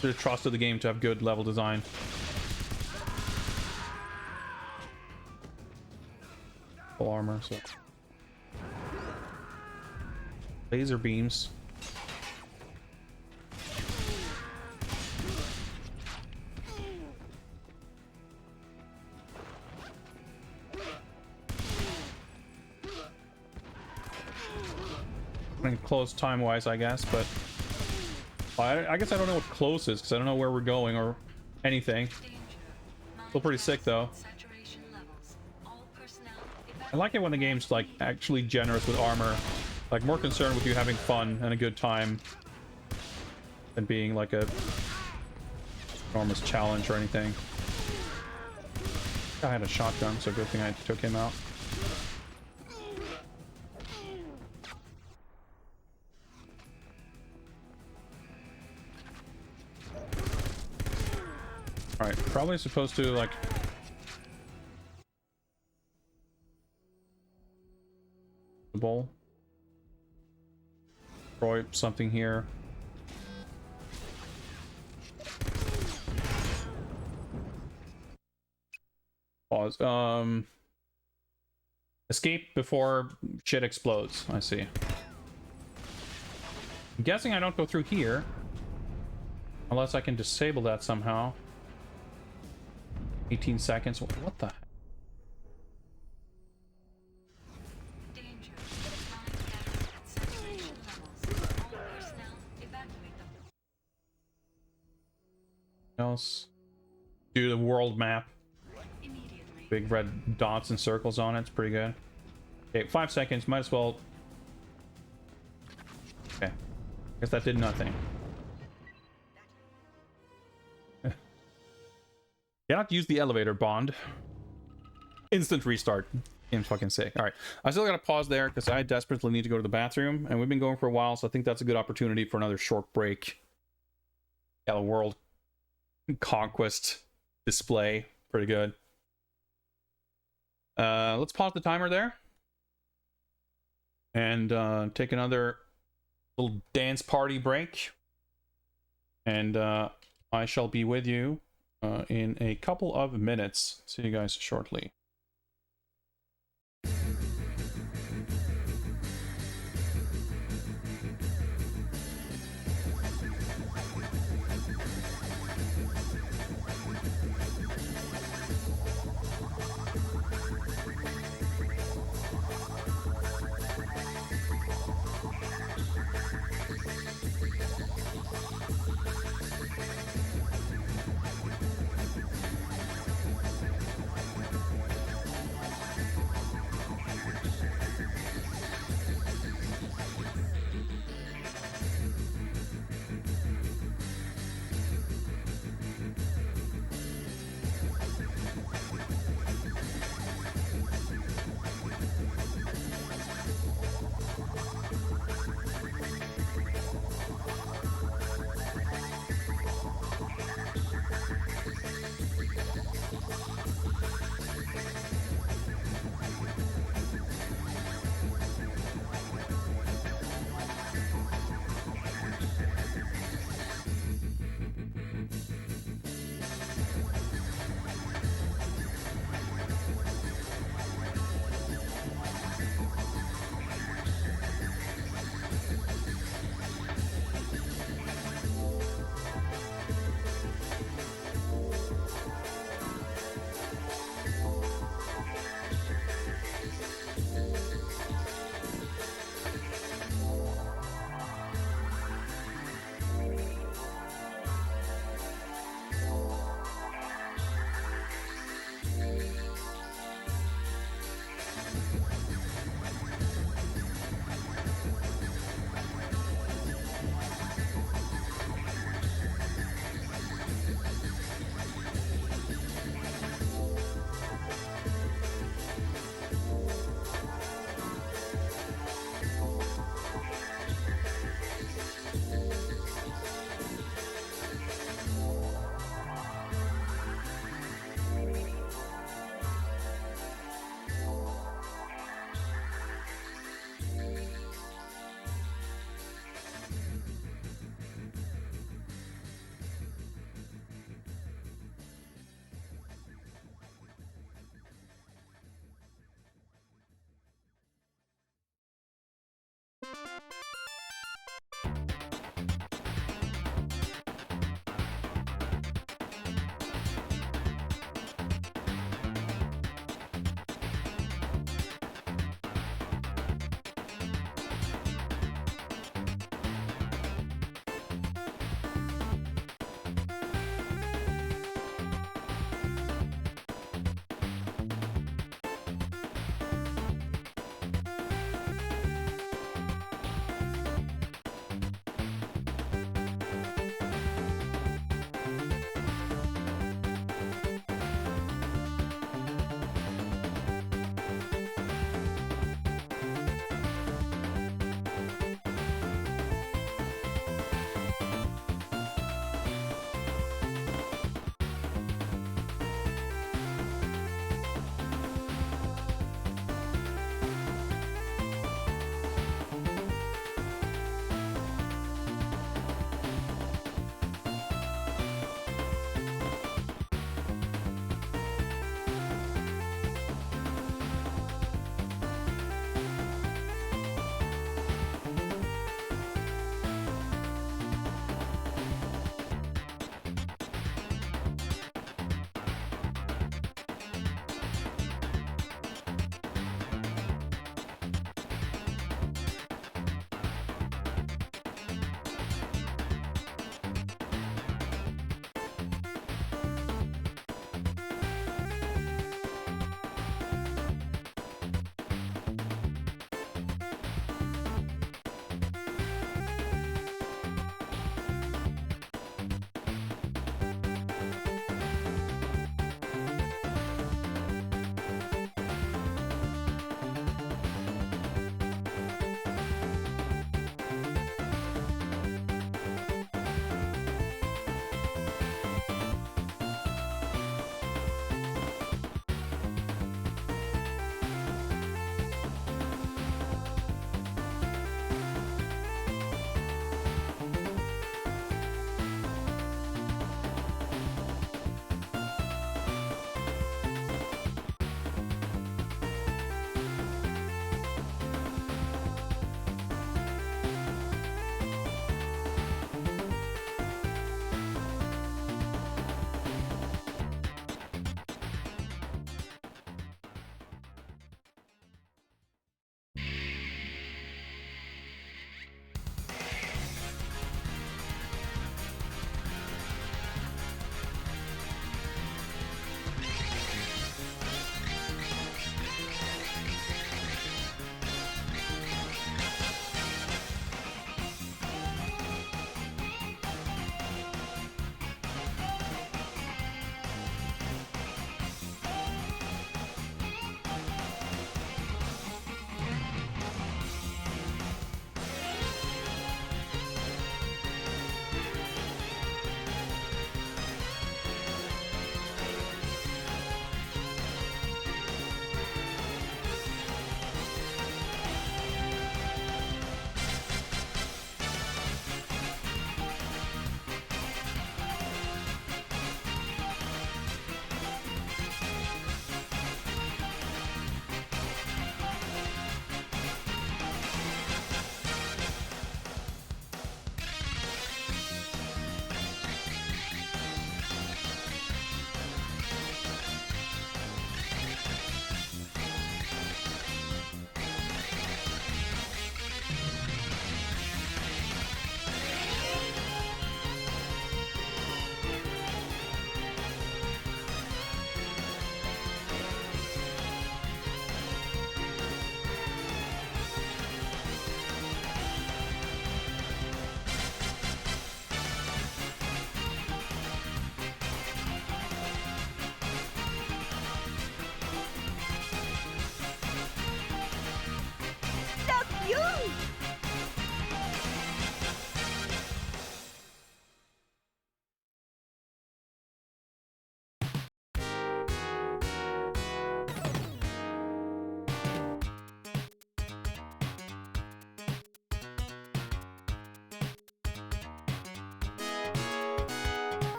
Should have trusted the game to have good level design. Full armor, so... Laser beams. Getting close time-wise, I guess, but I guess I don't know what close is because I don't know where we're going or anything. Still pretty sick though. I like it when the game's like actually generous with armor, like more concerned with you having fun and a good time than being like a enormous challenge or anything. I had a shotgun, so good thing I took him out. Alright, probably supposed to, like... the bowl. Destroy something here. Pause. Escape before shit explodes. I see. I'm guessing I don't go through here. Unless I can disable that somehow. 18 seconds. What the heck? Danger. Mine gas at saturation levels. All personnel evacuate them. Else? Do the world map. Immediately. Big red dots and circles on it. It's pretty good. Okay, 5 seconds. Might as well. Okay. Guess that did nothing. Cannot use the elevator, Bond. Instant restart. In fucking sick. Alright. I still gotta pause there because I desperately need to go to the bathroom. And we've been going for a while, so I think that's a good opportunity for another short break. Yeah, the world conquest display. Pretty good. Let's pause the timer there. And take another little dance party break. And I shall be with you in a couple of minutes. See you guys shortly.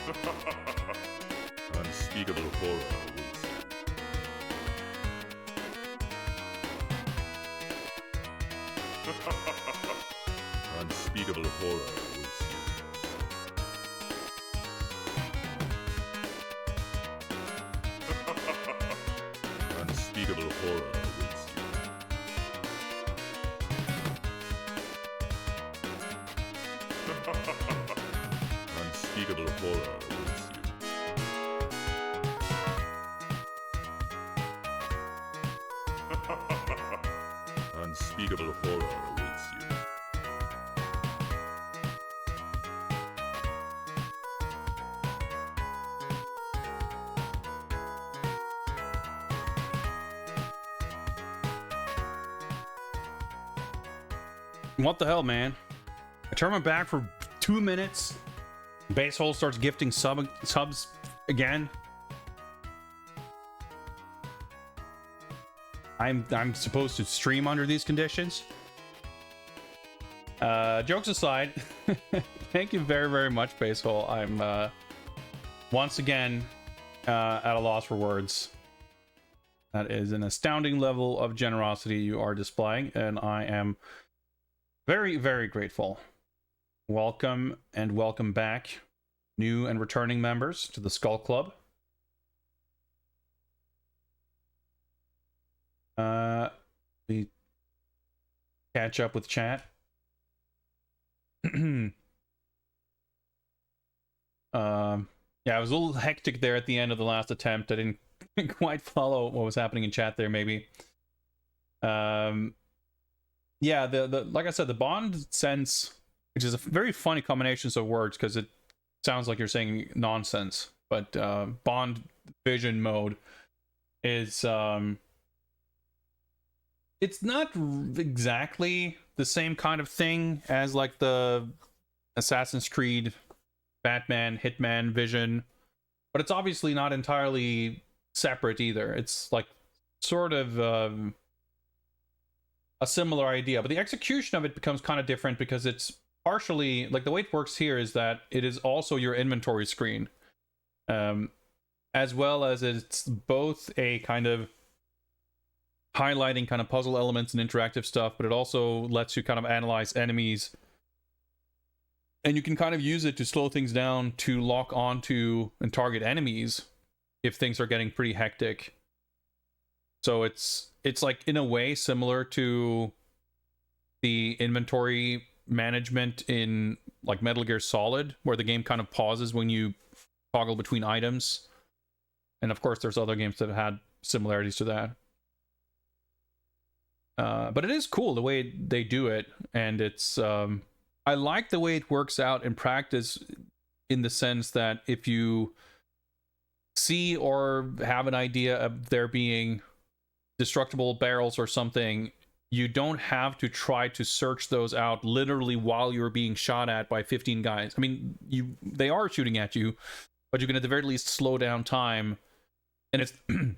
Unspeakable horror awaits you. Unspeakable horror awaits you. Unspeakable horror awaits you. Unspeakable horror awaits you. Unspeakable horror awaits you. What the hell, man? I turn my back for 2 minutes. Base hole starts gifting subs again. I'm supposed to stream under these conditions. Jokes aside, thank you very, very much, Base hole. I'm once again at a loss for words. That is an astounding level of generosity you are displaying, and I am very, very grateful. Welcome and welcome back, new and returning members to the Skull Club. We catch up with chat. Yeah, it was a little hectic there at the end of the last attempt. I didn't quite follow what was happening in chat there, maybe. Yeah, the like I said, the Bond sense, which is a very funny combination of words because it sounds like you're saying nonsense, but Bond vision mode is it's not exactly the same kind of thing as like the Assassin's Creed, Batman, Hitman vision, but it's obviously not entirely separate either. It's like sort of a similar idea, but the execution of it becomes kind of different because it's partially like the way it works here is that it is also your inventory screen, as well as it's both a kind of highlighting kind of puzzle elements and interactive stuff, but it also lets you kind of analyze enemies, and you can kind of use it to slow things down to lock onto and target enemies if things are getting pretty hectic. So it's like in a way similar to the inventory management in like Metal Gear Solid, where the game kind of pauses when you toggle between items. And of course there's other games that have had similarities to that. But it is cool the way they do it, and it's I like the way it works out in practice, in the sense that if you see or have an idea of there being destructible barrels or something, you don't have to try to search those out literally while you're being shot at by 15 guys. I mean, they are shooting at you, but you can at the very least slow down time, and it's and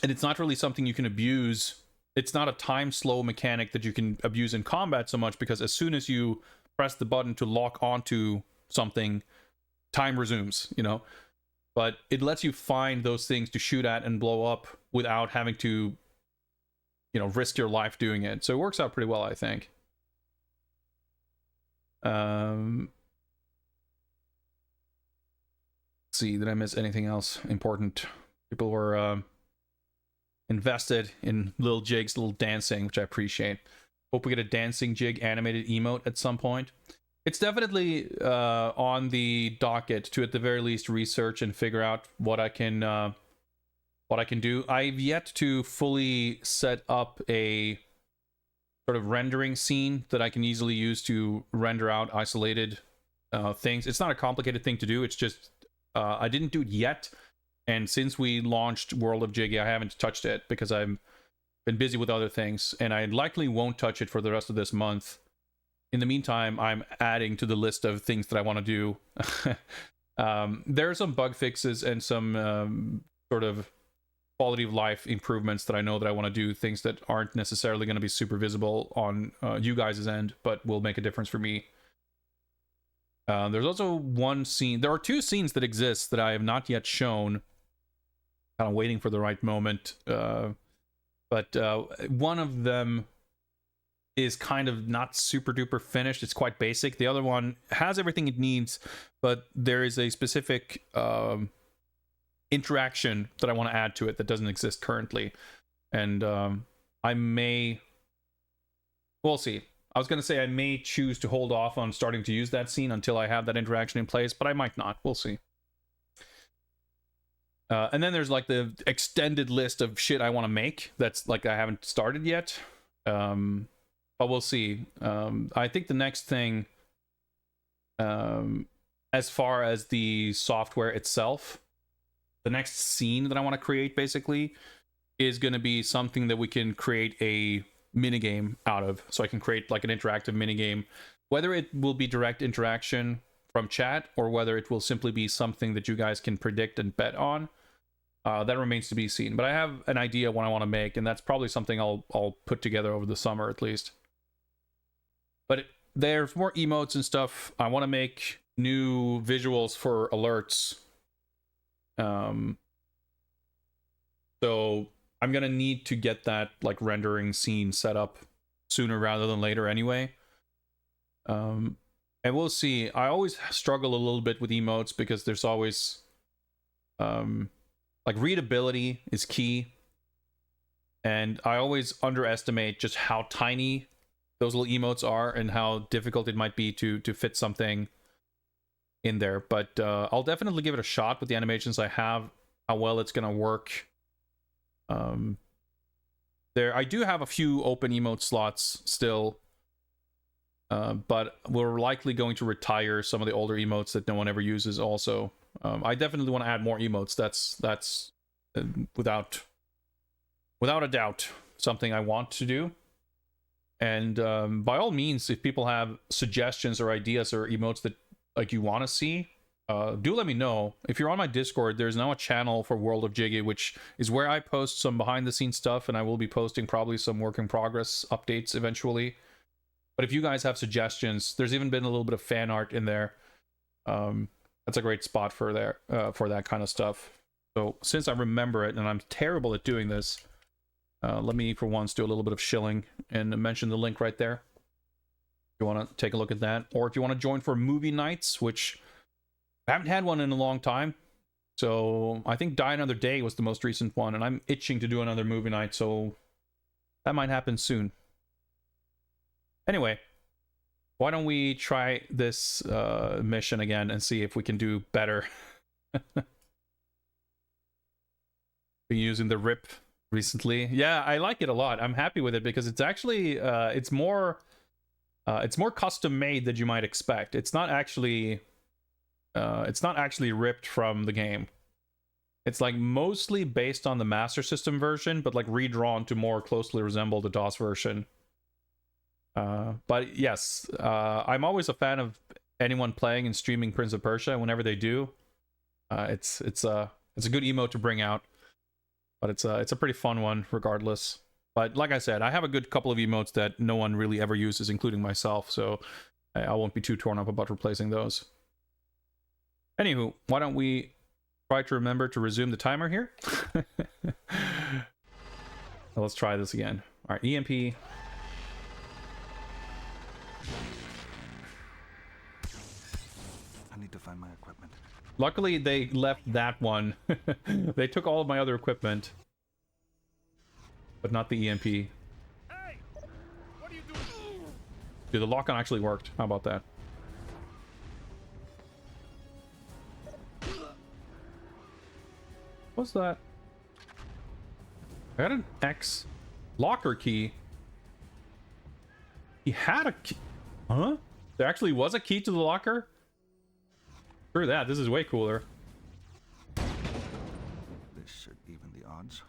it's not really something you can abuse. It's not a time slow mechanic that you can abuse in combat so much, because as soon as you press the button to lock onto something, time resumes, you know? But it lets you find those things to shoot at and blow up without having to, you know, risk your life doing it. So it works out pretty well, I think. Let's see, did I miss anything else important? People were invested in Lil Jig's little dancing, which I appreciate. Hope we get a dancing Jig animated emote at some point. It's definitely on the docket to at the very least research and figure out what I can do. I've yet to fully set up a sort of rendering scene that I can easily use to render out isolated things. It's not a complicated thing to do. It's just I didn't do it yet. And since we launched World of Jiggy, I haven't touched it because I've been busy with other things, and I likely won't touch it for the rest of this month. In the meantime, I'm adding to the list of things that I want to do. There are some bug fixes and some sort of quality of life improvements that I know that I want to do, things that aren't necessarily going to be super visible on you guys' end, but will make a difference for me. There's also one scene. There are two scenes that exist that I have not yet shown. Kind of waiting for the right moment. But one of them is kind of not super duper finished. It's quite basic. The other one has everything it needs, but there is a specific interaction that I want to add to it that doesn't exist currently. And I may... We'll see. I was going to say I may choose to hold off on starting to use that scene until I have that interaction in place, but I might not. We'll see. And then there's like the extended list of shit I want to make that's like I haven't started yet. But we'll see. I think the next thing, as far as the software itself, the next scene that I want to create basically is going to be something that we can create a minigame out of. So I can create like an interactive minigame, whether it will be direct interaction from chat or whether it will simply be something that you guys can predict and bet on. That remains to be seen. But I have an idea what I want to make, and that's probably something I'll put together over the summer at least. But there's more emotes and stuff. I want to make new visuals for alerts. So I'm gonna need to get that like rendering scene set up sooner rather than later anyway. And we'll see. I always struggle a little bit with emotes because there's always like readability is key. And I always underestimate just how tiny those little emotes are and how difficult it might be to fit something in there. But I'll definitely give it a shot with the animations I have, how well it's gonna work. I do have a few open emote slots still, but we're likely going to retire some of the older emotes that no one ever uses also. I definitely want to add more emotes. That's without a doubt something I want to do. And by all means, if people have suggestions or ideas or emotes that like you want to see, do let me know. If you're on my Discord, there's now a channel for World of Jiggy, which is where I post some behind the scenes stuff, and I will be posting probably some work in progress updates eventually. But if you guys have suggestions, there's even been a little bit of fan art in there. That's a great spot for that kind of stuff. So since I remember it, and I'm terrible at doing this, let me for once do a little bit of shilling and mention the link right there. If you want to take a look at that, or if you want to join for movie nights, which I haven't had one in a long time. So I think Die Another Day was the most recent one, and I'm itching to do another movie night, so that might happen soon. Anyway, why don't we try this mission again and see if we can do better. Been using the RIP recently. Yeah, I like it a lot. I'm happy with it because it's actually it's more custom made than you might expect. It's not actually ripped from the game. It's like mostly based on the Master System version, but like redrawn to more closely resemble the DOS version. But yes, I'm always a fan of anyone playing and streaming Prince of Persia. Whenever they do, it's a good emote to bring out. But it's a pretty fun one regardless. But like I said, I have a good couple of emotes that no one really ever uses, including myself. So I won't be too torn up about replacing those. Anywho, why don't we try to remember to resume the timer here? Let's try this again. All right, EMP. I need to find my equipment. Luckily, they left that one. They took all of my other equipment, but not the EMP. Hey, what are you doing? Dude, the lock-on actually worked. How about that? What's that? I got an X locker key. He had a key. Huh? There actually was a key to the locker? Screw that. This is way cooler. This should even the odds.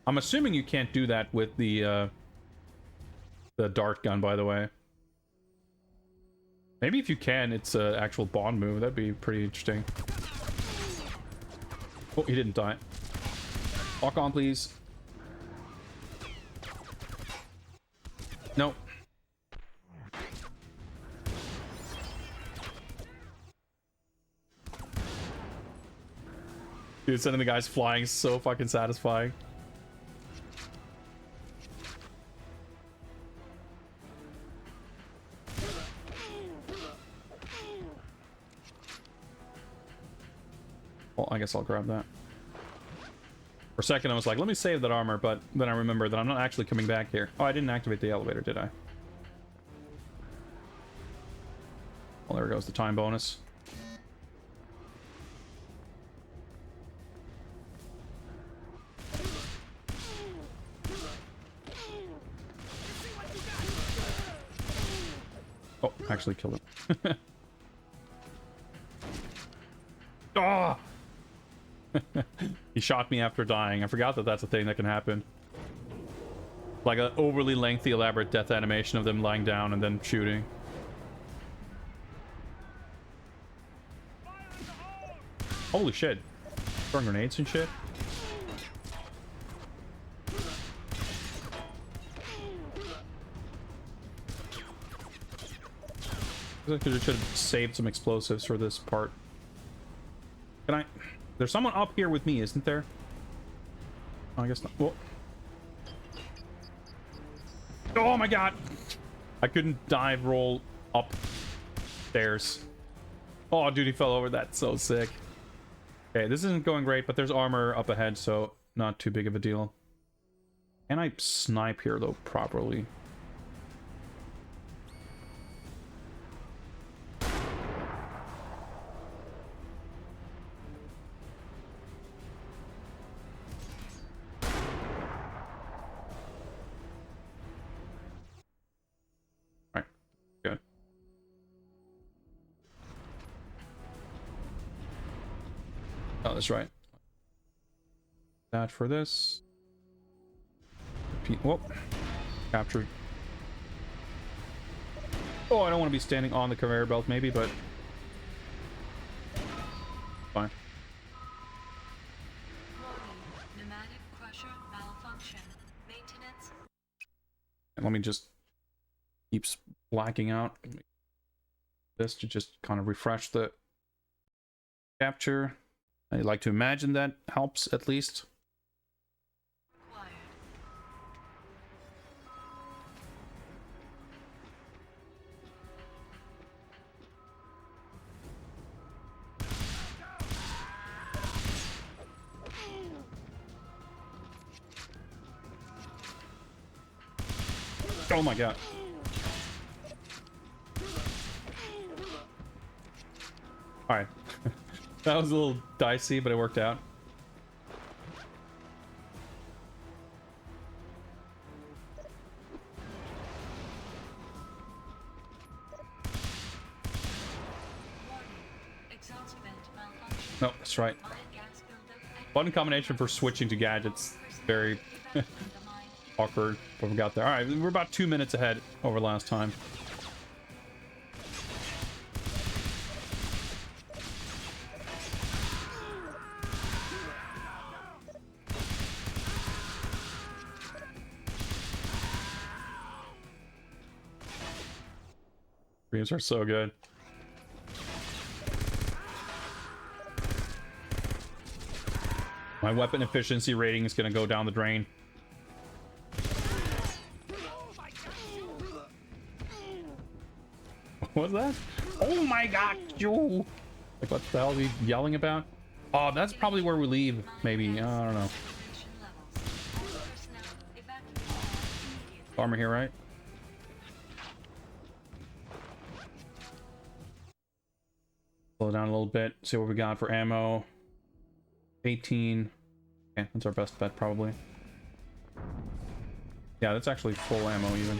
I'm assuming you can't do that with the dart gun, by the way. Maybe if you can, it's an actual Bond move. That'd be pretty interesting. Oh, he didn't die. Lock on, please. Dude, sending the guys flying is so fucking satisfying. Well, I guess I'll grab that. For a second, I was like, let me save that armor, but then I remember that I'm not actually coming back here. Oh, I didn't activate the elevator, did I? Well, there goes the time bonus. Oh, actually killed him. Oh! He shot me after dying. I forgot that that's a thing that can happen. Like an overly lengthy, elaborate death animation of them lying down and then shooting. Holy shit. Throwing grenades and shit. I should have saved some explosives for this part. Can I? There's someone up here with me, isn't there? Oh, I guess not. Whoa. Oh my god! I couldn't dive roll up stairs. Oh, dude, he fell over. That's so sick. Okay, this isn't going great, but there's armor up ahead, so not too big of a deal. Can I snipe here, though, properly? Oh, that's right. That for this. Repeat. Whoop. Captured. Oh, I don't want to be standing on the conveyor belt, maybe, but fine. Pneumatic crusher malfunction. Maintenance. And let me just keeps blacking out. This to just kind of refresh the capture. I'd like to imagine that helps at least. Oh my god. Alright. That was a little dicey, but it worked out. No, that's right. Button combination for switching to gadgets. Very awkward, but we got there. Alright, we're about 2 minutes ahead over last time. Dreams are so good. My weapon efficiency rating is going to go down the drain. What was that? Oh my god, you! Like, what the hell is he yelling about? Oh, that's probably where we leave, maybe. I don't know. Armor here, right? Slow down a little bit, see what we got for ammo. 18. Okay, that's our best bet, probably. Yeah, that's actually full ammo, even.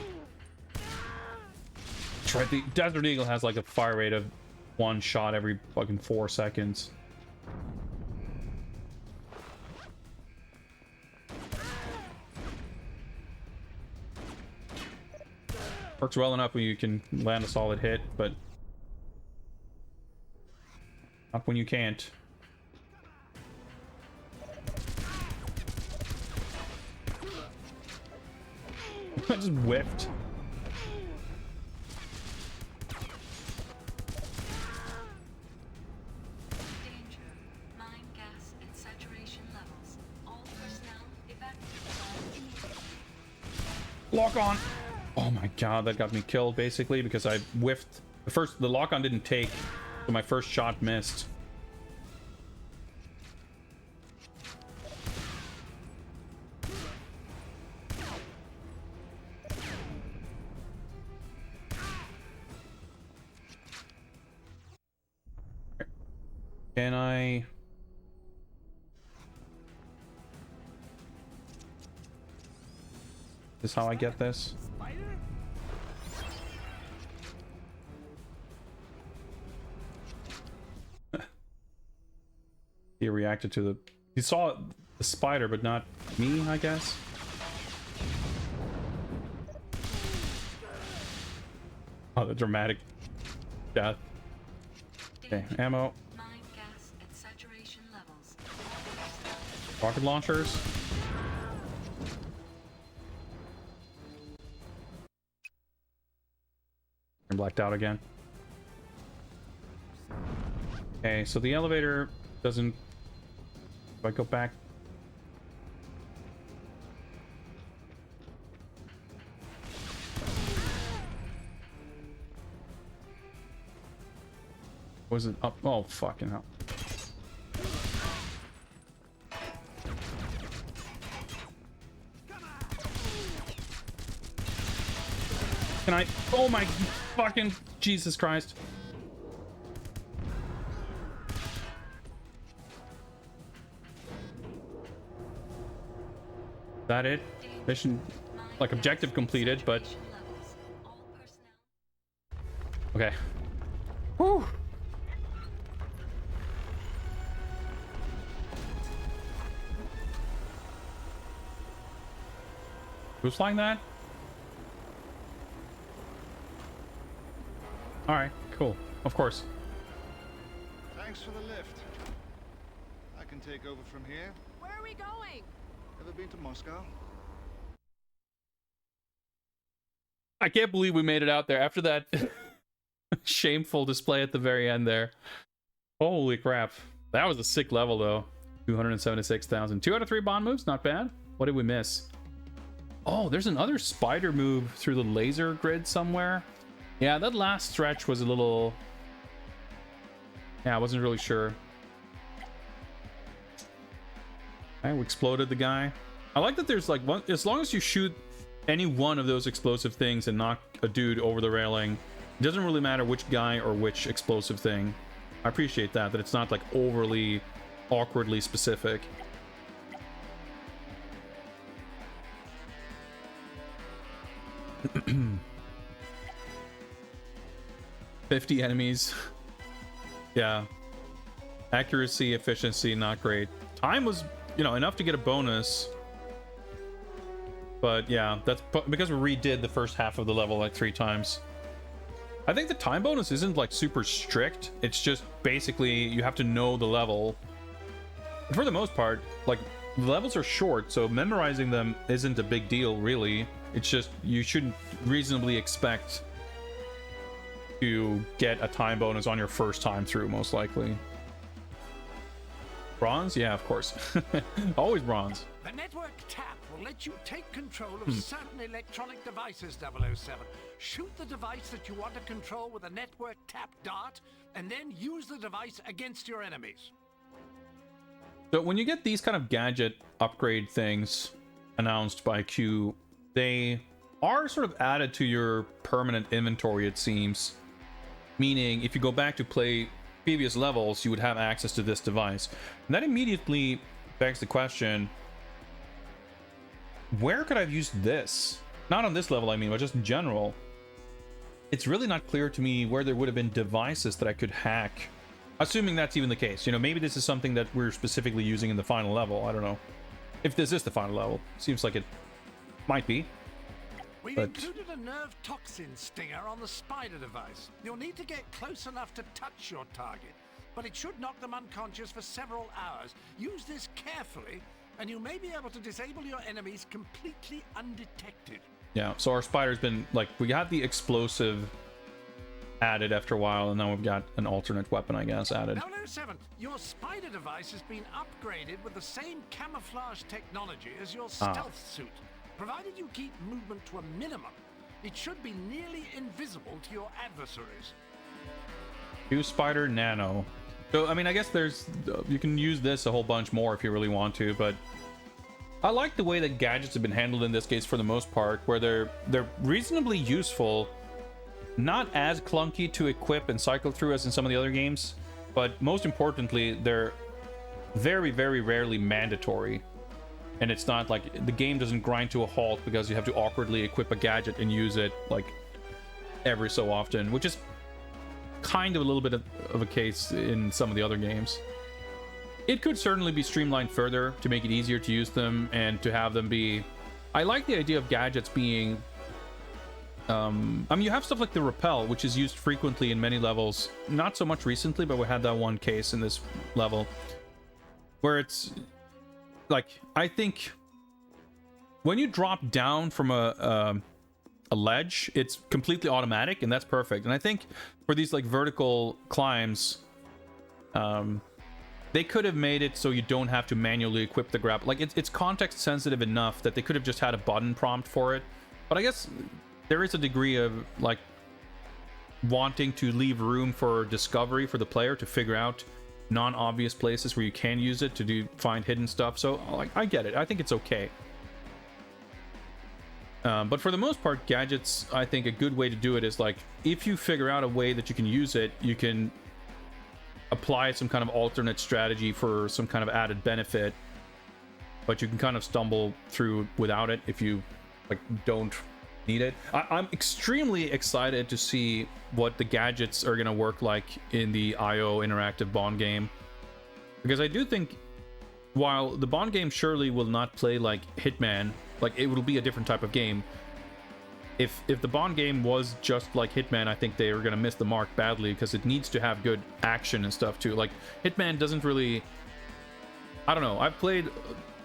That's right, the Desert Eagle has like a fire rate of 1 shot every fucking 4 seconds. Works well enough when you can land a solid hit, but not when you can't. I just whiffed. Danger. Mine gas, etc. Lock on. Oh my god, that got me killed basically because I whiffed. The lock on didn't take, so my first shot missed. Can I... Is this how I get this? He reacted to the... He saw the spider, but not me, I guess. Oh, the dramatic death. Okay, ammo. Rocket launchers. I'm blacked out again. Okay, so the elevator doesn't... If I go back... Was it up? Oh, fucking hell. Can I? Oh my fucking Jesus Christ. That it? Mission, like, objective completed, but... Okay. Whew. Who's flying that? Alright, cool. Of course. Thanks for the lift. I can take over from here. Where are we going? Ever been to Moscow? I can't believe we made it out there after that shameful display at the very end there. Holy crap. That was a sick level though. 276,000. 2 out of 3 bond moves, not bad. What did we miss? Oh, there's another spider move through the laser grid somewhere. Yeah, that last stretch was a little... Yeah, I wasn't really sure. Okay, we exploded the guy. I like that there's like one... As long as you shoot any one of those explosive things and knock a dude over the railing, it doesn't really matter which guy or which explosive thing. I appreciate that it's not like overly awkwardly specific. $50 enemies. Yeah. Accuracy, efficiency, not great. Time was, you know, enough to get a bonus. But yeah, that's because we redid the first half of the level like 3 times. I think the time bonus isn't like super strict. It's just basically you have to know the level. But for the most part, like, the levels are short, so memorizing them isn't a big deal, really. It's just you shouldn't reasonably expect to get a time bonus on your first time through, most likely. Bronze? Yeah, of course. Always bronze. The network tap will let you take control of certain electronic devices, 007. Shoot the device that you want to control with a network tap dart, and then use the device against your enemies. So when you get these kind of gadget upgrade things announced by Q, they are sort of added to your permanent inventory, it seems. Meaning, if you go back to play previous levels, you would have access to this device. And that immediately begs the question, where could I have used this? Not on this level, I mean, but just in general. It's really not clear to me where there would have been devices that I could hack. Assuming that's even the case. You know, maybe this is something that we're specifically using in the final level. I don't know. If this is the final level. Seems like it might be. We've included a nerve toxin stinger on the spider device. You'll need to get close enough to touch your target, but it should knock them unconscious for several hours. Use this carefully, and you may be able to disable your enemies completely undetected. Yeah, so our spider's been, like, we got the explosive added after a while, and now we've got an alternate weapon, I guess, added. 007, your spider device has been upgraded with the same camouflage technology as your stealth suit. Provided you keep movement to a minimum, it should be nearly invisible to your adversaries. Use Spider Nano. So, I mean, I guess you can use this a whole bunch more if you really want to, but I like the way that gadgets have been handled in this case for the most part, where they're reasonably useful, not as clunky to equip and cycle through as in some of the other games, but most importantly, they're very, very rarely mandatory. And it's not like the game doesn't grind to a halt because you have to awkwardly equip a gadget and use it like every so often, which is kind of a little bit of a case in some of the other games. It could certainly be streamlined further to make it easier to use them and to have them be... I like the idea of gadgets being... I mean, you have stuff like the repel, which is used frequently in many levels. Not so much recently, but we had that one case in this level where it's... like, I think when you drop down from a ledge, it's completely automatic, and that's perfect. And I think for these like vertical climbs, they could have made it so you don't have to manually equip the grapple. Like, it's context sensitive enough that they could have just had a button prompt for it. But I guess there is a degree of like wanting to leave room for discovery for the player to figure out non-obvious places where you can use it to find hidden stuff. So like, I get it. I think it's okay. But for the most part, gadgets, I think a good way to do it is like, if you figure out a way that you can use it, you can apply some kind of alternate strategy for some kind of added benefit, but you can kind of stumble through without it if you like don't need it. I'm extremely excited to see what the gadgets are going to work like in the IO interactive Bond game, because I do think while the Bond game surely will not play like Hitman, like it will be a different type of game. If the Bond game was just like Hitman, I think they are going to miss the mark badly, because it needs to have good action and stuff too. Like Hitman doesn't really, I don't know, I've played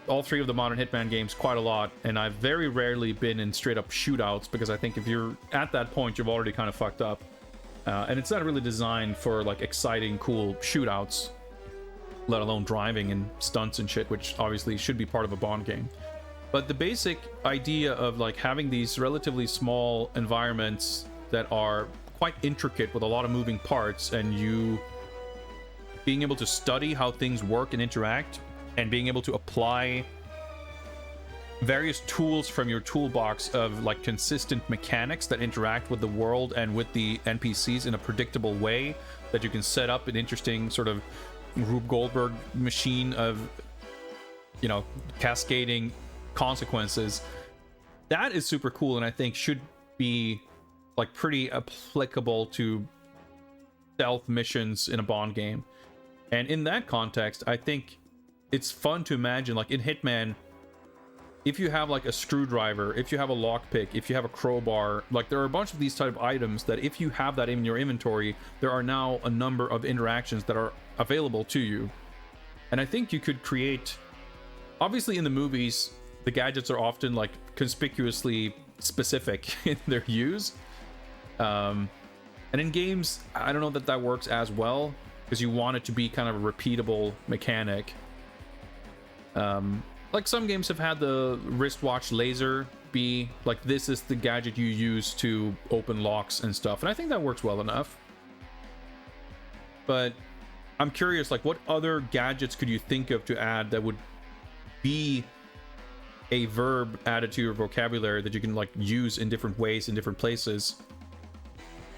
all three of the modern Hitman games quite a lot, and I've very rarely been in straight up shootouts, because I think if you're at that point, you've already kind of fucked up. And it's not really designed for like exciting, cool shootouts, let alone driving and stunts and shit, which obviously should be part of a Bond game. But the basic idea of like having these relatively small environments that are quite intricate with a lot of moving parts, and you being able to study how things work and interact, and being able to apply various tools from your toolbox of like consistent mechanics that interact with the world and with the NPCs in a predictable way, that you can set up an interesting sort of Rube Goldberg machine of, you know, cascading consequences. That is super cool, and I think should be like pretty applicable to stealth missions in a Bond game. And in that context, I think it's fun to imagine, like in Hitman, if you have like a screwdriver, if you have a lockpick, if you have a crowbar, like there are a bunch of these type of items that if you have that in your inventory, there are now a number of interactions that are available to you. And I think you could create, obviously in the movies, the gadgets are often like conspicuously specific in their use. And in games, I don't know that that works as well, because you want it to be kind of a repeatable mechanic. Like some games have had the wristwatch laser be like, this is the gadget you use to open locks and stuff, and I think that works well enough. But I'm curious, like what other gadgets could you think of to add that would be a verb added to your vocabulary that you can like use in different ways in different places,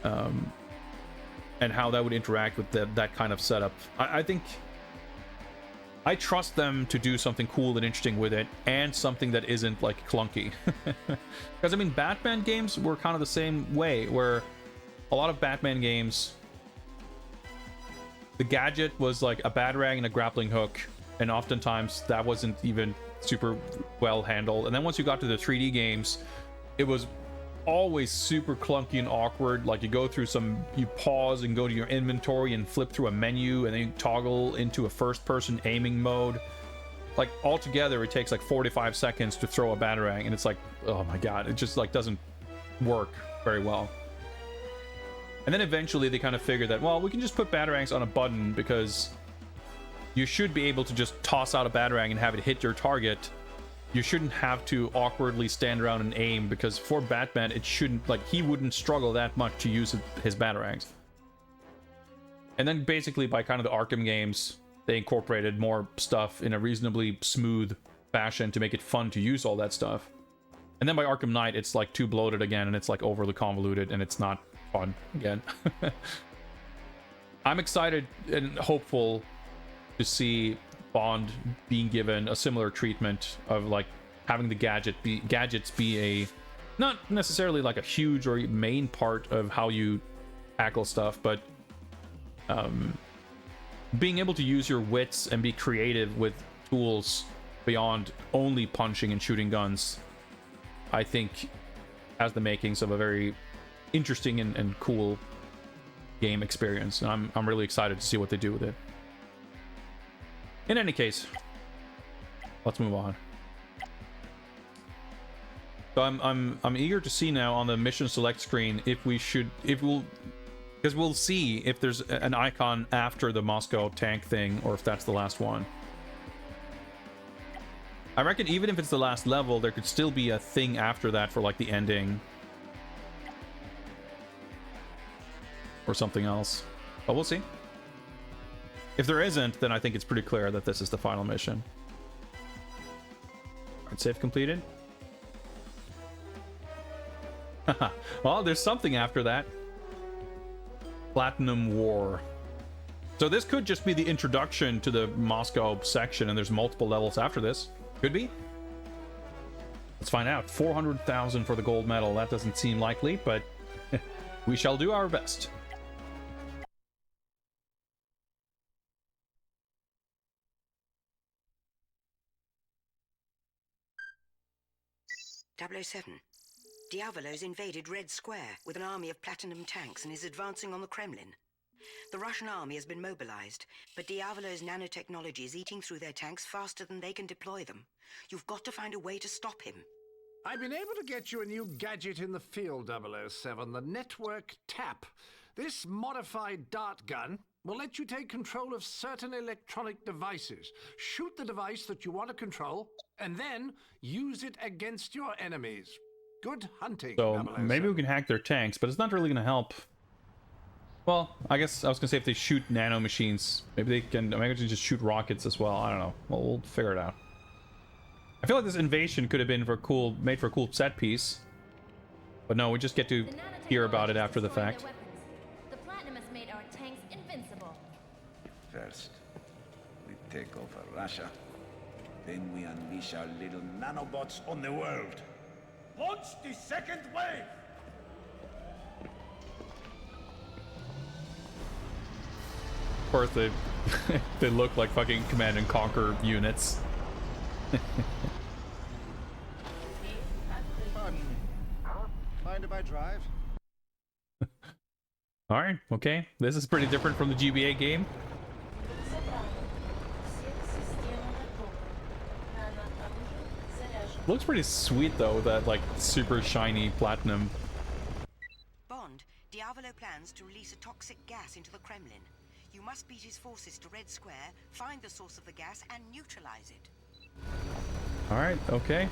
and how that would interact with that kind of setup. I think I trust them to do something cool and interesting with it, and something that isn't like clunky. Because I mean, Batman games were kind of the same way, where a lot of Batman games, the gadget was like a batarang and a grappling hook, and oftentimes that wasn't even super well handled. And then once you got to the 3D games, it was always super clunky and awkward. Like you go through you pause and go to your inventory and flip through a menu, and then you toggle into a first-person aiming mode. Like altogether, it takes like 45 seconds to throw a batarang, and it's like, oh my god, it just like doesn't work very well. And then eventually they kind of figured that, well, we can just put batarangs on a button, because you should be able to just toss out a batarang and have it hit your target you shouldn't have to awkwardly stand around and aim, because for Batman, it shouldn't, like, he wouldn't struggle that much to use his batarangs. And then basically by kind of the Arkham games, they incorporated more stuff in a reasonably smooth fashion to make it fun to use all that stuff. And then by Arkham Knight, it's like too bloated again, and it's like overly convoluted, and it's not fun again. I'm excited and hopeful to see Bond being given a similar treatment of like having the gadgets be a, not necessarily like a huge or main part of how you tackle stuff, but being able to use your wits and be creative with tools beyond only punching and shooting guns, I think has the makings of a very interesting and cool game experience. And I'm really excited to see what they do with it. In any case, let's move on. So I'm eager to see now on the mission select screen if we'll see if there's an icon after the Moscow tank thing, or if that's the last one. I reckon even if it's the last level, there could still be a thing after that for like the ending or something else, but we'll see. If there isn't, then I think it's pretty clear that this is the final mission. Alright, save completed. Well, there's something after that. Platinum War. So this could just be the introduction to the Moscow section, and there's multiple levels after this. Could be. Let's find out. 400,000 for the gold medal. That doesn't seem likely, but we shall do our best. .007. Diavolo's invaded Red Square with an army of platinum tanks and is advancing on the Kremlin. The Russian army has been mobilized, but Diavolo's nanotechnology is eating through their tanks faster than they can deploy them. You've got to find a way to stop him. I've been able to get you a new gadget in the field, 007, the Network TAP. This modified dart gun will let you take control of certain electronic devices, shoot the device that you want to control, and then use it against your enemies. Good hunting, So 007. maybe we can hack their tanks, but it's not really going to help. Well, I guess I was going to say if they shoot nano machines, maybe they can just shoot rockets as well. I don't know. Well, we'll figure it out. I feel like this invasion could have been made for a cool set piece. But no, we just get to hear about it after the fact. The platinum has made our tanks invincible. First, we take over Russia. Then we unleash our little nanobots on the world. Launch the second wave! Of course, they look like fucking Command and Conquer units. Mind if I drive? Alright, okay. This is pretty different from the GBA game. Looks pretty sweet though, with that like super shiny platinum. Bond, Diavolo plans to release a toxic gas into the Kremlin. You must beat his forces to Red Square, find the source of the gas, and neutralize it. Alright, okay.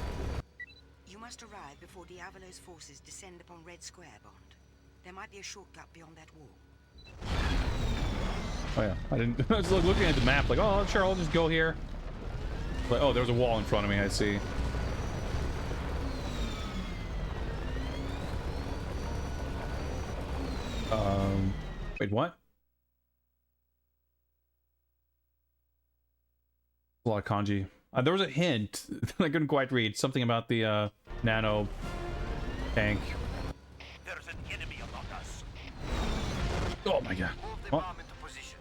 You must arrive before Diavolo's forces descend upon Red Square, Bond. There might be a shortcut beyond that wall. Oh yeah, I didn't. I was looking at the map, like, oh, sure, I'll just go here. But oh, there's a wall in front of me. I see. Wait, what? A lot of kanji. There was a hint I couldn't quite read. Something about the nano tank. There's an enemy among us. Oh my god. Move the What? bomb into position.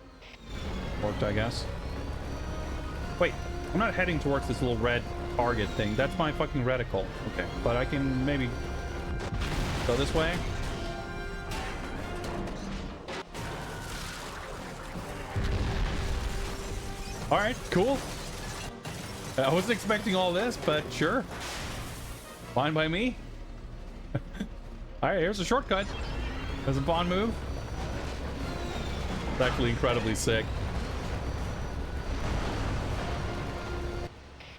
Worked, I guess. Wait, I'm not heading towards this little red target thing. That's my fucking reticle. Okay, but I can maybe go this way. Alright, cool. I wasn't expecting all this, but sure. Fine by me. Alright, here's a shortcut. There's a Bond move. It's actually incredibly sick.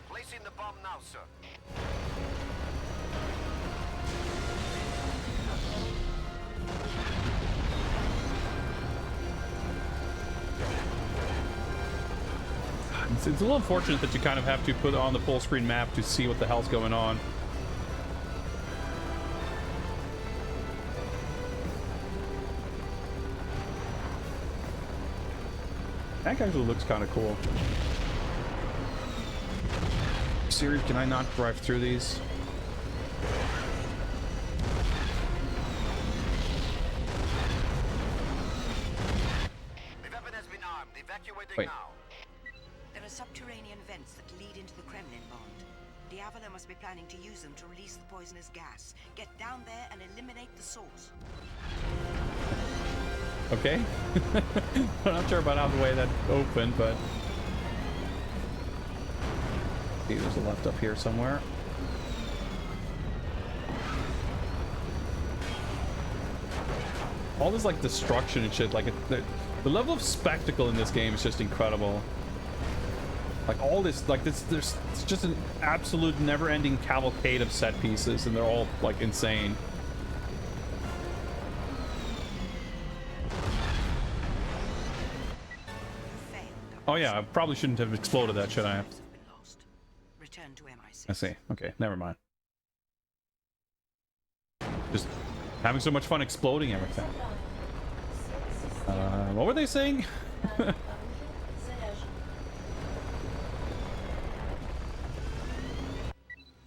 Placing the bomb bomb now, sir. It's a little unfortunate that you kind of have to put on the full screen map to see what the hell's going on. That actually looks kind of cool. Siri, can I not drive through these? The weapon has been armed. Evacuating Wait. now. There are subterranean vents that lead into the Kremlin, Bond. Diavolo must be planning to use them to release the poisonous gas. Get down there and eliminate the source. Okay. I'm not sure about how the way that opened, but... See, there's a left up here somewhere. All this, like, destruction and shit, like, the level of spectacle in this game is just incredible. Like, all this, like, it's just an absolute never-ending cavalcade of set pieces, and they're all, like, insane. Oh yeah, I probably shouldn't have exploded that, should I? Return to MI6. I see. Okay, never mind. Just having so much fun exploding everything. What were they saying?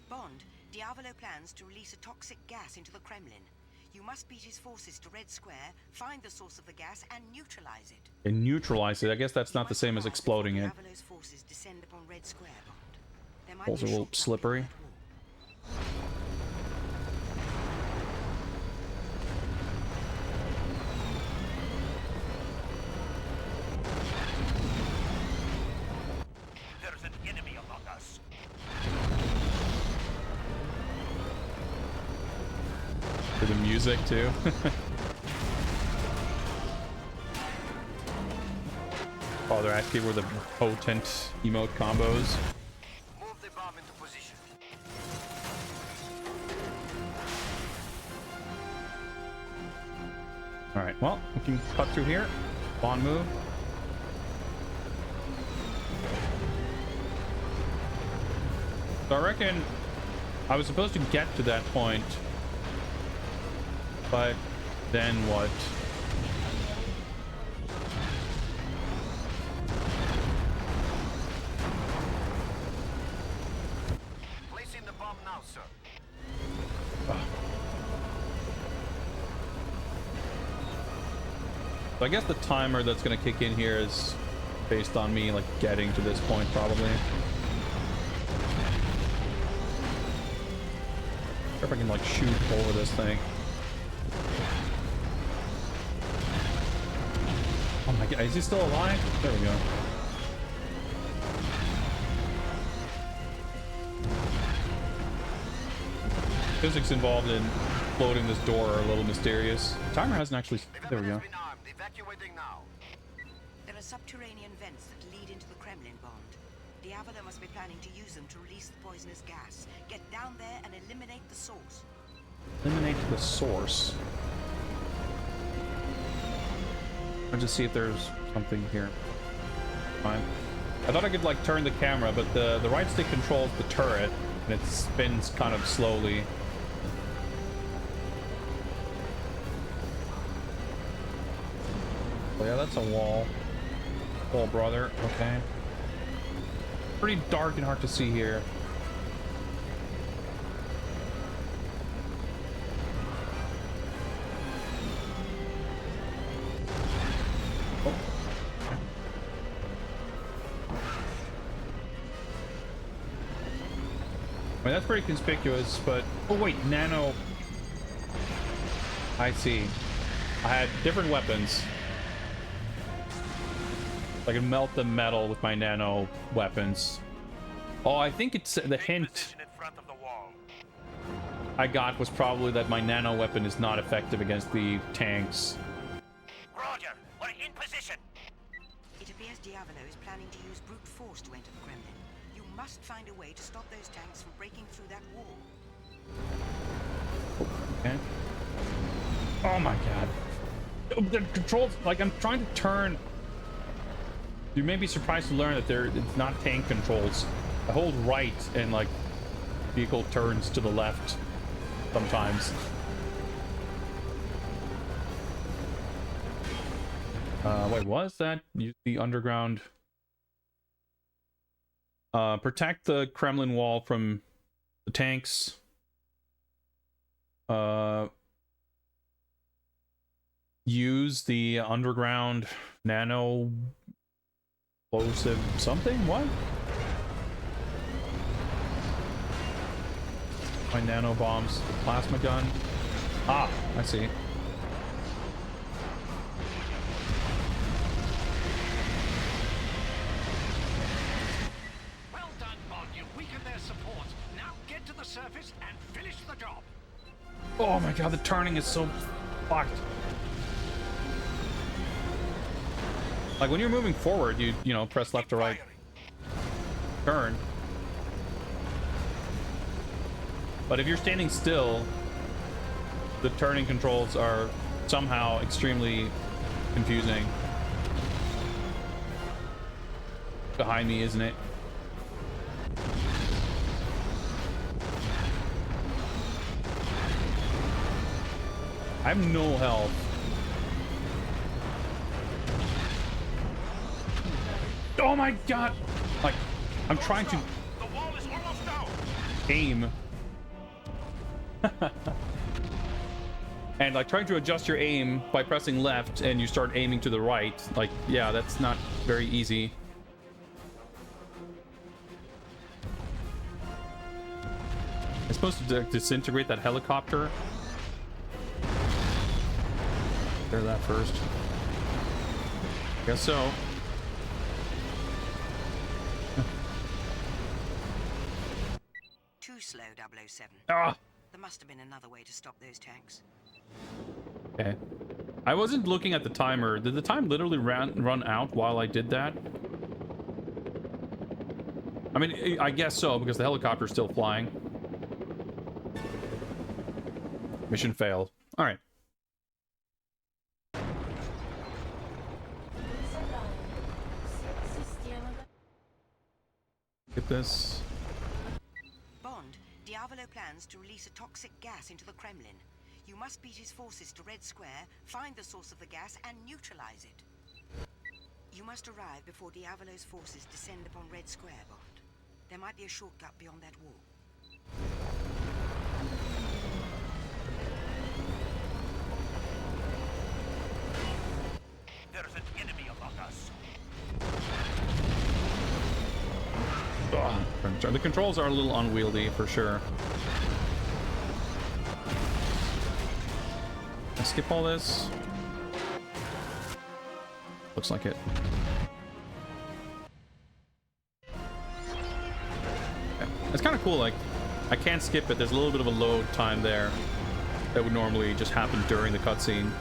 Bond, Diavolo plans to release a toxic gas into the Kremlin. You must beat his forces to Red Square, find the source of the gas, and neutralize it. And neutralize it. I guess that's not the same as exploding it. Diavolo's forces descend upon Red Square, Bond. There might Holes be are a little slippery. There's an enemy among us. For the music too. Oh, they're actually were the potent emote combos. Move the bomb into position. All right, well, we can cut through here. Bond move. So I reckon I was supposed to get to that point, but then what? Placing the bomb now, sir. So I guess the timer that's going to kick in here is based on me, like, getting to this point, probably. If I can, like, shoot over this thing. Oh my god, is he still alive? There we go. Physics involved in floating this door are a little mysterious. Timer hasn't actually... There we go. Evacuating now. There are subterranean vents that lead into the Kremlin, Bond. Diavolo must be planning to use them to release the poisonous gas. Get down there and eliminate the source. Eliminate the source. I'll just see if there's something here. Fine. I thought I could, like, turn the camera, but the right stick controls the turret, and it spins kind of slowly. Oh yeah, that's a wall. Wall, brother. Okay. Pretty dark and hard to see here. Oh. I mean, that's pretty conspicuous, but... Oh, wait, nano... I see. I had different weapons. I can melt the metal with my nano weapons. Oh, I think it's the hint I got was probably that my nano weapon is not effective against the tanks. Roger, we're in position. It appears Diavolo is planning to use brute force to enter the Kremlin. You must find a way to stop those tanks from breaking through that wall. Okay. Oh my god. The controls, like, I'm trying to turn. You may be surprised to learn that it's not tank controls. I hold right and, like, vehicle turns to the left sometimes. Wait, was that? Use the underground. Protect the Kremlin wall from the tanks. Use the underground nano explosive something? What? My nano bombs, plasma gun. Ah, I see. Well done, Bond. You weakened their support. Now get to the surface and finish the job. Oh my god, the turning is so fucked. Like when you're moving forward, you know, press left to right. Turn. But if you're standing still, the turning controls are somehow extremely confusing. Behind me, isn't it? I have no health. Oh my god! Like, I'm trying to aim. And like trying to adjust your aim by pressing left and you start aiming to the right. Like, yeah, that's not very easy. I'm supposed to disintegrate that helicopter. Clear that first. Guess so. Too slow, 007. Ah! There must have been another way to stop those tanks. Okay. I wasn't looking at the timer. Did the time literally run out while I did that? I mean, I guess so, because the helicopter's still flying. Mission failed. All right. Get this. Bond, Diavolo plans to release a toxic gas into the Kremlin. You must beat his forces to Red Square, find the source of the gas, and neutralize it. You must arrive before Diavolo's forces descend upon Red Square, Bond. There might be a shortcut beyond that wall. There's an enemy among us. Ugh. The controls are a little unwieldy for sure. I skip all this. Looks like it. Okay. It's kind of cool, like, I can't skip it. There's a little bit of a load time there that would normally just happen during the cutscene.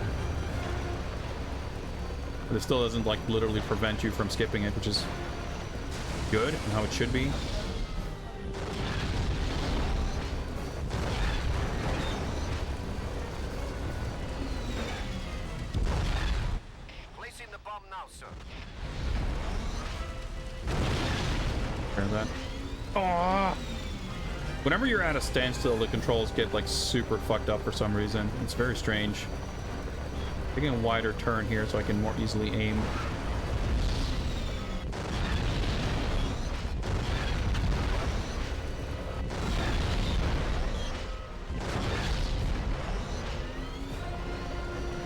But it still doesn't, like, literally prevent you from skipping it, which is good and how it should be. Placing the bomb now, sir. Hear that? Oh! Whenever you're at a standstill, the controls get like super fucked up for some reason. It's very strange. Taking a wider turn here so I can more easily aim.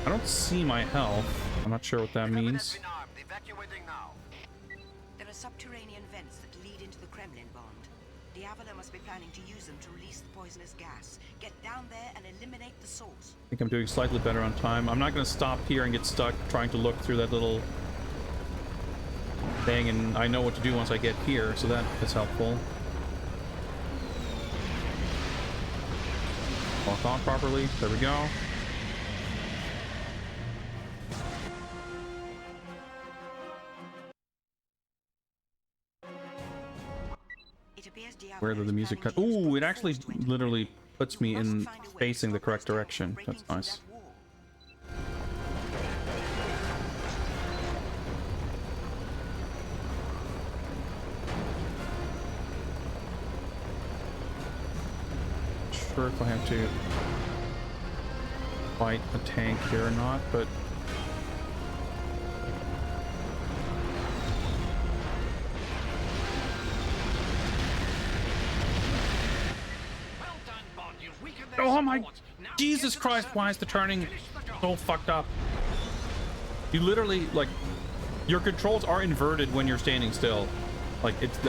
I don't see my health. I'm not sure what that means. There are subterranean vents that lead into the Kremlin, Bond. Diavolo must be planning to use them to release the poisonous gas. Get down there and eliminate the source. I think I'm doing slightly better on time. I'm not going to stop here and get stuck trying to look through that little thing, and I know what to do once I get here, so that is helpful. Walk on properly. There we go. Where did the music cut? Ooh, it actually literally puts me in facing the correct direction. That's nice. Sure if I have to fight a tank here or not, but oh my Jesus Christ, why is the turning so fucked up? You literally, like, your controls are inverted when you're standing still. Like, it's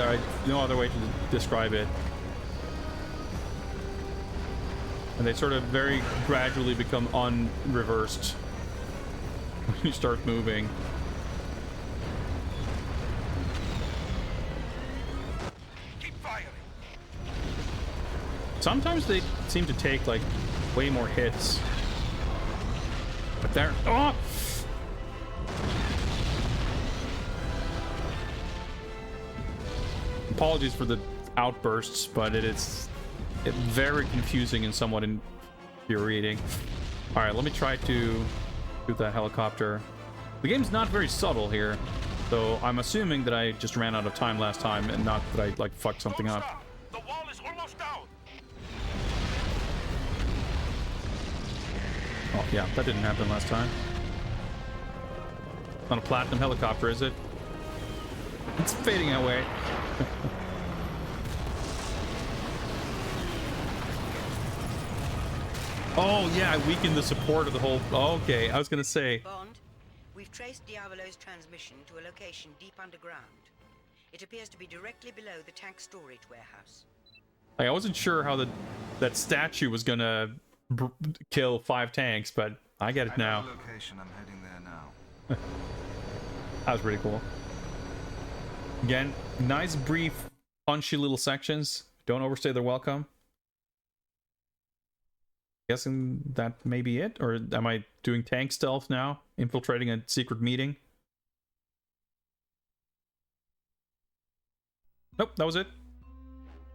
no other way to describe it. And they sort of very gradually become unreversed when you start moving. Keep firing. Sometimes they seem to take like way more hits. But they're oh! Apologies for the outbursts, but it's very confusing and somewhat infuriating. All right, let me try to shoot that helicopter. The game's not very subtle here, so I'm assuming that I just ran out of time last time and not that I like fucked something up. The wall is almost down. Oh yeah, that didn't happen last time. Not a platinum helicopter, is it? It's fading away. Oh yeah, I weakened the support of the whole. Oh, okay, I was gonna say. Bond, we've traced Diavolo's transmission to a location deep underground. It appears to be directly below the tank storage warehouse. Like, I wasn't sure how that statue was gonna kill 5 tanks, but I get it now. Location. I'm heading there now. That was pretty cool. Again, nice, brief, punchy little sections. Don't overstay their welcome. Guessing that may be it, or am I doing tank stealth now? Infiltrating a secret meeting? Nope, that was it.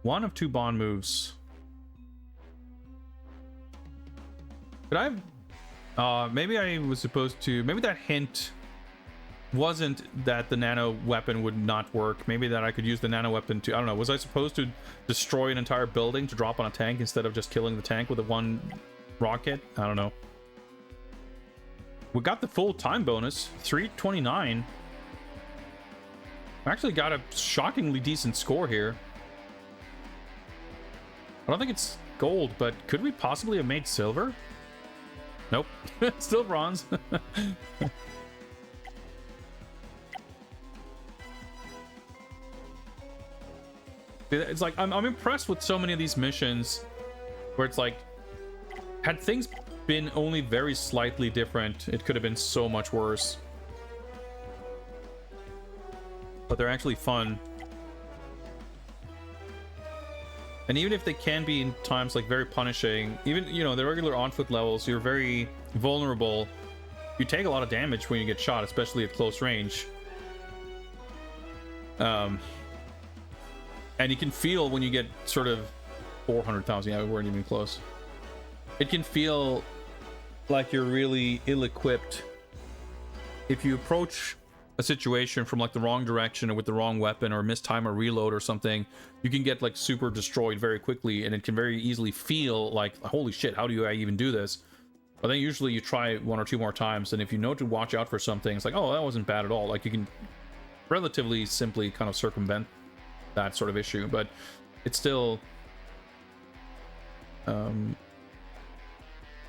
1 of 2 Bond moves. Could I maybe I was supposed to, maybe that hint wasn't that the nano weapon would not work. Maybe that I could use the nano weapon to, I don't know, was I supposed to destroy an entire building to drop on a tank instead of just killing the tank with a 1 rocket? I don't know. We got the full time bonus, 329. I actually got a shockingly decent score here. I don't think it's gold, but could we possibly have made silver? Nope. Still bronze. It's like I'm impressed with so many of these missions where it's like, had things been only very slightly different, it could have been so much worse. But they're actually fun. And even if they can be in times like very punishing, even, you know, the regular on-foot levels, you're very vulnerable. You take a lot of damage when you get shot, especially at close range. And you can feel when you get sort of 400,000, yeah, we weren't even close. It can feel like you're really ill-equipped. If you approach a situation from like the wrong direction or with the wrong weapon or mistime a reload or something, you can get like super destroyed very quickly, and it can very easily feel like, holy shit, how do I even do this? But then usually you try 1 or 2 more times, and if you know to watch out for something, it's like, oh, that wasn't bad at all. Like, you can relatively simply kind of circumvent that sort of issue, but it's still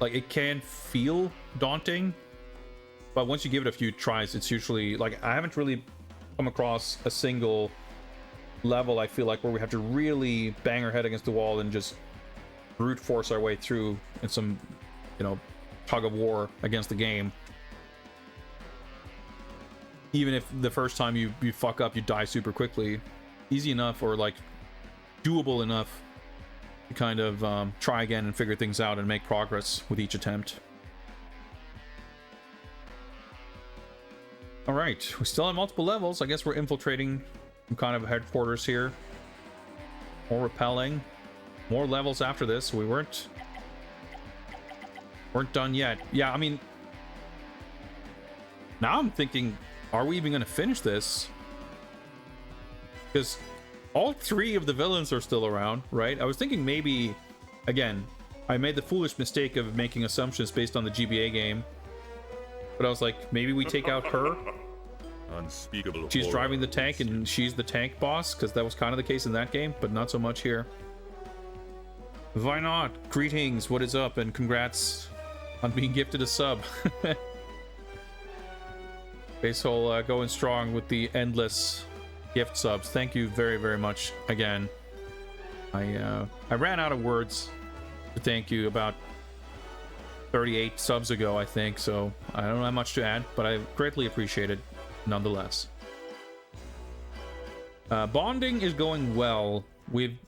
like, it can feel daunting, but once you give it a few tries, it's usually like, I haven't really come across a single level, I feel like, where we have to really bang our head against the wall and just brute force our way through in some, you know, tug of war against the game. Even if the first time you fuck up, you die super quickly. Easy enough, or like doable enough to kind of try again and figure things out and make progress with each attempt. All right, we still have multiple levels. I guess we're infiltrating some kind of headquarters here. more repelling, more levels after this. We weren't done yet. Yeah, I mean, now I'm thinking, are we even going to finish this? Because all 3 of the villains are still around, right? I was thinking maybe, again, I made the foolish mistake of making assumptions based on the GBA game. But I was like, maybe we take out her. Unspeakable. She's driving the tank and she's the tank boss, because that was kind of the case in that game, but not so much here. Why not? Greetings, what is up, and congrats on being gifted a sub. Basehole going strong with the endless gift subs. Thank you very, very much again. I ran out of words to thank you about 38 subs ago, I think, so I don't have much to add, but I greatly appreciate it nonetheless. Bonding is going well. We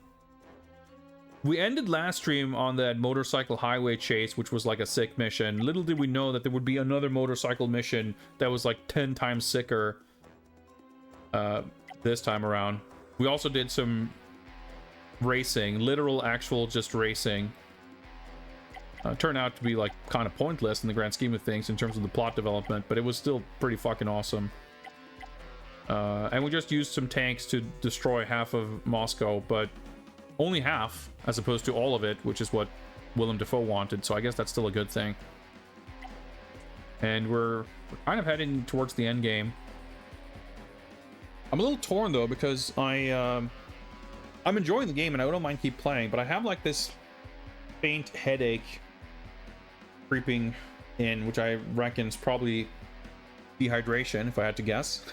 ended last stream on that motorcycle highway chase, which was like a sick mission. Little did we know that there would be another motorcycle mission that was like 10 times sicker this time around. We also did some racing, literal, actual just racing. Turned out to be like kind of pointless in the grand scheme of things in terms of the plot development, but it was still pretty fucking awesome. And we just used some tanks to destroy half of Moscow, but only half, as opposed to all of it, which is what Willem Dafoe wanted, so I guess that's still a good thing. And we're kind of heading towards the end game. I'm a little torn though, because I'm enjoying the game and I don't mind keep playing, but I have like this faint headache creeping in, which I reckon is probably dehydration, if I had to guess.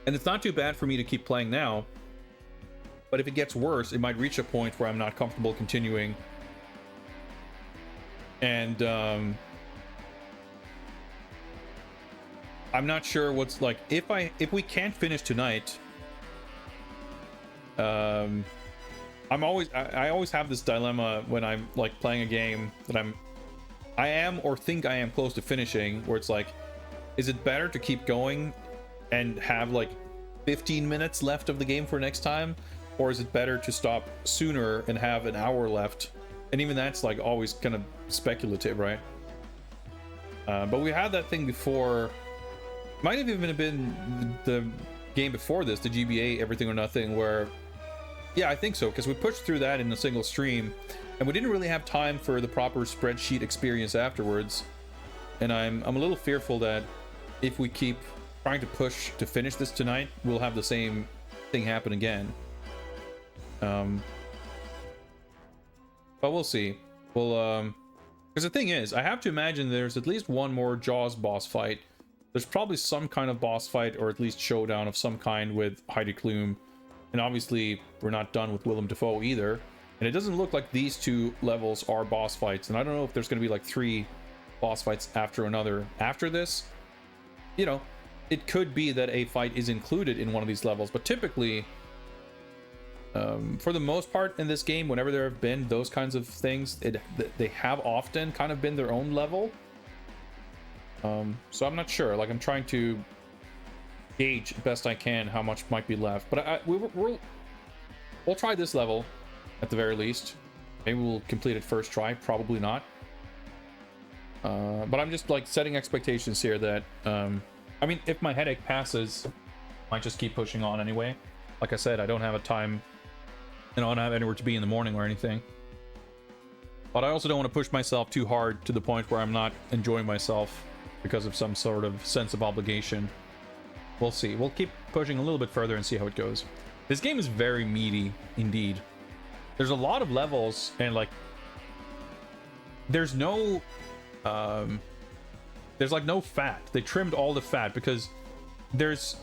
And it's not too bad for me to keep playing now, but if it gets worse, it might reach a point where I'm not comfortable continuing. And I'm not sure what's like, if we can't finish tonight, I always have this dilemma when I'm like playing a game that I am or think I am close to finishing, where it's like, is it better to keep going and have like 15 minutes left of the game for next time, or is it better to stop sooner and have an hour left? And even that's like always kind of speculative, right? But we had that thing before. Might have even been the game before this, the GBA Everything or Nothing, where, yeah, I think so, because we pushed through that in a single stream and we didn't really have time for the proper spreadsheet experience afterwards. And I'm a little fearful that if we keep trying to push to finish this tonight, we'll have the same thing happen again. But we'll see. We'll because the thing is, I have to imagine there's at least one more Jaws boss fight. There's probably some kind of boss fight, or at least showdown of some kind with Heidi Klum. And obviously we're not done with Willem Dafoe either, and it doesn't look like these 2 levels are boss fights, and I don't know if there's going to be like 3 boss fights after another after this. You know, it could be that a fight is included in one of these levels, but typically for the most part in this game, whenever there have been those kinds of things, they have often kind of been their own level. So I'm not sure, like I'm trying to gauge best I can how much might be left, but we'll try this level at the very least. Maybe we'll complete it first try, probably not. But I'm just like setting expectations here that I mean, if my headache passes, I might just keep pushing on anyway. Like I said, I don't have a time, I don't have anywhere to be in the morning or anything, but I also don't want to push myself too hard to the point where I'm not enjoying myself because of some sort of sense of obligation. We'll see. We'll keep pushing a little bit further and see how it goes. This game is very meaty indeed. There's a lot of levels, and like there's no there's like no fat. They trimmed all the fat because there's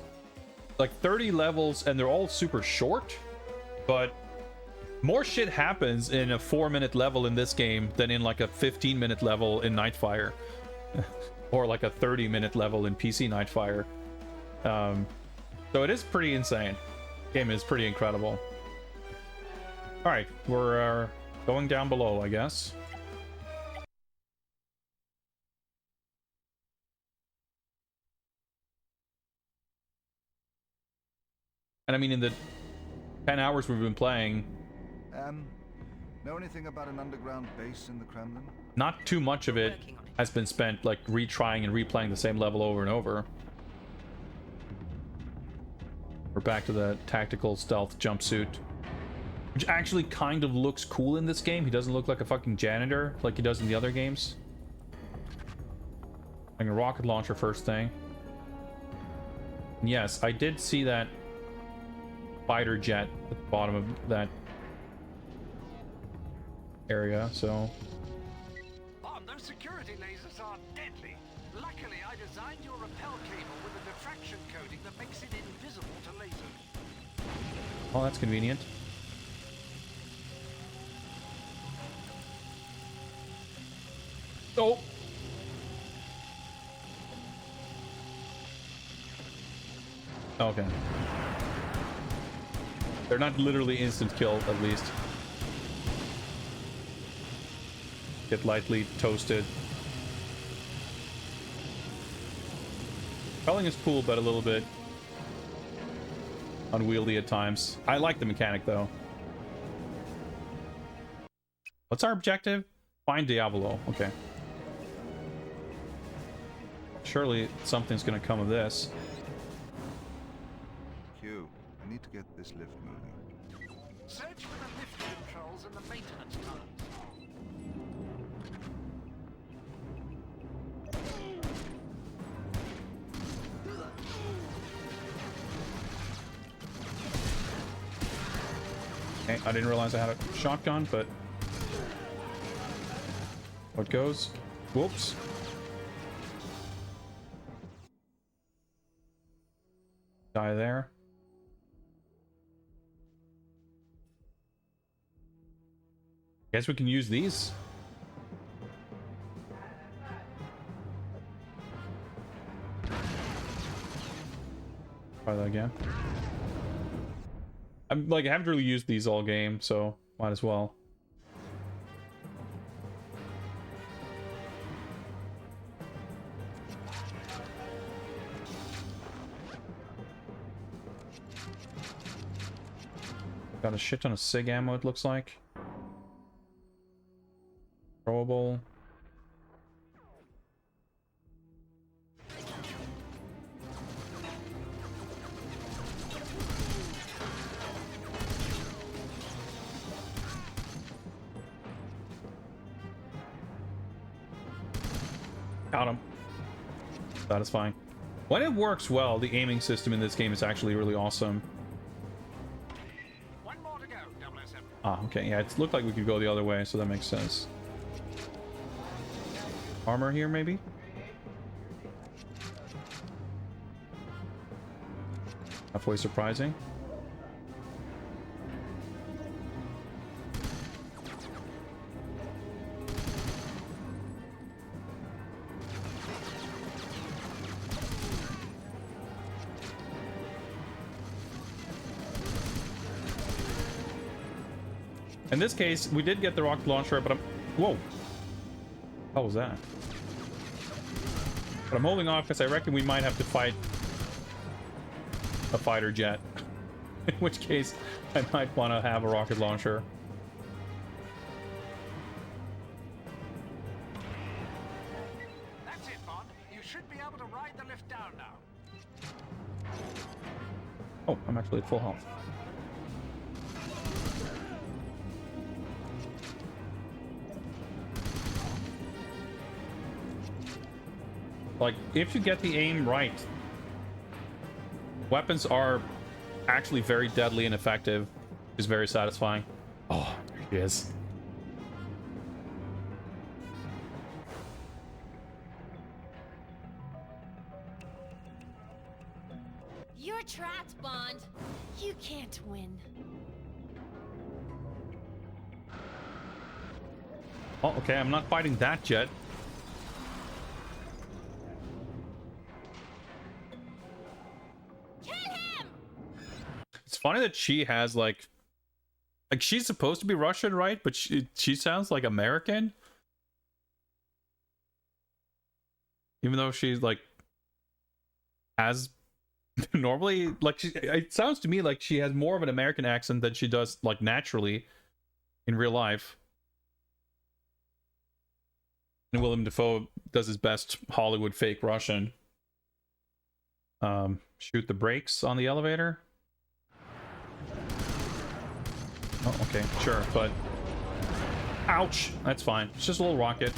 like 30 levels and they're all super short, but more shit happens in a 4-minute level in this game than in like a 15-minute level in Nightfire. Or like a 30-minute level in PC Nightfire. So it is pretty insane. The game is pretty incredible. Alright, we're going down below, I guess. And I mean, in the 10 hours we've been playing, know anything about an underground base in the Kremlin? not too much of it has been spent like retrying and replaying the same level over and over. We're back to the tactical stealth jumpsuit, which actually kind of looks cool in this game. He doesn't look like a fucking janitor like he does in the other games. Like a rocket launcher first thing. And yes, I did see that fighter jet at the bottom of that area, so... Bond, those security lasers are deadly. Luckily, I designed your repel cable with a diffraction coating that makes it invisible to lasers. Oh, that's convenient. Oh! Okay. They're not literally instant kill, at least. Get lightly toasted. Repelling is cool, but a little bit unwieldy at times. I like the mechanic, though. What's our objective? Find Diavolo. Okay. Surely something's gonna come of this. Q, I need to get this lift moving. Search for the lift controls and the maintenance tunnels. Okay, I didn't realize I had a shotgun, but... What goes? Whoops. Die there. Guess we can use these. Try that again. I'm like, I haven't really used these all game, so might as well. Got a shit ton of SIG ammo, it looks like. Throwable. Got him. Satisfying. When it works well, the aiming system in this game is actually really awesome. One more to go, 007. Ah, okay. Yeah, it looked like we could go the other way, so that makes sense. Armor here, maybe? Halfway surprising. In this case, we did get the rocket launcher, but I'm... Whoa! How was that? But I'm holding off because I reckon we might have to fight a fighter jet. In which case, I might want to have a rocket launcher. That's it, Bond. You should be able to ride the lift down now. Oh, I'm actually at full health. Like, if you get the aim right, weapons are actually very deadly and effective. Which is very satisfying. Oh, there he is. You're trapped, Bond. You can't win. Oh, okay, I'm not fighting that jet. It's funny that she has like she's supposed to be Russian, right? But she sounds like American, even though she's like has Normally, like, it sounds to me like she has more of an American accent than she does, like, naturally in real life. And Willem Dafoe does his best Hollywood fake Russian. Shoot the brakes on the elevator. Oh, okay, sure, but... Ouch! That's fine. It's just a little rocket.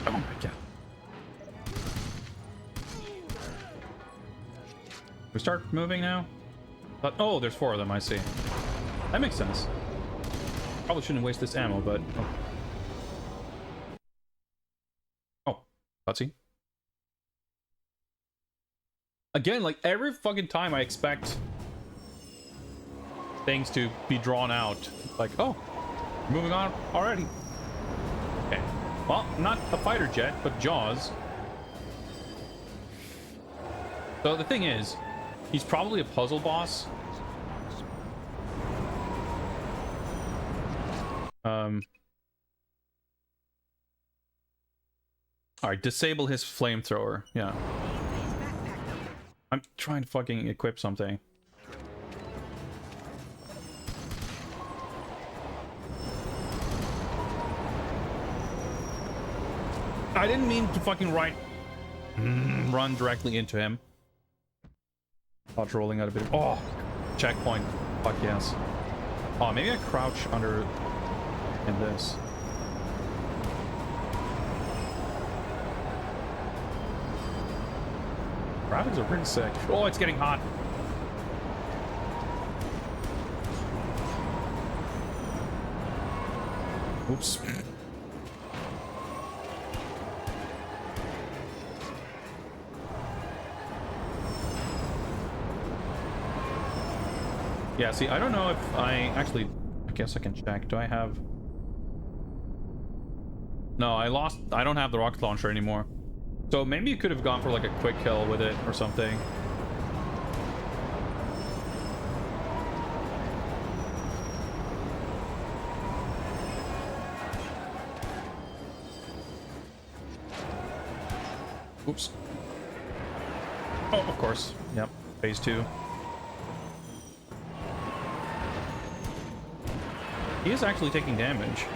Oh my god. We start moving now? But, oh, there's 4 of them, I see. That makes sense. Probably shouldn't waste this ammo, but... Oh, cutscene. Again, like, every fucking time I expect things to be drawn out. Like, oh, moving on already. Okay. Well, not a fighter jet, but Jaws. So the thing is, he's probably a puzzle boss. Alright, disable his flamethrower. Yeah. I'm trying to fucking equip something. I didn't mean to fucking run directly into him. Thought rolling out a bit. Oh, checkpoint. Fuck yes. Oh, maybe I crouch under in this. Graphics are pretty sick. Oh, it's getting hot. Oops. Yeah, see, I don't know if I guess I can check. Do I have... No, I don't have the rocket launcher anymore. So maybe you could have gone for like a quick kill with it or something. Oops. Oh, of course. Yep. Phase 2. He is actually taking damage.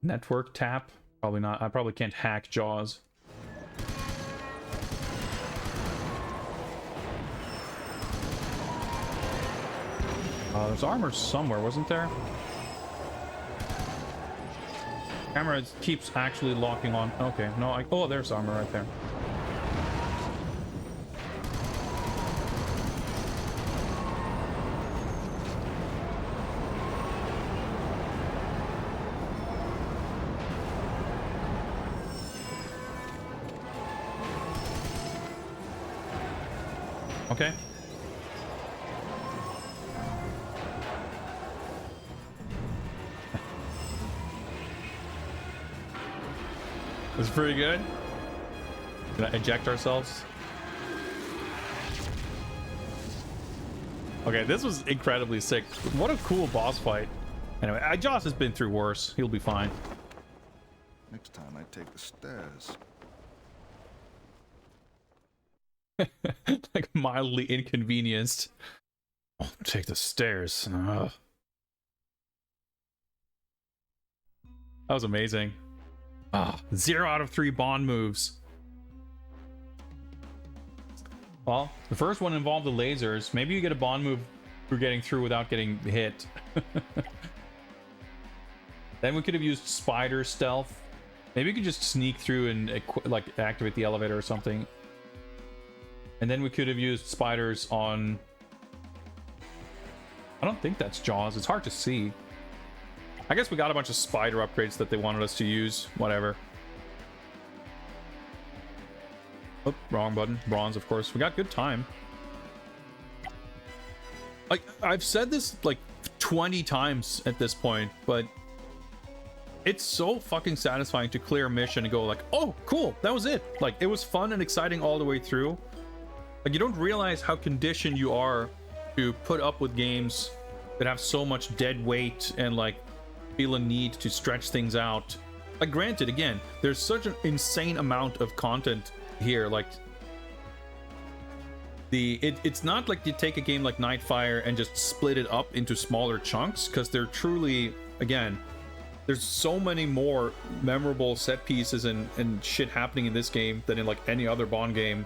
Network tap? Probably not. I probably can't hack Jaws. There's armor somewhere, wasn't there? Camera keeps actually locking on. Okay, no, oh, there's armor right there. Okay. That's pretty good. Gonna eject ourselves. Okay, this was incredibly sick. What a cool boss fight. Anyway, Joss has been through worse. He'll be fine. Next time I take the stairs. Like mildly inconvenienced. Oh, take the stairs. Ugh. That was amazing. 0 out of 3 Bond moves. Well, the first one involved the lasers. Maybe you get a Bond move for getting through without getting hit. Then we could have used spider stealth. Maybe you could just sneak through and like activate the elevator or something. And then we could have used spiders on... I don't think that's Jaws. It's hard to see. I guess we got a bunch of spider upgrades that they wanted us to use. Whatever. Oh, wrong button. Bronze, of course. We got good time. Like, I've said this like 20 times at this point, but it's so fucking satisfying to clear a mission and go like, oh, cool, that was it. Like, it was fun and exciting all the way through. Like, you don't realize how conditioned you are to put up with games that have so much dead weight and like feel a need to stretch things out. Like, granted, again, there's such an insane amount of content here. Like, it's not like you take a game like Nightfire and just split it up into smaller chunks, because they're truly, again, there's so many more memorable set pieces and shit happening in this game than in like any other Bond game.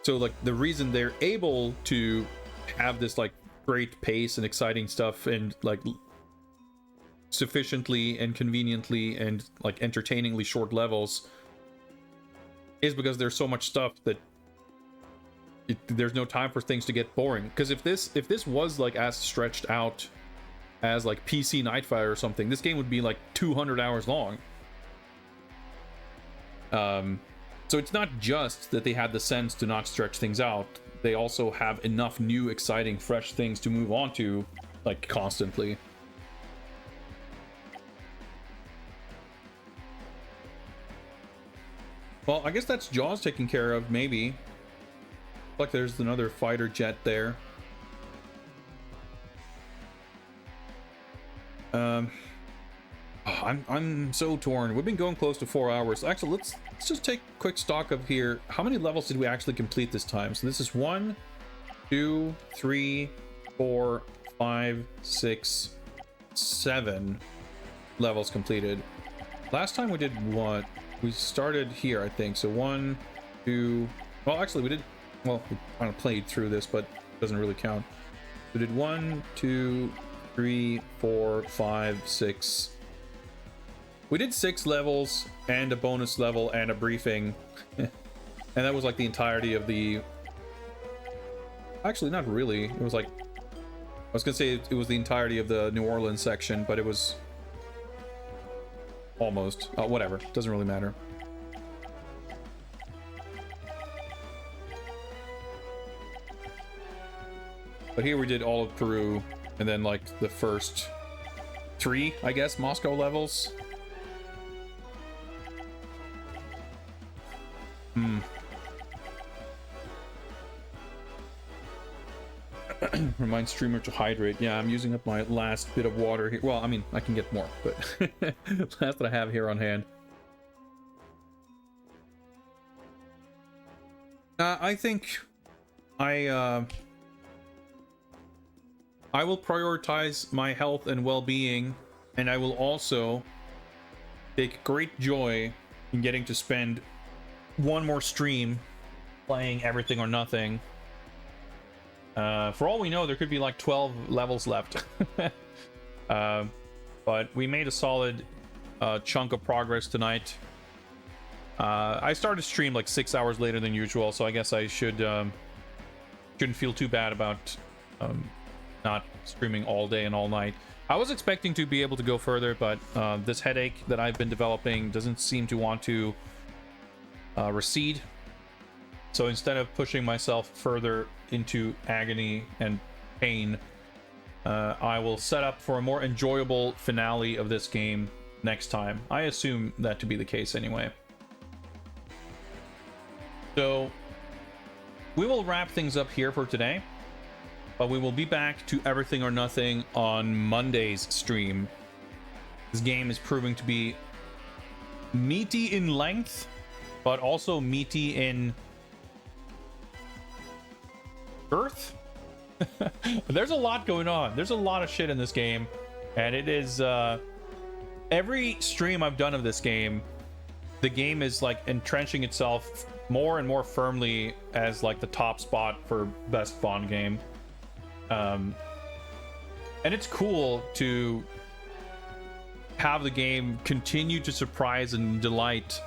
So like the reason they're able to have this like great pace and exciting stuff and like sufficiently and conveniently and like entertainingly short levels is because there's so much stuff that there's no time for things to get boring. Because if this was like as stretched out as like PC Nightfire or something, this game would be like 200 hours long. So it's not just that they had the sense to not stretch things out, they also have enough new, exciting, fresh things to move on to, like, constantly. Well, I guess that's Jaws taken care of, maybe. Like there's another fighter jet there. I'm so torn. We've been going close to 4 hours. Actually, let's just take quick stock of here. How many levels did we actually complete this time? So this is 1, 2, 3, 4, 5, 6, 7 levels completed. Last time we did what? We started here, I think. So 1, 2. Well, actually, we did. Well, we kind of played through this, but it doesn't really count. We did 1, 2, 3, 4, 5, 6. We did 6 levels and a bonus level and a briefing. And that was like the entirety of the... Actually, not really. It was like... I was gonna say it was the entirety of the New Orleans section, but it was... almost. Whatever. Doesn't really matter. But here we did all of Peru, and then like the first 3, I guess, Moscow levels. Remind streamer to hydrate. Yeah, I'm using up my last bit of water here. Well, I mean, I can get more, but last that I have here on hand. I think I will prioritize my health and well-being, and I will also take great joy in getting to spend one more stream playing Everything or Nothing. For all we know, there could be like 12 levels left. But we made a solid chunk of progress tonight. I started stream like 6 hours later than usual, so I guess I shouldn't feel too bad about not streaming all day and all night. I was expecting to be able to go further, but this headache that I've been developing doesn't seem to want to recede. So instead of pushing myself further into agony and pain, I will set up for a more enjoyable finale of this game next time. I assume that to be the case anyway. So we will wrap things up here for today, but we will be back to Everything or Nothing on Monday's stream. This game is proving to be meaty in length, but also meaty in girth. There's a lot going on. There's a lot of shit in this game, and it is every stream I've done of this game, the game is like entrenching itself more and more firmly as like the top spot for best Bond game. And it's cool to have the game continue to surprise and delight.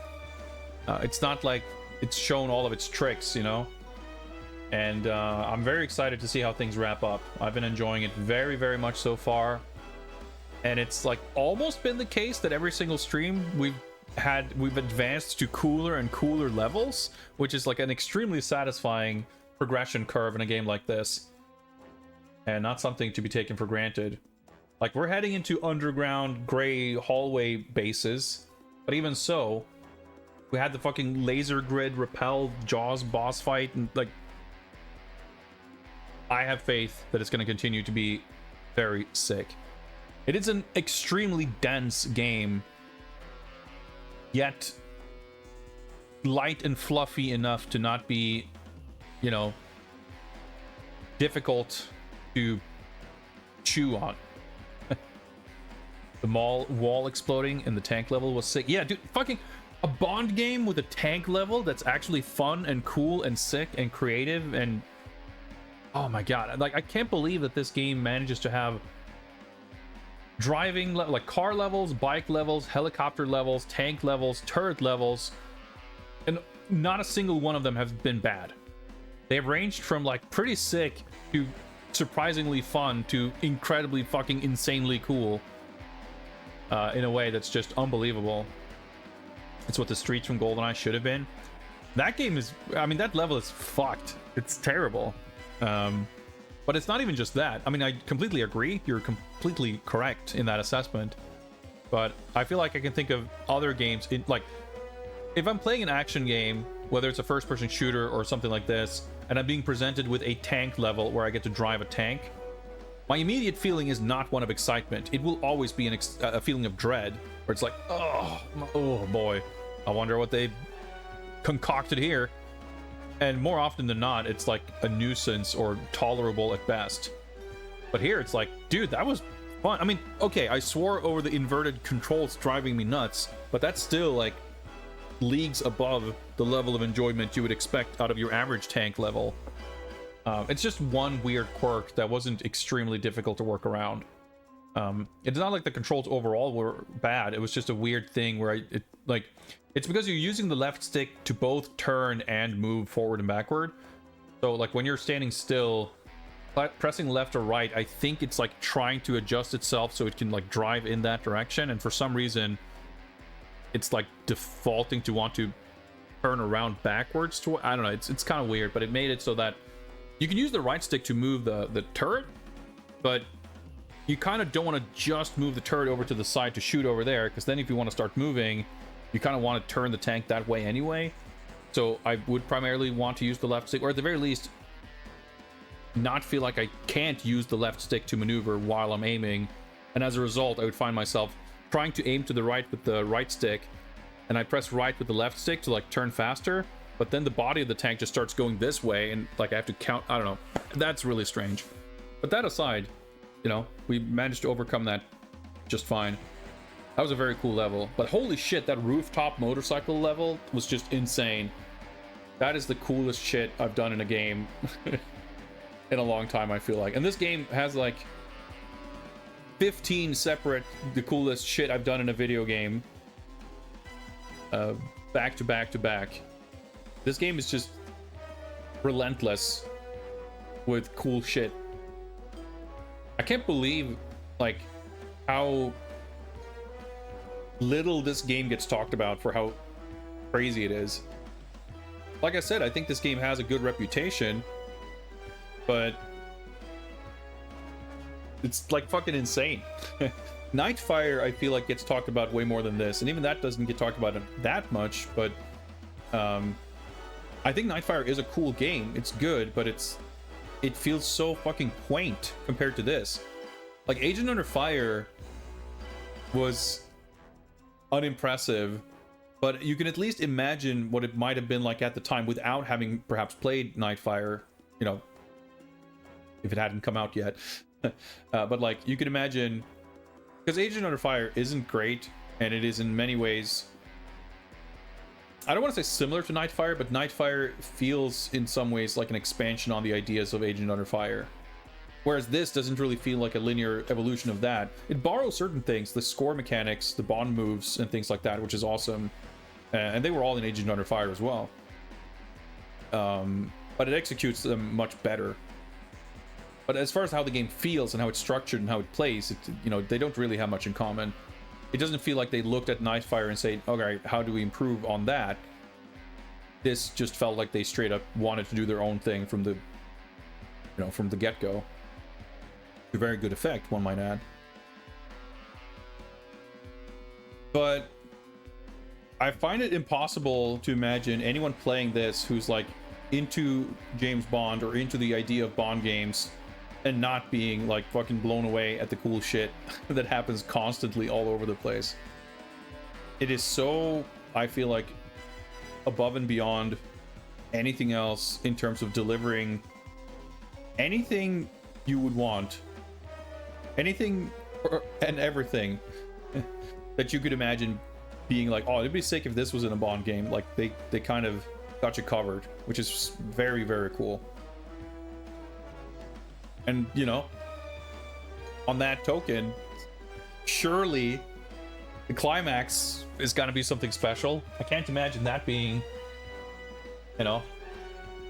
It's not like it's shown all of its tricks, you know? And I'm very excited to see how things wrap up. I've been enjoying it very, very much so far. And it's like almost been the case that every single stream we've advanced to cooler and cooler levels, which is like an extremely satisfying progression curve in a game like this. And not something to be taken for granted. Like, we're heading into underground gray hallway bases, but even so, we had the fucking laser grid repel Jaws boss fight, and like I have faith that it's going to continue to be very sick. It is an extremely dense game, yet light and fluffy enough to not be, you know, difficult to chew on. The wall exploding and the tank level was sick. Yeah, dude, fucking a Bond game with a tank level that's actually fun and cool and sick and creative and oh my god, like I can't believe that this game manages to have driving like car levels, bike levels, helicopter levels, tank levels, turret levels, and not a single one of them has been bad. They've ranged from like pretty sick to surprisingly fun to incredibly fucking insanely cool in a way that's just unbelievable. It's what the streets from GoldenEye should have been. That game is, I mean, that level is fucked. It's terrible. But it's not even just that. I mean, I completely agree. You're completely correct in that assessment. But I feel like I can think of other games in like, if I'm playing an action game, whether it's a first-person shooter or something like this, and I'm being presented with a tank level where I get to drive a tank, my immediate feeling is not one of excitement. It will always be a feeling of dread, where it's like, oh boy, I wonder what they concocted here. And more often than not, it's like a nuisance or tolerable at best. But here it's like, dude, that was fun. I mean, okay, I swore over the inverted controls driving me nuts, but that's still like leagues above the level of enjoyment you would expect out of your average tank level. It's just one weird quirk that wasn't extremely difficult to work around. It's not like the controls overall were bad. It was just a weird thing where it's because you're using the left stick to both turn and move forward and backward. So like when you're standing still, pressing left or right, I think it's like trying to adjust itself so it can like drive in that direction. And for some reason, it's like defaulting to want to turn around backwards to, I don't know, it's kind of weird, but it made it so that you can use the right stick to move the turret, but you kind of don't want to just move the turret over to the side to shoot over there, because then if you want to start moving, you kind of want to turn the tank that way anyway. So I would primarily want to use the left stick, or at the very least not feel like I can't use the left stick to maneuver while I'm aiming. And as a result, I would find myself trying to aim to the right with the right stick, and I press right with the left stick to like turn faster, but then the body of the tank just starts going this way, and like I have to count. I don't know, that's really strange. But that aside, you know, we managed to overcome that just fine. That was a very cool level. But holy shit, that rooftop motorcycle level was just insane. That is the coolest shit I've done in a game in a long time, I feel like. And this game has like 15 separate the coolest shit I've done in a video game, back to back to back. This game is just relentless with cool shit. I can't believe like how little this game gets talked about for how crazy it is. Like I said, I think this game has a good reputation, but it's like fucking insane. Nightfire, I feel like, gets talked about way more than this, and even that doesn't get talked about that much, but I think Nightfire is a cool game. It's good, but it feels so fucking quaint compared to this. Like Agent Under Fire was unimpressive, but you can at least imagine what it might have been like at the time without having perhaps played Nightfire, you know, if it hadn't come out yet. But like you can imagine, because Agent Under Fire isn't great, and it is in many ways, I don't want to say similar to Nightfire, but Nightfire feels in some ways like an expansion on the ideas of Agent Under Fire. Whereas this doesn't really feel like a linear evolution of that. It borrows certain things, the score mechanics, the Bond moves, and things like that, which is awesome. And they were all in Agent Under Fire as well. But it executes them much better. But as far as how the game feels and how it's structured and how it plays, you know, they don't really have much in common. It doesn't feel like they looked at Nightfire and said, okay, how do we improve on that? This just felt like they straight up wanted to do their own thing from the, you know, from the get-go. To very good effect, one might add. But I find it impossible to imagine anyone playing this who's like into James Bond or into the idea of Bond games and not being like fucking blown away at the cool shit that happens constantly all over the place. It is so, I feel like, above and beyond anything else in terms of delivering anything you would want, anything and everything that you could imagine being like, oh, it'd be sick if this was in a Bond game. Like they kind of got you covered, which is very, very cool. And you know, on that token, surely the climax is gonna be something special. I can't imagine that being, you know,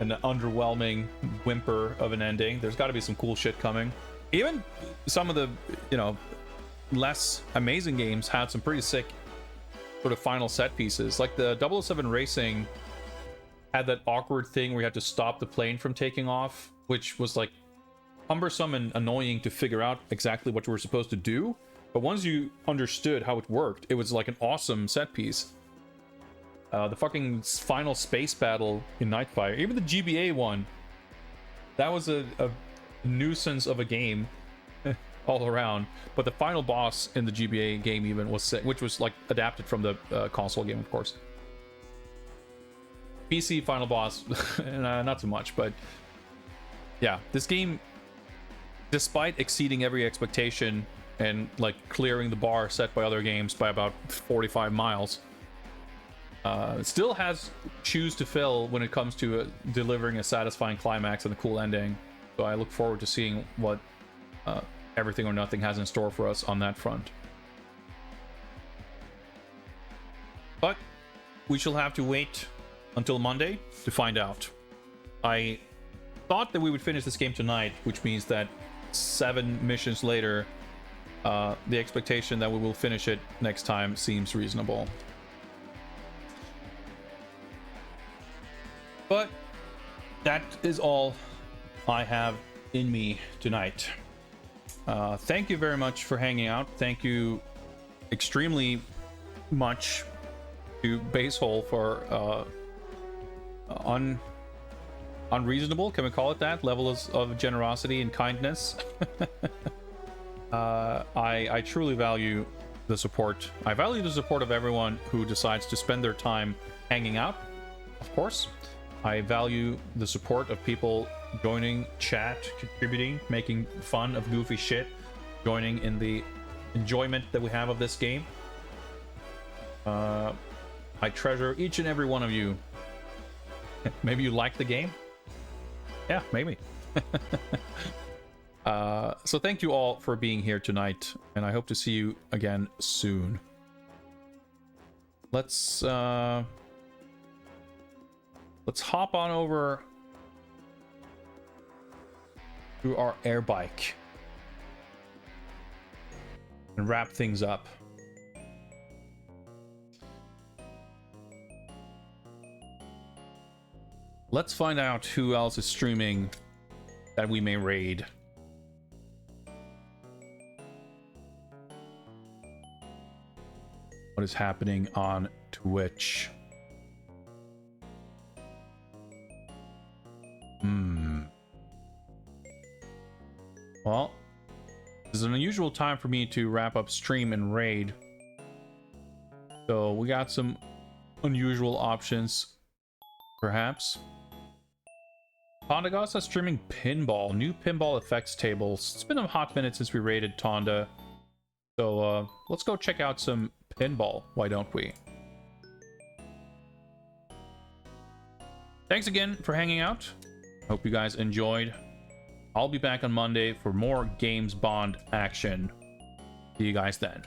an underwhelming whimper of an ending. There's got to be some cool shit coming. Even some of the, you know, less amazing games had some pretty sick sort of final set pieces. Like the 007 Racing had that awkward thing where you had to stop the plane from taking off, which was like cumbersome and annoying to figure out exactly what you were supposed to do. But once you understood how it worked, it was like an awesome set piece. The fucking final space battle in Nightfire, even the GBA one, that was a nuisance of a game all around. But the final boss in the GBA game even was sick, which was like adapted from the console game, of course. PC final boss, not so much, but yeah, this game, despite exceeding every expectation and like clearing the bar set by other games by about 45 miles, still has shoes to fill when it comes to delivering a satisfying climax and a cool ending. So I look forward to seeing what Everything or Nothing has in store for us on that front. But we shall have to wait until Monday to find out. I thought that we would finish this game tonight, which means that 7 missions later, the expectation that we will finish it next time seems reasonable. But that is all I have in me tonight. Thank you very much for hanging out. Thank you extremely much to Basehole for unreasonable, can we call it that, level of generosity and kindness. I truly value the support. I value the support of everyone who decides to spend their time hanging out, of course. I value the support of people joining chat, contributing, making fun of goofy shit, joining in the enjoyment that we have of this game. I treasure each and every one of you. Maybe you like the game? Yeah, maybe. So thank you all for being here tonight, and I hope to see you again soon. Let's hop on over to our air bike and wrap things up. Let's find out who else is streaming that we may raid. What is happening on Twitch? Well, this is an unusual time for me to wrap up stream and raid. So we got some unusual options, perhaps. Tonda is streaming pinball, new pinball effects tables. It's been a hot minute since we raided Tonda. So let's go check out some pinball, why don't we? Thanks again for hanging out. Hope you guys enjoyed. I'll be back on Monday for more James Bond action. See you guys then.